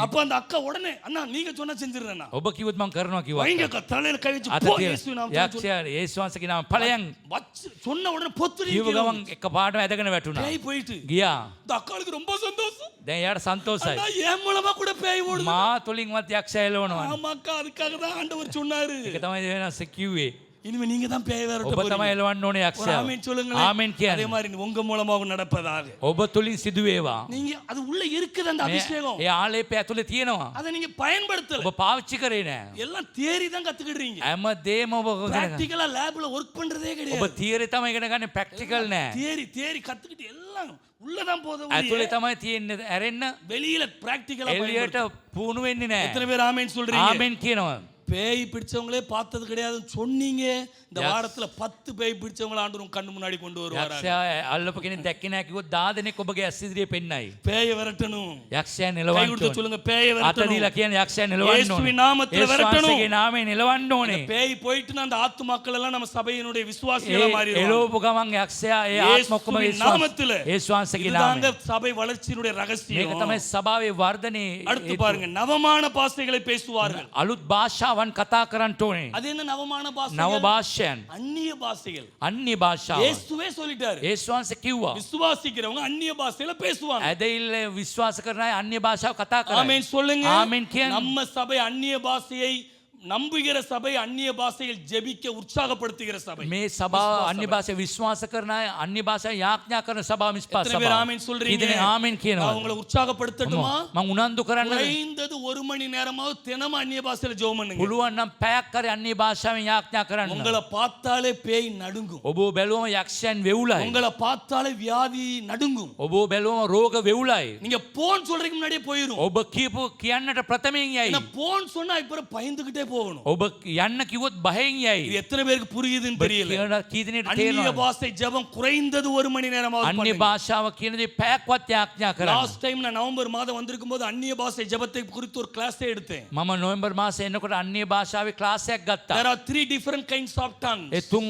அப்ப அந்த அக்கா உடனே அண்ணா நீங்க சொன்னா செஞ்சிடுறேன். ඔබ කිව්වොත් මම කරනවා කිව්වා. வைங்க அக்கா தலையில கை வச்சு අත போ තියන இயேசுவின் நாமத்தில் යක්ෂයා යේසුස් වහන්සේගේ නාම ඵලයන් வச்சு சொன்ன உடனே பொத்துறீங்க. කිව්ව ගමන් එකපාරටම ඇදගෙන වැටුණා. பேய் போயிட்டு ගියා. இந்த அக்காளுக்கு ரொம்ப சந்தோஷம். දැන් එයාට සන්තෝෂයි. அண்ணா என் மூலமா கூட பேய் ஓடுது. මා තුලින්වත් යක්ෂයා එලවනවා. ஆமா அக்கா அதுக்காக தான் ஆண்டவர் சொன்னாரு. ඒක තමයි වෙනස කිව්වේ. இனிமே நீங்க தான் பேய் விரட்ட ඔබ போறீங்க. තමයි එලවන්න ඕනේ ஒரு යක්ෂයාව. ஆமென் சொல்லுங்க. ආමෙන් அதே කියන්නේ. மாதிரி உங்க மூலமாக நடப்பதாக. ඔබ තුලින් සිදු වේවා. நீங்க அது உள்ள இருக்குது அந்த அபிஷேகம். ඒ ආලේපය ඇතුලේ තියෙනවා. அதை நீங்க பயன்படுத்தல. ඔබ පාවිච්චි කරේ නෑ. எல்லாம் தியரி தான் கத்துக்கிடுறீங்க. හැම දේම ඔබ ඉගෙන ගන්න. பிராக்டிகலா லேப்ல வர்க் பண்றதே ඔබ கிடையாது. තියරේ තමයි ඉගෙන ගන්න ප්‍රැක්ටිකල් නෑ. தியரி கத்துக்கிட்டு எல்லாம் உள்ளதான் போதும். ඇතුලේ තමයි තියෙන්නේ ඇරෙන්න. வெளியில பிராக்டிகலா එළියට පුහුණු වෙන්නේ නෑ. எத்தனை பேர் ஆமென் சொல்றீங்க? ආමෙන් කියනවා. பேய் பிடிச்சவங்களே பார்த்தது கிடையாதுன்னு சொன்னீங்க. இந்த வாரத்துல 10 பேய் பிடிச்சவங்கள ஆண்டவர் உங்க கண்ணு முன்னாடி கொண்டு வருவார். යක්ෂයා අල්ලපු කෙනෙක් දැක්කේ නෑ කිව්වොත් 10 දෙනෙක් ඔබගේ ඇස් ඉදිරියේ පෙන්නයි. பேயை விரட்டணும். යක්ෂයා கை නිලවන්න கொடுத்து ඕනේ. சொல்லுங்க பேயை අත விரட்டணும். දීලා කියන්නේ යක්ෂයා නිලවන්න இயேசுவின் ඕනේ. நாமத்துல යේසුස් விரட்டணும். වහන්සේගේ නාමයෙන් නිලවන්න ඕනේ. பேய் போயிட்டுனா அந்த ஆத்துமாக்கள் எல்லாம் நம்ம சபையினுடைய விசுவாசிகளா மாறிடுவாங்க. එලෝපු ගමන් යක්ෂයා ඒ ආත්ම ඔක්කොම இயேசுவின் நாமத்துல. යේසුස් වහන්සේගේ இதுதாங்க නාමයෙන්. சபை வளர்ச்சியினுடைய මේක ரகசியம். තමයි සභාවේ වර්ධනයේ அடுத்து பாருங்க நவமான பாஷைகளை பேசுவார்கள். අලුත් භාෂාවන් කතා කරන්න ඕනේ. அது என்ன நவமான නව பாஷைகள்? භාෂයන් அந்நிய பாஷைகள். අන්‍ය භාෂාවන්. இயேசுவே சொல்லிட்டாரு. යේසුස් වහන්සේ කිව්වා விசுவாசிக்கிறவங்க அந்நிய பாஷையில பேசுவாங்க. ඇදහිල්ල විශ්වාස කරන අය අන්‍ය භාෂාව කතා කරයි. ஆமென் சொல்லுங்க. ආමෙන් කියන්න. நம்ம சபை அந்நிய பாஷையை நம்புகிற சபை, அந்நிய பாஷையில் ஜெபிக்க உற்சாகப்படுத்துகிற சபை. මේ සභාව අන්‍ය භාෂාව විශ්වාස කරන අය අන්‍ය භාෂාව යාඥා කරන සභාව මිස්පා எத்தனை பேர் සභාව. ஆமென் சொல்றீங்க? ඉතින් ආමෙන් நான் කියනවා. உங்களை உற்சாகப்படுத்தட்டுமா? මම උනන්දු කරන්න குறைந்தது 1 மணி நேரமாவது தினமும் அந்நிய பாஷையில ஜெபம் பண்ணுங்க. පුළුවන් නම් පැයක් කරේ අන්‍ය භාෂාවෙන් යාඥා කරන්න. உங்களை பார்த்தாலே பேய் நடுங்கும். ඔබ බැලුවම යක්ෂයන් වෙවුලයි. உங்களை பார்த்தாலே வியாதி நடுங்கும். ඔබ බැලුවම රෝග වෙවුලයි. நீங்க போன் சொல்றதுக்கு முன்னாடியே போயிரும். ඔබ කියපු කියන්නට ප්‍රථමයෙන් යයි. என்ன போன் சொன்னா இப்ப பயந்துகிட்டே போகணும். ඔබ යන්න කිව්වොත් බයෙන් යයි. இது எத்தனை பேருக்கு புரியுதுன்னு தெரியல. කී දිනෙට அந்நிய තේරෙනවද? பாஷை ஜெபம் குறைந்தது 1 மணி நேரமாவது අන්‍ය பண்ணுங்க. භාෂාව කියන දේ පැයක්වත් යාඥා කරන්න. லாஸ்ட் டைம் நான் நவம்பர் மாதம் வந்திருக்கும் போது அந்நிய பாஷை ஜெபத்தை குறித்து ஒரு கிளாஸே எடுத்தேன். මම නොවැම්බර් මාසේ එනකොට අන්‍ය භාෂාවේ ක්ලාස් එකක් ගත්තා. There are 3 different kinds of tongues. ඒ තුන්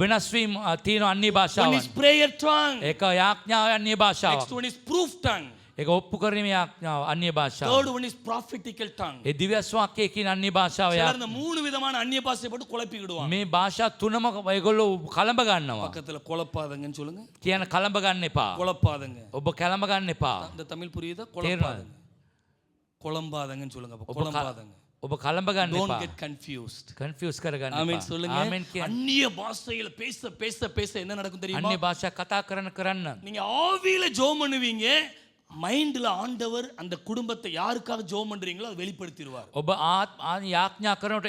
වෙනස් වීම තියෙන අන්‍ය One භාෂාවන්. is prayer tongue. ඒක යාඥාවේ අන්‍ය භාෂාව. Next one is proof tongue. ඒක ඔප්පු කිරීමේ යාඥාව අන්‍ය භාෂාව. Third one is prophetical tongue. ඒ දිව්‍ය වාක්‍යයේ කියන අන්‍ය භාෂාව சிலர் இந்த 3 விதமான அந்நிய பாஷை போட்டு குழப்பிடுவாங்க. මේ භාෂා තුනම ඒගොල්ලෝ කලඹ ගන්නවා. பக்கத்துல குழப்பாதங்கன்னு சொல்லுங்க. කියන කලඹ ගන්න එපා. குழப்பாதங்க. ඔබ කලඹ ගන්න එපා. இந்த தமிழ் புரியுதா? குழப்பாதங்க. குழம்பாதங்கன்னு சொல்லுங்க. அப்ப குழம்பாதங்க. ඔබ කලඹ ගන්න Don't එපා. get confused. කන්ෆියුස් කරගන්න ஆமென் එපා. சொல்லுங்க. ආමෙන් කියන. அந்நிய பாஷையில பேச பேச பேச என்ன நடக்கும் தெரியுமா? අන්‍ය භාෂා කතා කරන්න நீங்க ஆவியில ஜெபம் பண்ணுவீங்க. மைண்ட்ல ஆண்டவர் அந்த குடும்பத்தை யாருக்காக ஜெபம் பண்றீங்களோ அதை வெளிப்படுத்திடுவார். ඔබ යාඥා කරනට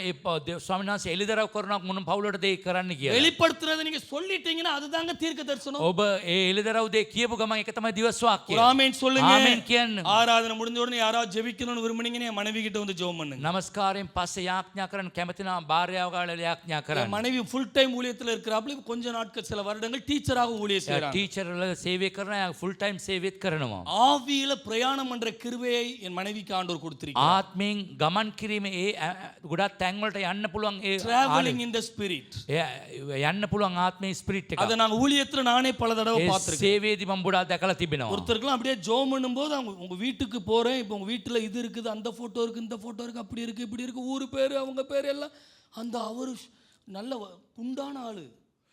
ස්වාමීන් වහන්සේ එළිදරව් කරනක් මොන පවුලට දේ කරන්න කියලා. வெளிப்படுத்துறதை நீங்க சொல்லிட்டீங்கன்னா அதுதாங்க தீர்க்க தரிசனம். ඔබ ඒ එළිදරව් දේ කියපු ගමන් ඒක තමයි දිවස් ஒரு වාක්‍යය. ஆமென் சொல்லுங்க. ආමෙන් කියන්න. ஆராதனை முடிஞ்ச உடனே யாராவது ஜெபிக்கணும்னு விரும்புனீங்கன்னா என் மனைவி கிட்ட வந்து ஜெபம் பண்ணுங்க. නමස්කාරයෙන් පස්සේ යාඥා කරන්න කැමති නම් භාර්යාව ගාලා යාඥා என் කරන්න. மனைவி ஃபுல் டைம் ஊழியத்துல இருக்கிறாப்ல கொஞ்ச நாட்கள் சில வருடங்கள் டீச்சராக ஊழியம் செய்றாங்க. ටීචර් වල සේවය කරන ෆුල් ටයිම් සේවයත් කරනවා. ஆவியில பிரயாணம் பண்ற கிருபையை என் மனைவிக்கு ஆண்டவர் கொடுத்திருக்கிறார். ආත්මෙන් ගමන් කිරීමේ ඒ ගොඩක් තැන් වලට යන්න පුළුවන් ඒ traveling in the spirit. යන්න පුළුවන් ආත්මේ ස්පිරිට් එක. அத நான் ஊழியத்துல நானே பல தடவை ඒ பார்த்திருக்கேன். සේවයේදී මම ගොඩාක් දැකලා තිබෙනවා. ஒருத்தருக்குலாம் அப்படியே ஜெபம் பண்ணும்போது அவங்க உங்க வீட்டுக்கு போறேன், இப்போ உங்க வீட்டுல இது இருக்குது, அந்த போட்டோ இருக்கு, இந்த போட்டோ இருக்கு, அப்படி இருக்கு, இப்படி இருக்கு, ஊரு பேரு அவங்க பேரு எல்லாம் அந்த அவரு நல்ல குண்டான ஆளு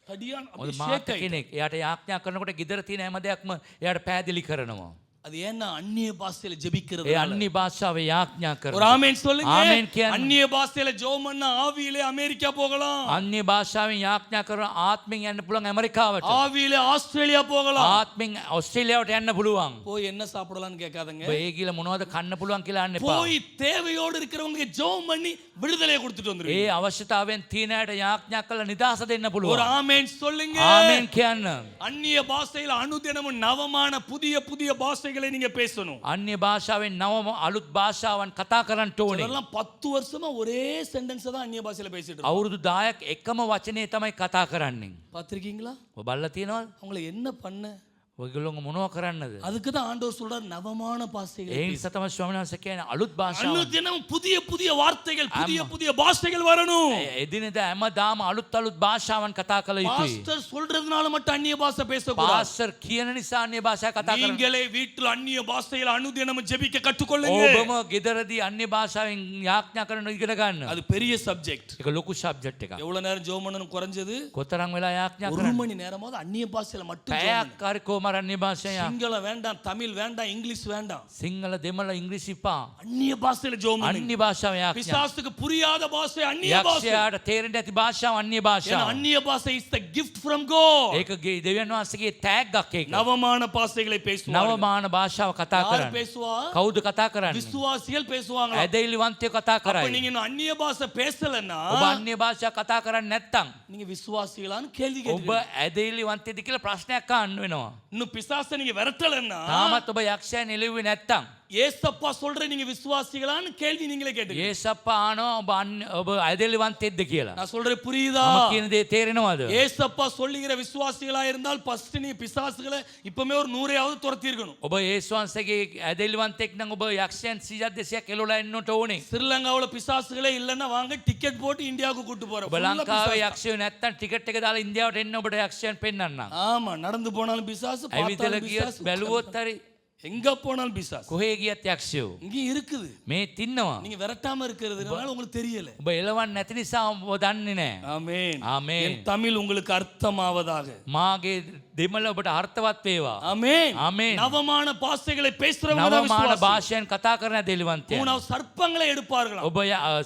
தடியான මොකද அப்படியே මාත් shake ஆயிட்டாரு. කෙනෙක් එයාට යාඥා කරනකොට ගෙදර තියෙන හැම දෙයක්ම එයාට පැහැදිලි කරනවා. அது ஏன்னா அந்நிய பாஷையில ஜெபிக்கிறது. ඒ අන්‍ය භාෂාවේ යාඥා ஒரு කරනවා. ஆமென் சொல்லுங்க. ஆமென் කියන්න. அந்நிய பாஷையில ஜெபம் பண்ணா ஆவியிலே அமெரிக்கா போகலாம். අන්‍ය භාෂාවෙන් යාඥා කරන ආත්මෙන් යන්න පුළුවන් ඇමරිකාවට. ஆவியிலே ஆஸ்திரேலியா போகலாம். ආත්මෙන් ඔස්ට්‍රේලියාවට යන්න පුළුවන්. போய் என்ன சாப்பிடலாம்னு கேட்காதங்க. ඔබ ඒ ගිල මොනවද කන්න පුළුවන් කියලා යන්න එපා. போய் தேவையோடு இருக்கிறவங்களுக்கு ஜெபம் பண்ணி விடுதலையை கொடுத்துட்டு ඒ வந்துருவீங்க. අවශ්‍යතාවයෙන් තියෙන අයට යාඥා කරලා නිදහස දෙන්න ஒரு පුළුවන්. ஆமென் சொல்லுங்க. ආමෙන් කියන්න. அந்நிய பாஷையில அனுதினமும் நவமான புதிய புதிய பாஷைகளை நீங்க பேசணும். අන්‍ය භාෂාවෙන් නවම අලුත් භාෂාවන් කතා කරන්න ඕනේ. இதெல்லாம் 10 வருஷமா ஒரே சென்டென்ஸ் தான் அந்நிய பாஷையில பேசிட்டு இருக்கோம். අවුරුදු 10ක් එකම වචනේ තමයි කතා කරන්නේ. பாத்திருக்கீங்களா? ඔබ බලලා තියෙනවද? அவங்கள என்ன பண்ண? ඔයගොල්ලෝ මොනව කරන්නද? அதுக்கு தான் ஆண்டவர் சொல்றார் நவமான பாஷைகள். ඒ නිසා තමයි ස්වාමීන් වහන්සේ කියන්නේ අලුත් භාෂාවන්. அனுதினமும் புதிய புதிய வார்த்தைகள், புதிய புதிய பாஷைகள் வரணும். එදිනෙදා හැමදාම අලුත් අලුත් භාෂාවන් කතා කළ යුතුයි. பாஸ்டர் சொல்றதுனால மட்டும் அந்நிய பாஷை பேசக்கூடாது. පාස්ටර් කියන නිසා අන්‍ය භාෂා කතා කරන්න. நீங்களே வீட்டில் அந்நிய பாஷையில் அனுதினமும் ஜெபிக்க கற்றுக்கொள்ளுங்க. ඔබම ගෙදරදී අන්‍ය භාෂාවෙන් යාඥා කරන ඉගෙන ගන්න. அது பெரிய சப்ஜெக்ட். ඒක ලොකු සබ්ජෙක්ට් එකක්. எவ்வளவு நேரம் ஜெபம் பண்ணணும் குறைஞ்சது? කොතරම් වෙලා යාඥා ஒரு කරන්න? மணி நேரமாவது அந்நிய பாஷையில மட்டும் ஜெபம் පැයක් හරි කොහමද අන්‍ය භාෂාවෙන්? சிங்களம் வேண்டாம், தமிழ் வேண்டாம், இங்கிலீஷ் வேண்டாம். සිංහල දෙමළ ඉංග්‍රීසි පා. அந்நிய பாஷையில ஜெபம் பண்ணுங்க. අන්‍ය භාෂාවෙන් යාඥා. பிசாசுக்கு புரியாத பாஷை அந்நிய பாஷை. යක්ෂයාට තේරෙන්නේ නැති භාෂාව අන්‍ය ஏன்னா භාෂාව. அந்நிய பாஷை is the gift from God. ඒක දෙවියන් වහන්සේගේ තෑග්ගක් ඒක. நவமான பாஷைகளை பேசுவாங்க. නවමාන භාෂාව කතා யார் කරන්නේ. பேசுவா? කවුද කතා කරන්නේ? விசுவாசிகள் பேசுவாங்க. ඇදහිලිවන්තයෝ කතා அப்ப කරයි. நீங்க இன்னும் அந்நிய பாஷை பேசலன்னா ඔබ අන්‍ය භාෂා කතා කරන්නේ නැත්තම් நீங்க விசுவாசிகளான்னு கேள்வி ඔබ கேட்கிறீங்க. ඇදහිලිවන්තයද කියලා ප්‍රශ්නයක් අහන්න වෙනවා. இன்னும் பிசாசை நீங்க விரட்டலன்னா තාමත් ඔබ යක්ෂයන් එළුවේ නැත්තම් ஏசப்பா சொல்ற நீங்க விசுவாசிகளான்னு கேள்வி நீங்களே கேட்டீங்க. ඒසප්පා ආනවා ඔබ ඇදහිලිවන්තයෙක්ද කියලා. நான் சொல்றேன் புரியுதா? මම කියන දේ තේරෙනවද? ஏசப்பா சொல்லுகிற விசுவாசிகளா இருந்தால் ஃபர்ஸ்ட் நீ பிசாசுகளை இப்பமே ஒரு 100யாவது துரத்தி இருக்கணும். ඔබ ඒසුස් වහන්සේගේ ඇදහිලිවන්තයෙක් නම් ඔබ යක්ෂයන් 100ක් 200ක් එළුවලා එන්නට ඕනේ. ஸ்ரீலங்காவுல பிசாசுகளே இல்லன்னா வாங்க டிக்கெட் போட்டு இந்தியாவுக்கு கூட்டி போறோம். ඔබ ලංකාවේ යක්ෂයෝ නැත්තම් ටිකට් එක දාලා ඉන්දියාවට එන්න ඔබට යක්ෂයන් පෙන්වන්නම්. ஆமா, நடந்து போனாலும் பிசாசு, ඇවිදලා பார்த்தாலும் ගියත් பிசாசு, බැලුවොත් හරි எங்க போனாலும் பிசாசு. කොහේ ගියත් යක්ෂයෝ இங்க இருக்குது. මේ තින්නවා. நீங்க விரட்டாம இருக்கிறதுனால உங்களுக்கு தெரியல. ඔබ එලවන්න නැති නිසා ඔබ දන්නේ නැහැ. ஆமென். ஆமென். என் தமிழ் உங்களுக்கு அர்த்தமாவதாக. මාගේ දෙමළ ඔබට අර්ථවත් වේවා. ஆமென். ஆமென். நவமான பாஷைகளை பேசுறவங்க தான் නවමාන விசுவாசி. භාෂයෙන් කතා කරන දෙලිවන්තය. மூணாவது சர்ப்பங்களை எடுப்பார்களாம். ඔබ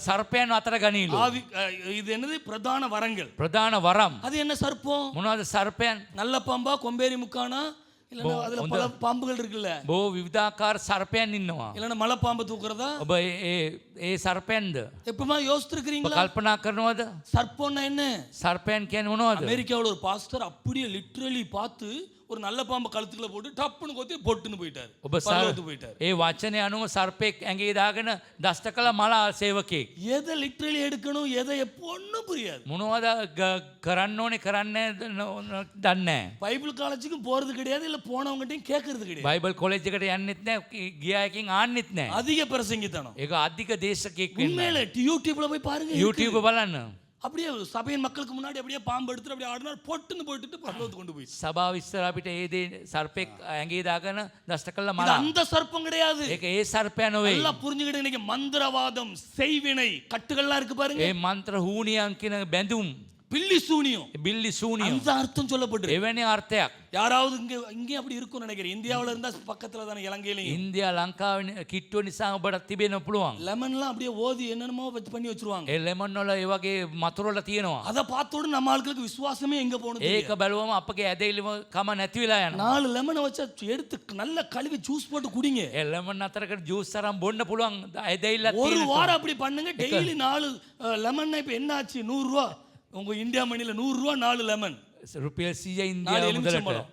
සර්පයන් අතර ගනීලු. ஆவி இது என்னது? பிரதான வரங்கள். ප්‍රධාන වරම්. அது என்ன சர்ப்பம்? මොනවද සර්පයන්? நல்ல பாம்பா, கொம்பேரி முக்கானா, இல்லன்னா அதுல பல பாம்புகள் இருக்குல்ல, බෝ විවිධාකාර සර්පයන් ඉන්නවා. இல்லன்னா மலை பாம்பு தூக்குறதா? ඔබ ඒ සර්පයන්ද எப்பமா ඔබ யோசிச்சிருக்கீங்களா? කල්පනා කරනවද? சர்ப்பம்னா என்ன? සර්පයන් කියන්නේ මොනවද? அமெரிக்காவுல ஒரு பாஸ்டர் அப்படியே லிட்டரலி பார்த்து ஒரு நல்ல பாம்பு கழுத்துக்குள்ள போட்டு டப்புன்னு கொத்தி பொட்டுன்னு போயிட்டாரு. ඔබ பரலோகத்துக்கு போயிட்டாரு. ඒ වචනේ අනුව සර්පෙක් ඇඟේ දාගෙන දෂ්ට කළ මල සේවකෙක්. எதை லிட்டரலி எடுக்கணும், எதை ஒன்றும் புரியாது. මොනවද කරන්න ඕනේ කරන්නේ දන්නේ නැහැ. பைபிள் காலேஜுக்கும் போறது கிடையாது, இல்ல போனவங்ககிட்டயும் கேட்கறது கிடையாது. බයිබල් කොලෙජ් එකට යන්නෙත් නැහැ, ගියා එකකින් ආන්නෙත් නැහැ. அதிக பிரசங்கித்தனம். ඒක අධික දේශකෙක් වෙන්න. உண்மையில யூடியூப்ல போய் பாருங்க. YouTube බලන්න. அப்படியே சபையின் மக்களுக்கு முன்னாடி அப்படியே பாம்பு எடுத்து அப்படியே ஆடினார், பொட்டுன்னு போயிட்டு பரலோகத்துக்கு கொண்டு போய். සභාව ඉස්සර අපිට ඒ දේ සර්පෙක් ඇඟේ දාගෙන දෂ්ට කළ இது මල. அந்த சர்ப்பம் கிடையாது. ඒක ඒ සර්පයා නෙවෙයි. நல்லா புரிஞ்சுக்கிட்டு இன்னைக்கு மந்திரவாதம், செய்வினை, கட்டுகள்லாம் இருக்கு பாருங்க. ඒ මන්ත්‍ර හූනියන් කියන බැඳුම් பில்லி சூனியம், බිල්ලි සූනියම් அந்த அர்த்தம் சொல்லப்பட்டு එවැනි අර්ථයක් யாராவது இங்கே அப்படி இருக்கும்னு நினைக்கிறேன். இந்தியாவுல இருந்தா பக்கத்துல தானே இலங்கையிலையும் ඉන්දියා ලංකාව කිට්ටුව නිසා ඔබට තිබෙන පුළුවන්. லெமன்லாம் அப்படியே ஓதி என்னென்னமோ வச்சு பண்ணி வச்சிருவாங்க. ඒ ලෙමන් වල ඒ වගේ මතුරුවල තියෙනවා. அதை பார்த்தோட நம்ம ஆட்களுக்கு விசுவாசமே எங்க போகணும் ඒක බැලුවම අපගේ ඇදහිලිම කම නැති වෙලා යනවා. 4 லெமனை வச்சு எடுத்து நல்ல கழுவி ஜூஸ் போட்டு குடிங்க. ඒ ලෙමන් අතරකට ජූස් තරම් බොන්න පුළුවන් ඇදහිල්ලක් ஒரு තියෙන. வாரம் அப்படி பண்ணுங்க. Daily 4 lemon. இப்ப என்ன ஆச்சு? 100 ரூபா. உங்க இந்தியா மணில 100 ரூபா 4 லெமன். රුපියල් 100 4 ඉන්දියාව මුදලට. எலுமிச்சம்பழம்.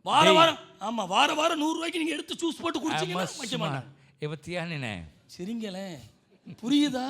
வாரம் ஆமா வாரம் 100 ரூபாய்க்கு நீங்க எடுத்து ஜூஸ் போட்டு குடிச்சீங்கன்னா வைக்க மாட்டாங்க. ඒව තියන්නේ නැහැ. சரிங்களே, புரியுதா?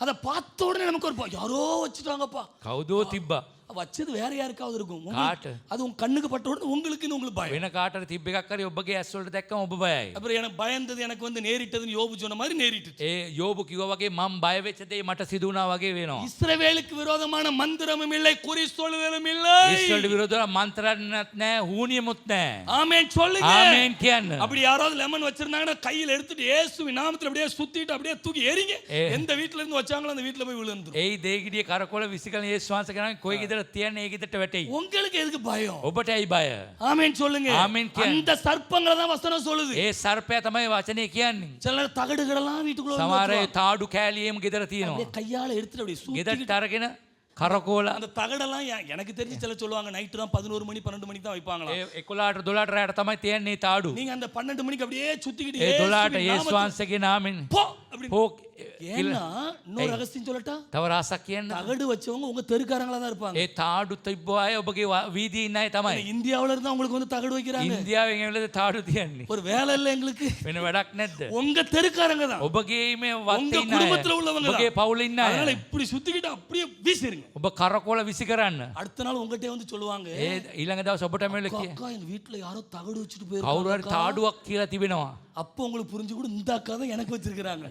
அதை பார்த்த உடனே நமக்கு ஒரு யாரோ வச்சுட்டாங்கப்பா. කවුදෝ තිබ්බා. வச்சது வேற யாருக்காவது இருக்கும். காட்டு. அது உங்க கண்ணுக்கு பட்ட உடனே உங்களுக்கு பயம். වෙන කාටට තිබ්බ එකක් හරි ඔබගේ ඇස් වලට දැක්කම ඔබ බයයි. அப்புறம் எனக்கு பயந்தது எனக்கு வந்து நேரிட்டதுன்னு யோபு சொன்ன மாதிரி நேரிட்டுச்சு. ඒ යෝබු කිව්වා වගේ මම බය වෙච්ච දේ මට සිදු වුණා වගේ වෙනවා. இஸ்ரவேலுக்கு விரோதமான மந்திரமும் இல்லை, குறி சொல்லுதலும் இல்லை. ඊශ්‍රායෙල් විරෝධව මන්ත්‍රණත් නැහැ, හූනියමුත් නැහැ. ஆமென் சொல்லுங்க. ආමේන් කියන්න. அப்படி யாராவது லெமன் வச்சிருந்தாங்கன்னா கையில எடுத்துட்டு இயேசுவின் நாமத்துல அப்படியே சுத்திட்டு அப்படியே தூக்கி எறிங்க. எந்த வீட்ல இருந்து வச்சாங்களோ அந்த வீட்ல போய் விழுந்துரும். ඒ දේගිඩිය කරකොල විසිකල යේසුස් වහන්සේ කරන්නේ කොයි ගෙදර තියන්නේ ඒ ගෙදරට වැටෙයි. உங்களுக்கு எதுக்கு பயம்? ඔබට ඇයි බය? ஆமென் சொல்லுங்க. ஆமென் කියන්න. அந்த சர்ப்பங்களை தான் வசனம் சொல்லுது. ඒ සර්පයා තමයි වචනේ කියන්නේ. சில தகடுகளெல்லாம் வீட்டுக்குள்ள வந்து සමහර வச்சிருவாங்க. තාඩු කෑලියෙම ගෙදර තියෙනවා. அப்படியே கையால எடுத்துட்டு அப்படியே ගෙදරට சுத்திட்டு අරගෙන කරකෝල அந்த தகடெல்லாம் எனக்கு தெரிஞ்சு சில சொல்லுவாங்க நைட்டு தான் 11 மணி 12 மணிக்கு தான் வைப்பாங்களா. 11ට 12ට රැට තමයි තියන්නේ තාඩු. நீங்க அந்த 12 மணிக்கு அப்படியே சுத்திக்கிட்டு ඒ 12ට இயேசுவின் යේසුස් நாமத்தில் වහන්සේගේ නාමයෙන් போ அப்படி. පෝ ஏன்னா இன்னொரு ரகசியம் சொல்லட்டா? තව රහසක් කියන්න. தகடு வச்சவங்க உங்க தெருக்காரங்களா தான் இருப்பாங்க. ඒ තාඩු තිබ්බ අය ඔබගේ වීදියේ ඉන්න අය තමයි. இந்தியாவுல இருந்தா உங்களுக்கு வந்து தகடு வைக்கிறாங்க. ඉන්දියාවෙන් එවලද තාඩු තියන්නේ. ஒரு வேலை இல்ல எங்களுக்கு. වෙන වැඩක් නැද්ද? உங்க தெருக்காரங்க தான். ඔබගේ මේ உங்க වත්තේ ඉන්න අය. குடும்பத்துல உள்ளவங்க ඔබගේ தான். පවුලේ ඉන්න අය. அதனால இப்படி சுத்திக்கிட்டு அப்படியே வீசிருங்க. ඔබ කරකෝල විසි කරන්න. அடுத்த நாள் உங்ககிட்ட வந்து சொல்லுவாங்க, ඒ ඊළඟ දවස් ඔබට මෙල කිය. அக்கா எங்க வீட்ல யாரோ தகடு வச்சுட்டு කවුරු හරි போயிருக்காங்க. තාඩුවක් කියලා තිබෙනවා. அப்போ உங்களுக்கு புரிஞ்சு கூட இந்த அக்கா தான் எனக்கு வச்சிருக்காங்க.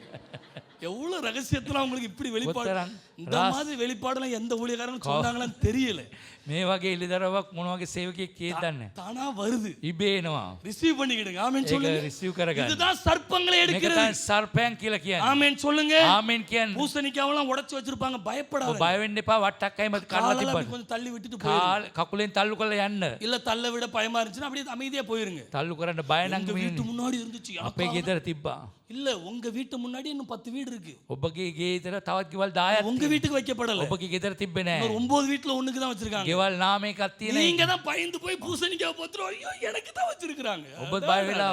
எவ்வளவு ரகசியத்துல உங்களுக்கு இப்படி வெளிப்பாடு. ஒத்தரன். இந்த மாதிரி வெளிப்பாடுலாம் எந்த ஊழியக்காரங்க சொன்னாங்களான்னு தெரியல. මේ වගේ එළිදරවක් මොන වගේ සේවකයෙක් කියද දන්නේ. தானா வருது. ඉබේ එනවා. ரிசீவ் பண்ணிக்கிடுங்க. ஆமென் ඒක சொல்லுங்க. රිසීව් කරගන්න. இதுதான் சர்ப்பங்களை මේක எடுக்கிறது. තමයි සර්පයන් කියලා කියන්නේ. ஆமென் சொல்லுங்க. ආමෙන් කියන්නේ. பூசணிக்காவெல்லாம் உடைச்சு வச்சிருப்பாங்க, ඔබ பயப்படாத. බය වෙන්න එපා වට්ටක් අයිම කඩලා காலால அப்படி තිබ්බට. கொஞ்சம் தள்ளி விட்டுட்டு போயிருங்க. කකුලෙන් තල්ලු කරලා යන්න. இல்ல தள்ள விட பயமா இருந்துச்சுன்னா அப்படியே அமைதியா போயிருங்க. තල්ලු කරන්න බය නම් உங்க வீட்டு முன்னாடி இருந்துச்சு. අපේ ගෙදර තිබ්බා. இல்ல உங்க வீட்டு முன்னாடி இன்னும் 10 வீடு இருக்கு. ඔබගේ ගෙදර තවත් ගෙවල් 10ක් உங்க வீட்டுக்கு வைக்கப்படல. ඔබගේ ගෙදර තිබ්බේ නැහැ. ஒரு 9 வீட்ல ஒண்ணுக்கு தான் வச்சிருக்காங்க. ගෙවල් නාමයකක් තියෙන. நீங்க தான் பயந்து போய் பூசணிக்காவை பார்த்துட்டு ஐயோ எனக்கு தான் வச்சிருக்காங்க. ඔබ බය වෙලා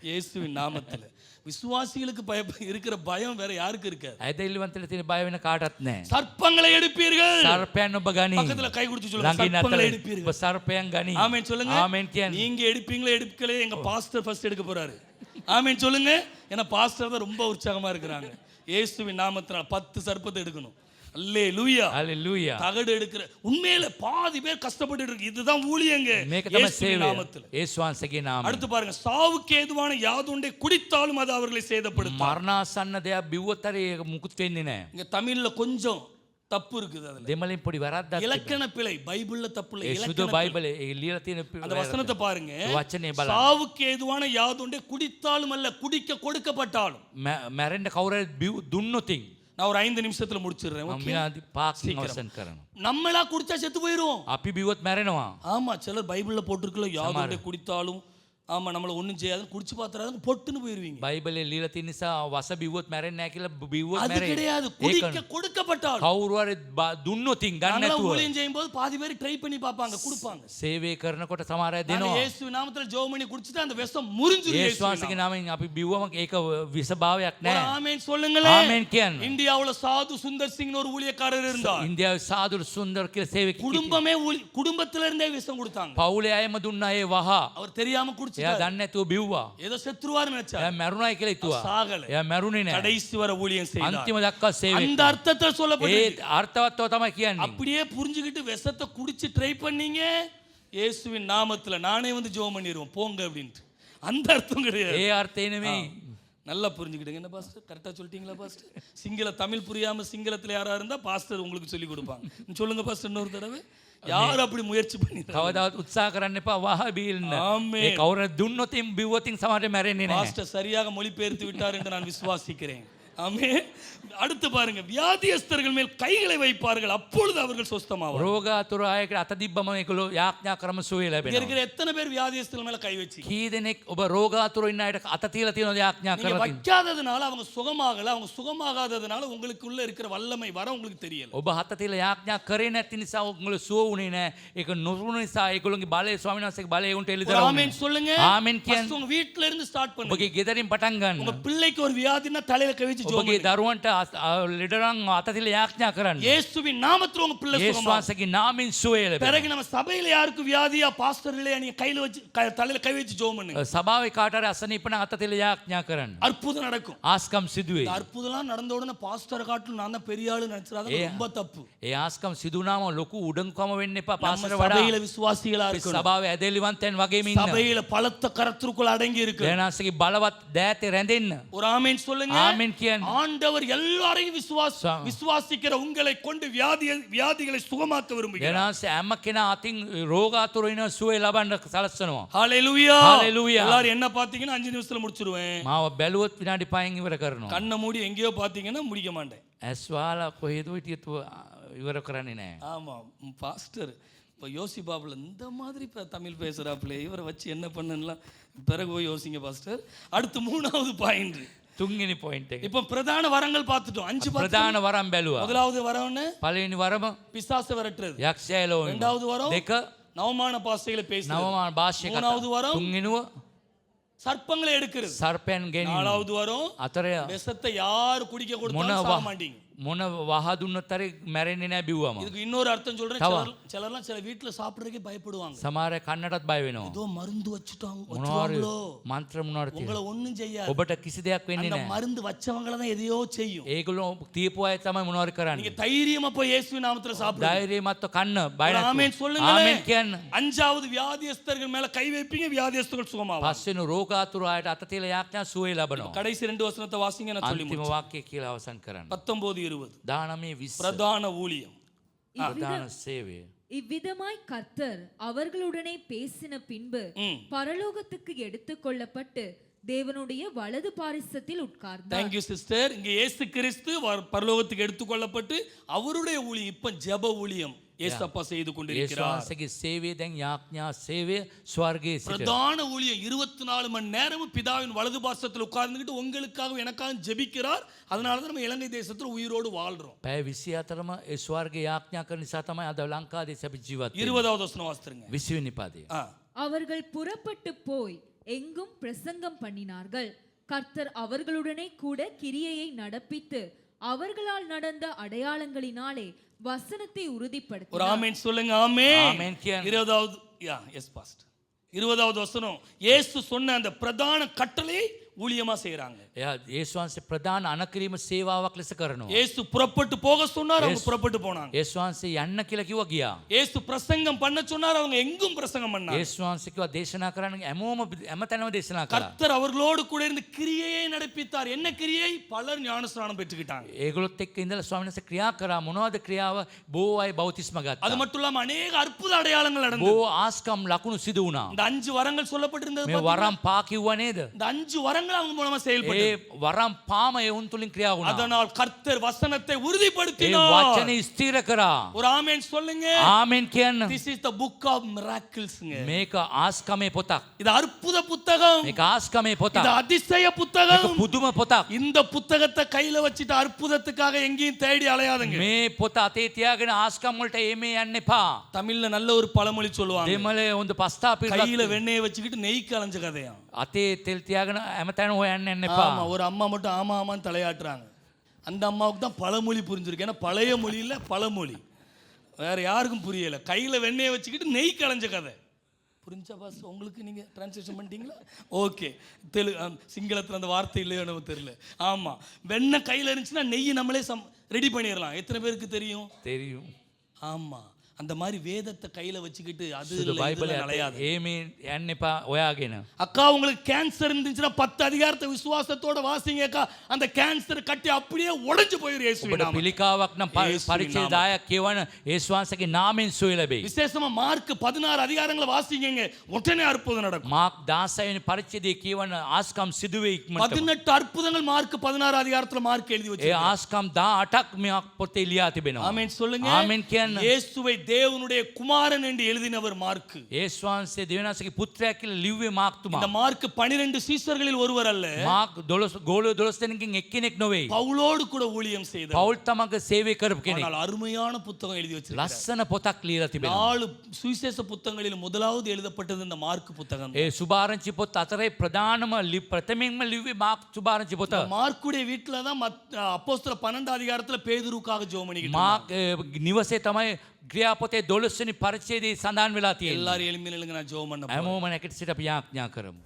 இயேசுவின் நாமத்துல விசுவாசிகளுக்கு இருக்கிற பயம் வேற யாருக்கு இருக்காது. ඇදහිලිවන්තට තියෙන බය වෙන කාටවත් නැහැ. சர்ப்பங்களை எடுப்பீர்கள். සර්පයන් ඔබ ගනි. பக்கத்துல கை குடிச்சு சொல்லுங்க, ළඟින් சர்ப்பங்களை අතර எடுப்பீர்கள். ඔබ සර්පයන් ගනි. ஆமென் சொல்லுங்க. ආමෙන් කියන්නේ. நீங்க எடுப்பீங்களே எடுக்கலையே எங்க பாஸ்டர் ஃபர்ஸ்ட் எடுக்க போறாரு. ஆமென் சொல்லுங்க. ஏன்னா பாஸ்டர் தான் ரொம்ப உற்சாகமா இருக்கிறாங்க. இயேசுவின் நாமத்தினால 10 சர்ப்பத்தை எடுக்கணும். அல்லேலூயா. හලෙලූයා. தகடு எடுக்கிற உண்மையில பாதி பேர் கஷ்டப்பட்டு இருக்கு. இதுதான் ஊழியங்க. මේක තමයි இயேசுவின் සේවය. நாமத்தில். යේසුස් වහන්සේගේ නාමයෙන්. அடுத்து பாருங்க, சாவுக்கு ஏதுவான யாதொன்றை குடித்தாலும் அது அவர்களை சேதப்படுத்தும். මරණාසන්න දෙයක් බිව්වොත් හරි ඒක මුකුත් වෙන්නේ නැහැ. இங்க தமிழ்ல கொஞ்சம் தப்பு இருக்குது. அதுல දෙමළෙන් පොඩි වරද්දක් තිබෙනවා. இலக்கண பிழை. பைபிள்ல தப்பு இல்ல, ඒ සුදු இலக்கண பிழை. බයිබලේ ඒ ලියලා තියෙන அந்த வசனத்தை பாருங்க. වචනේ බලන්න. சாவுக்கு ஏதுவான யாதொன்றை குடித்தாலும் அல்ல, குடிக்க கொடுக்கப்பட்டாலும். මැරෙන්න කවුරු හරි දුන්නොතින් நான் ஒரு 5 நிமிஷத்துல முடிச்சிடுறேன். මම ஓகே. විනාඩි 5කින් අවසන් කරනවා. நம்மளா குடிச்சா செத்து போயிரும். අපි බිව්වොත් මැරෙනවා. ஆமா, சிலர் பைபிள்ல போட்டிருக்கல யாதொன்றை குடித்தாலும் ஆமா நம்மள ஒண்ணும் செய்யாதுன்னு குடிச்சு பாத்துறாங்க பொட்டுன்னு போயிருவீங்க. බයිබලේ ලියලා තියෙන නිසා වස බිව්වොත් මැරෙන්නේ නැහැ කියලා බිව්වොත් அது මැරෙයි. கிடையாது. குடிக்க கொடுக்கப்பட்டாலும். කවුරු හරි දුන්නොතින් ගන්න நாம නැතුව ஊழியம் செய்யும்போது பாதி பேர் ட்ரை பண்ணி பாப்பாங்க, கொடுப்பாங்க. සේවය කරනකොට සමහර අය நான் දෙනවා. இயேசு நாமத்துல ஜெபம் பண்ணி குடிச்சிட்டு அந்த விஷம் முறிஞ்சிரும். යේසුස් වහන්සේගේ නාමයෙන් අපි බිව්වම ඒක විසභාවයක් ஒரு නැහැ. ஆமென் சொல்லுங்களேன். ආමෙන් කියන්න. இந்தியாவுல சாது சுந்தர் சிங்னு ஒரு ஊழியக்காரர் இருந்தார். ඉන්දියාවේ සාදුරු සුන්දර කියලා සේවකෙක් හිටියා. குடும்பமே குடும்பத்துல இருந்தே விஷம் கொடுத்தாங்க. පවුලේ අයම දුන්නා ඒ වහ. அவர் தெரியாம එයා குடிச்சிட்டார். දන්නේ නැතුව බිව්වා. ஏதோ செத்துருவார் நினைச்சார். එයා මැරුණයි කියලා හිතුවා. சாகல. එයා මැරුණේ නැහැ. கடைசி வரை ஊழியம் செய்தார். අන්තිම දක්වා සේවය அந்த அர்த்தத்துல ඒ சொல்லப்பட்டிருக்கு. අර්ථවත්ව තමයි කියන්නේ. அப்படியே புரிஞ்சுக்கிட்டு விஷத்தை குடிச்சு ட்ரை பண்ணீங்க, இயேசுவின் நாமத்துல நானே வந்து ஜெபம் பண்ணிடுவோம் போங்க அப்படின்ட்டு. அந்த அர்த்தம் கிடையாது. ඒ අර්ථය නෙමෙයි. நல்லா புரிஞ்சுக்கிடுங்க. என்ன பாஸ்டர் கரெக்டா சொல்லிட்டீங்களா பாஸ்டர்? சிங்கள தமிழ் புரியாம சிங்களத்துல யாரா இருந்தா பாஸ்டர் உங்களுக்கு சொல்லி கொடுப்பாங்க. சொல்லுங்க பாஸ்டர் இன்னொரு தடவை. யார் அப்படி முயற்சி பண்ணி කවදාවත් උත්සාහ කරන්න එපා වහ බීල්න. ආමේන්. ඒ කවුරු දුන්නොතින් බිව්වොතින් සමහරට මැරෙන්නේ නැහැ. பாஸ்டர் சரியாக மொழிபெயர்த்து விட்டார் என்று நான் விசுவாசிக்கிறேன். ஆமென். அடுத்து பாருங்க, வியாதியஸ்தர்கள் மேல் கைகளை வைப்பார்கள், அப்பொழுது அவர்கள் சொஸ்தமாவார்கள். රෝගාතුර අයට අත තිබ්බම ඒගොල්ලෝ යාඥා කරම සුවය இங்க ලැබෙනවා. இருக்கிற எத்தனை பேர் வியாதியஸ்தர்கள் மேல கை வச்சு කී දෙනෙක් ඔබ රෝගාතුර ඉන්න අයට අත තියලා තියෙනවද යාඥා நீங்க කරලා තියෙනවද? வைக்காததுனால அவங்க சுகமாகல, அவங்க சுகமாகாததுனால உங்களுக்குள்ள இருக்கிற வல்லமை வர உங்களுக்கு தெரியல. ඔබ හත තියලා යාඥා කරේ නැති නිසා ඔයගොල්ලෝ සුව වුණේ නැහැ. ඒක නොරුණු නිසා ඒගොල්ලෝගේ බලය ස්වාමීන් වහන්සේගේ බලය උන්ට ஒரு එළිදරව් ஆமென் වුණේ. சொல்லுங்க. ஆமென் කියන්න. First உங்க வீட்ல இருந்து ஸ்டார்ட் பண்ணுங்க. ඔබගේ ගෙදරින් පටන් உங்க ගන්න. பிள்ளைக்கு ஒரு வியாதினா தலையில கை வச்சு ஜெபம் ඔබගේ பண்ணுங்க. දරුවන්ට ලෙඩරන් අත තියලා යාඥා කරන්න. இயேசுவின் நாமத்துல உங்க பிள்ளை යේසුස් சுகமாகும். වහන්සේගේ නාමයෙන් සුවය ලැබෙනවා. பிறகு நம்ம சபையில யாருக்கு வியாதியா பாஸ்டர் இல்லையா, நீங்க கையில வச்சு தலையில கை வச்சு ஜெபம் பண்ணுங்க. සභාවේ කාට හරි අසනීප නම් අත තියලා යාඥා කරන්න. அற்புதம் நடக்கும். ආස්කම් සිදුවේ. இந்த அற்புதம்லாம் நடந்த உடனே பாஸ்டர் காட்டிலும் நான் தான் பெரிய ஆளு நினைச்சிடாத, ரொம்ப தப்பு. ඒ ආස්කම් සිදුනාම ලොකු උඩඟුකම වෙන්න එපා. நம்ம පාසල சபையில වඩා விசுவாசிகளா இருக்கணும். සභාවේ ඇදෙලිවන්තයන් වගේම ඉන්න. சபையில பலத்த கரத்திற்குள் அடங்கி இருக்கு. දේනාසගේ බලවත් දෑතේ රැඳෙන්න. ஒரு ஆமென் சொல்லுங்க. ආමෙන් කියන්න. ஆண்டவர் எல்லாரையும் விசுவாசிக்கிற உங்களை கொண்டு வியாதிகளை சுகமாக்க விரும்புகிறார். දේනාස හැම කෙනා අතින් රෝගාතුර ඉන්න සුවය ලබන්න සලස්වනවා. ஹalleluya. ஹalleluya. எல்லாரும் என்ன பாத்தீங்கன்னா 5 நிமிஷத்துல முடிச்சிருவேன். මාව බැලුවොත් විනාඩි 5න් ඉවර කරනවා. கண்ணை மூடி எங்கேயோ பாத்தீங்கன்னா முடிக்க மாட்டேன். ඇස් වහලා කොහෙද හිටියත් ඉවර කරන්නේ නැහැ. ஆமா, பாஸ்டர் இப்போ யோசிப்பாப்புல இந்த மாதிரி தமிழ் பேசுறாப்புல இவரை வச்சு என்ன பண்ணலாம், பிறகு போய் யோசிங்க பாஸ்டர். அடுத்து 3வது பாயிண்ட். තුන්වෙනි පොයින්ට් එක. இப்போ பிரதான வரங்கள் பார்த்துட்டோம். 5 ප්‍රධාන වරම් බැලුවා. முதலாவது வரம்னு පළවෙනි වරම பிசாசை விரட்டுறது. යක්ෂය ලෝවෙන. இரண்டாவது வரம் දෙක நவமான பாஷைகளை பேசுறது. නවම භාෂ්‍ය කතා. மூணாவது வரம் තුන්වෙනුව சர்ப்பங்களை எடுக்கிறது. සර්පයන් ගැනීම. நாலாவது வரம் හතරය விஷத்தை யார் குடிக்க கொடுத்தாலும் சாக மாட்டீங்க. මොන වහ දුන්නත් හරි මැරෙන්නේ නැහැ බිව්වම. இதுக்கு இன்னொரு அர்த்தம் சொல்றேன். சிலர்லாம் சில வீட்டுல சாப்பிடுறதுக்கே பயப்படுவாங்க. සමහර අය කන්නටත් බය වෙනවා. ஏதோ மருந்து வச்சுட்டாங்க මොනවාරි வச்சுவாங்களோ, මන්ත්‍ර මොනවාරි තියෙනවා. உங்களை ஒண்ணும் செய்யாது. ඔබට කිසි දෙයක් වෙන්නේ அந்த නැහැ. மருந்து வச்சவங்கள தான் எதையோ செய்யும். ඒගොල්ලෝ තියපු අය තමයි මොනවාරි நீங்க කරන්නේ. தைரியமா போய் இயேசுவின் நாமத்துல சாப்பிடுங்க. ධෛර්යමත්ව කන්න බය ஒரு ஆமென் නැතුව. சொல்லுங்களேன். ආමෙන් කියන්න. 5வது வியாதியஸ்தர்கள் மேல கை வைப்பீங்க, வியாதியஸ்தர்கள் சுகமாவாங்க. පස්වෙනි රෝගාතුර අයට අත තියලා යාඥා සුවය ලබනවා. கடைசி 2 வசனத்தை வாசிங்க, நான் சொல்லி අන්තිම වාක්‍යය කියලා අවසන් කරන්න. 19-20 19 20 பிரதான ஊழியம். ප්‍රධාන සේවය. இவ்விதமாய் கர்த்தர் அவர்களுடனே பேசின பின்பு பரலோகத்துக்கு எடுத்துக் கொள்ளப்பட்டு தேவனுடைய வலது பாரிசத்தில் உட்கார்ந்தார். Thank you sister. இங்க இயேசு கிறிஸ்து பரலோகத்துக்கு எடுத்துக்கொள்ளப்பட்டு அவருடைய ஊழியம் இப்ப ஜெப ஊழியம் ஏசப்பா செய்து கொண்டிருக்கிறார். යේසුස්ගේ සේවය දැන් යාඥා සේවය ස්වර්ගයේ සිට. பிரதான ஊழியம் 24 மணி நேரமும் பிதாவின் வலது பாரிசத்தில் உட்கார்ந்துகிட்டு உங்களுக்காக எனக்காக ஜெபிக்கிறார். அதனால தான் நம்ம இலங்கை தேசத்துல உயிரோடு வாழ்றோம். පැය 24ම ඒ ස්වර්ගයේ යාඥා කරන නිසා තමයි අද ලංකාවේ අපි ජීවත් වෙන්නේ. 20வது வசனம் வாசித்துருங்க. 20 වෙනි පදය. அவர்கள் புறப்பட்டு போய் எங்கும் பிரசங்கம் பண்ணினார்கள். கர்த்தர் அவர்களுடனே கூட கிரியையை நடப்பித்து அவர்களால் நடந்த அடையாளங்களினாலே வசனத்தை உறுதிப்படுத்தினார். ஒரு ஆமென் சொல்லுங்க. ஆமென். ஆமென் කියන්න. 20வது எஸ் பாஸ்ட் 20வது வசனம் இயேசு சொன்ன அந்த பிரதான கட்டளையை ஊழியமா செய்றாங்க. එයා යේසුස් වහන්සේ ප්‍රධාන අනකිරීම සේවාවක් ලෙස කරනවා. இயேசு புறப்பட்டு போக சொன்னார், அவங்க புறப்பட்டு போனாங்க. යේසුස් වහන්සේ යන්න කියලා කිව්වා ගියා. இயேசு பிரசங்கம் பண்ண சொன்னார், அவங்க எங்கும் பிரசங்கம் பண்ணாங்க. යේසුස් වහන්සේ කිව්වා දේශනා කරන්න හැමතැනම දේශනා කළා. கர்த்தர் அவர்களோடு கூட இருந்து கிரியையை நடப்பித்தார். என்ன கிரியை? பலர் ஞானஸ்நானம் பெற்றுக்கிட்டாங்க. ඒගොල්ලොත් එක්ක ඉඳලා ස්වාමීන් වහන්සේ ක්‍රියා කරා. මොනවද ක්‍රියාව? බොහෝ අය බෞතිස්ම அது ගත්තා. மட்டும் இல்லாம அநேக அற்புத அடையாளங்கள் நடந்தது. බොහෝ ආස්කම් ලකුණු සිදු වුණා. இந்த 5 வரங்கள் சொல்லப்பட்டிருந்தது. මේ වරම් පා කිව්වා නේද? இந்த 5 வரங்கள் அவங்க மூலமா செயல்பட்டது. ඒ වරම් පාම ඒ උන් තුලින් ක්‍රියා වුණා. அதனால் கர்த்தர் வசனத்தை ඒ உறுதிப்படுத்தினார். වචනේ ස්ථිර කරා. ஒரு ஆமென் சொல்லுங்க. ආමෙන් කියන්න. This is the book of miracles. මේක ආස්කමේ පොතක්. இது அற்புத புத்தகம். මේක ආස්කමේ இது පොතක්. அதிசய මේක புத்தகம். පුදුම පොතක්. இந்த புத்தகத்தை கையில வச்சிட்டு அற்புதத்துக்காக எங்கேயும் தேடி அலையாதுங்க. මේ පොත අතේ තියාගෙන ආස්කම් වලට එමේ යන්න එපා. தமிழ்ல நல்ல ஒரு பழமொழி சொல்லுவாங்க. දෙමළේ හොඳ පස්තාපිරක් கையில வெண்ணெயை வச்சுக்கிட்டு நெய் கலஞ்ச கதையா. අතේ තෙල් තියාගෙන හැමතැනම හොයන්න යන්න එපා. ஆமா, ஒரு அம்மா மட்டும் ஆமா ஆமான்னு தலையாட்டுறாங்க. அந்த அம்மாவுக்கு தான் பழமொழி புரிஞ்சிருக்கு. ஏன்னா பழைய மொழி இல்ல, பழமொழி. வேற யாருக்கும் புரியல. கையில வெண்ணெயை வச்சுக்கிட்டு நெய் கலஞ்ச கதை. புரிஞ்சா பாஸ் உங்களுக்கு? நீங்க டிரான்ஸ்லேஷன் பண்ணிட்டீங்களா? ஓகே. சிங்களத்துல அந்த வார்த்தை இல்லையோ நமக்கு தெரியல. ஆமா, வெண்ணெய் கையில இருந்துச்சுன்னா நெய் நம்மளே ரெடி பண்ணிடலாம். எத்தனை பேருக்கு தெரியும்? தெரியும். ஆமா, அந்த மாதிரி வேதத்தை கையில வச்சுக்கிட்டு அது සුදු இல்ல, බයිබලය இதுல நலையாது. ඒමේ යන්න එපා ඔයාගෙන. அக்கா உங்களுக்கு கேன்சர் இருந்துச்சுன்னா 10 அதிகாரத்தை விசுவாசத்தோட வாசிங்க அக்கா. அந்த கேன்சர் கட்டி அப்படியே உடைஞ்சு போயிரும் இயேசுவின் ඔබට நாமத்தில். පිළිකාවක් නම් යේසුවින් පරිච්ඡේදය කියවන යේසුස් වහන්සේගේ නාමයෙන් සුවය ලැබෙයි. விசேஷமா மார்க் 16 அதிகாரங்களை வாசிங்க, உடனே அற்புதம் நடக்கும். මාක් 16 වෙනි පරිච්ඡේදයේ කියවන ආස්කම් සිදුවේ ඉක්මනට. 18 அற்புதங்கள் மார்க் 16 அதிகாரத்துல மார்க் எழுதி ඒ வச்சிருக்காரு. ආස්කම් 18ක් මෙයක් පොතේ ලියා තිබෙනවා. ஆமென் சொல்லுங்க. ආමෙන් කියන්න. இயேசுவை தேவனுடைய குமாரன் என்று எழுதினவர் மார்க். යේසුස් වහන්සේ දෙවියන්සේගේ පුත්‍රයා කියලා ලිව්වේ මාක් තුමා. இந்த மார்க் 12 சீஷர்களில் ஒருவர் அல்ல. මාක් 12 ගෝලියෝ 12 දෙනෙක්ගෙන් එක්කෙනෙක් නෙවෙයි. பவுலோடு கூட ஊழியம் செய்தார். පවුල් තමක සේවය කරපු කෙනෙක්. ஆனால் அருமையான புத்தகம் எழுதி வச்சிருக்கார். ලස්සන පොතක් ලියලා තිබෙනවා. 4 சுவிசேஷ புத்தகங்களில் முதலாவது எழுதப்பட்டது இந்த மார்க் புத்தகம். ඒ සුභාරංචි පොත් අතරේ ප්‍රධානම ප්‍රථමයෙන්ම ලිව්වේ මාක් සුභාරංචි පොත. மார்க்குடைய வீட்டில தான் அப்போஸ்தலர் 12 அதிகாரத்துல பேதுருக்காக ஜெபம் பண்ணிக்கிட்டு මාක් නිවසේ තමයි ක්‍රියාපොතේ 12 වෙනි පරිච්ඡේදයේ සඳහන් වෙලා තියෙන්නේ. எல்லாரும் எழும்பி நில்லுங்க, நான் ஜெபம் பண்ண போறேன். හැමෝම නැගිට සිට අපි යාඥා කරමු.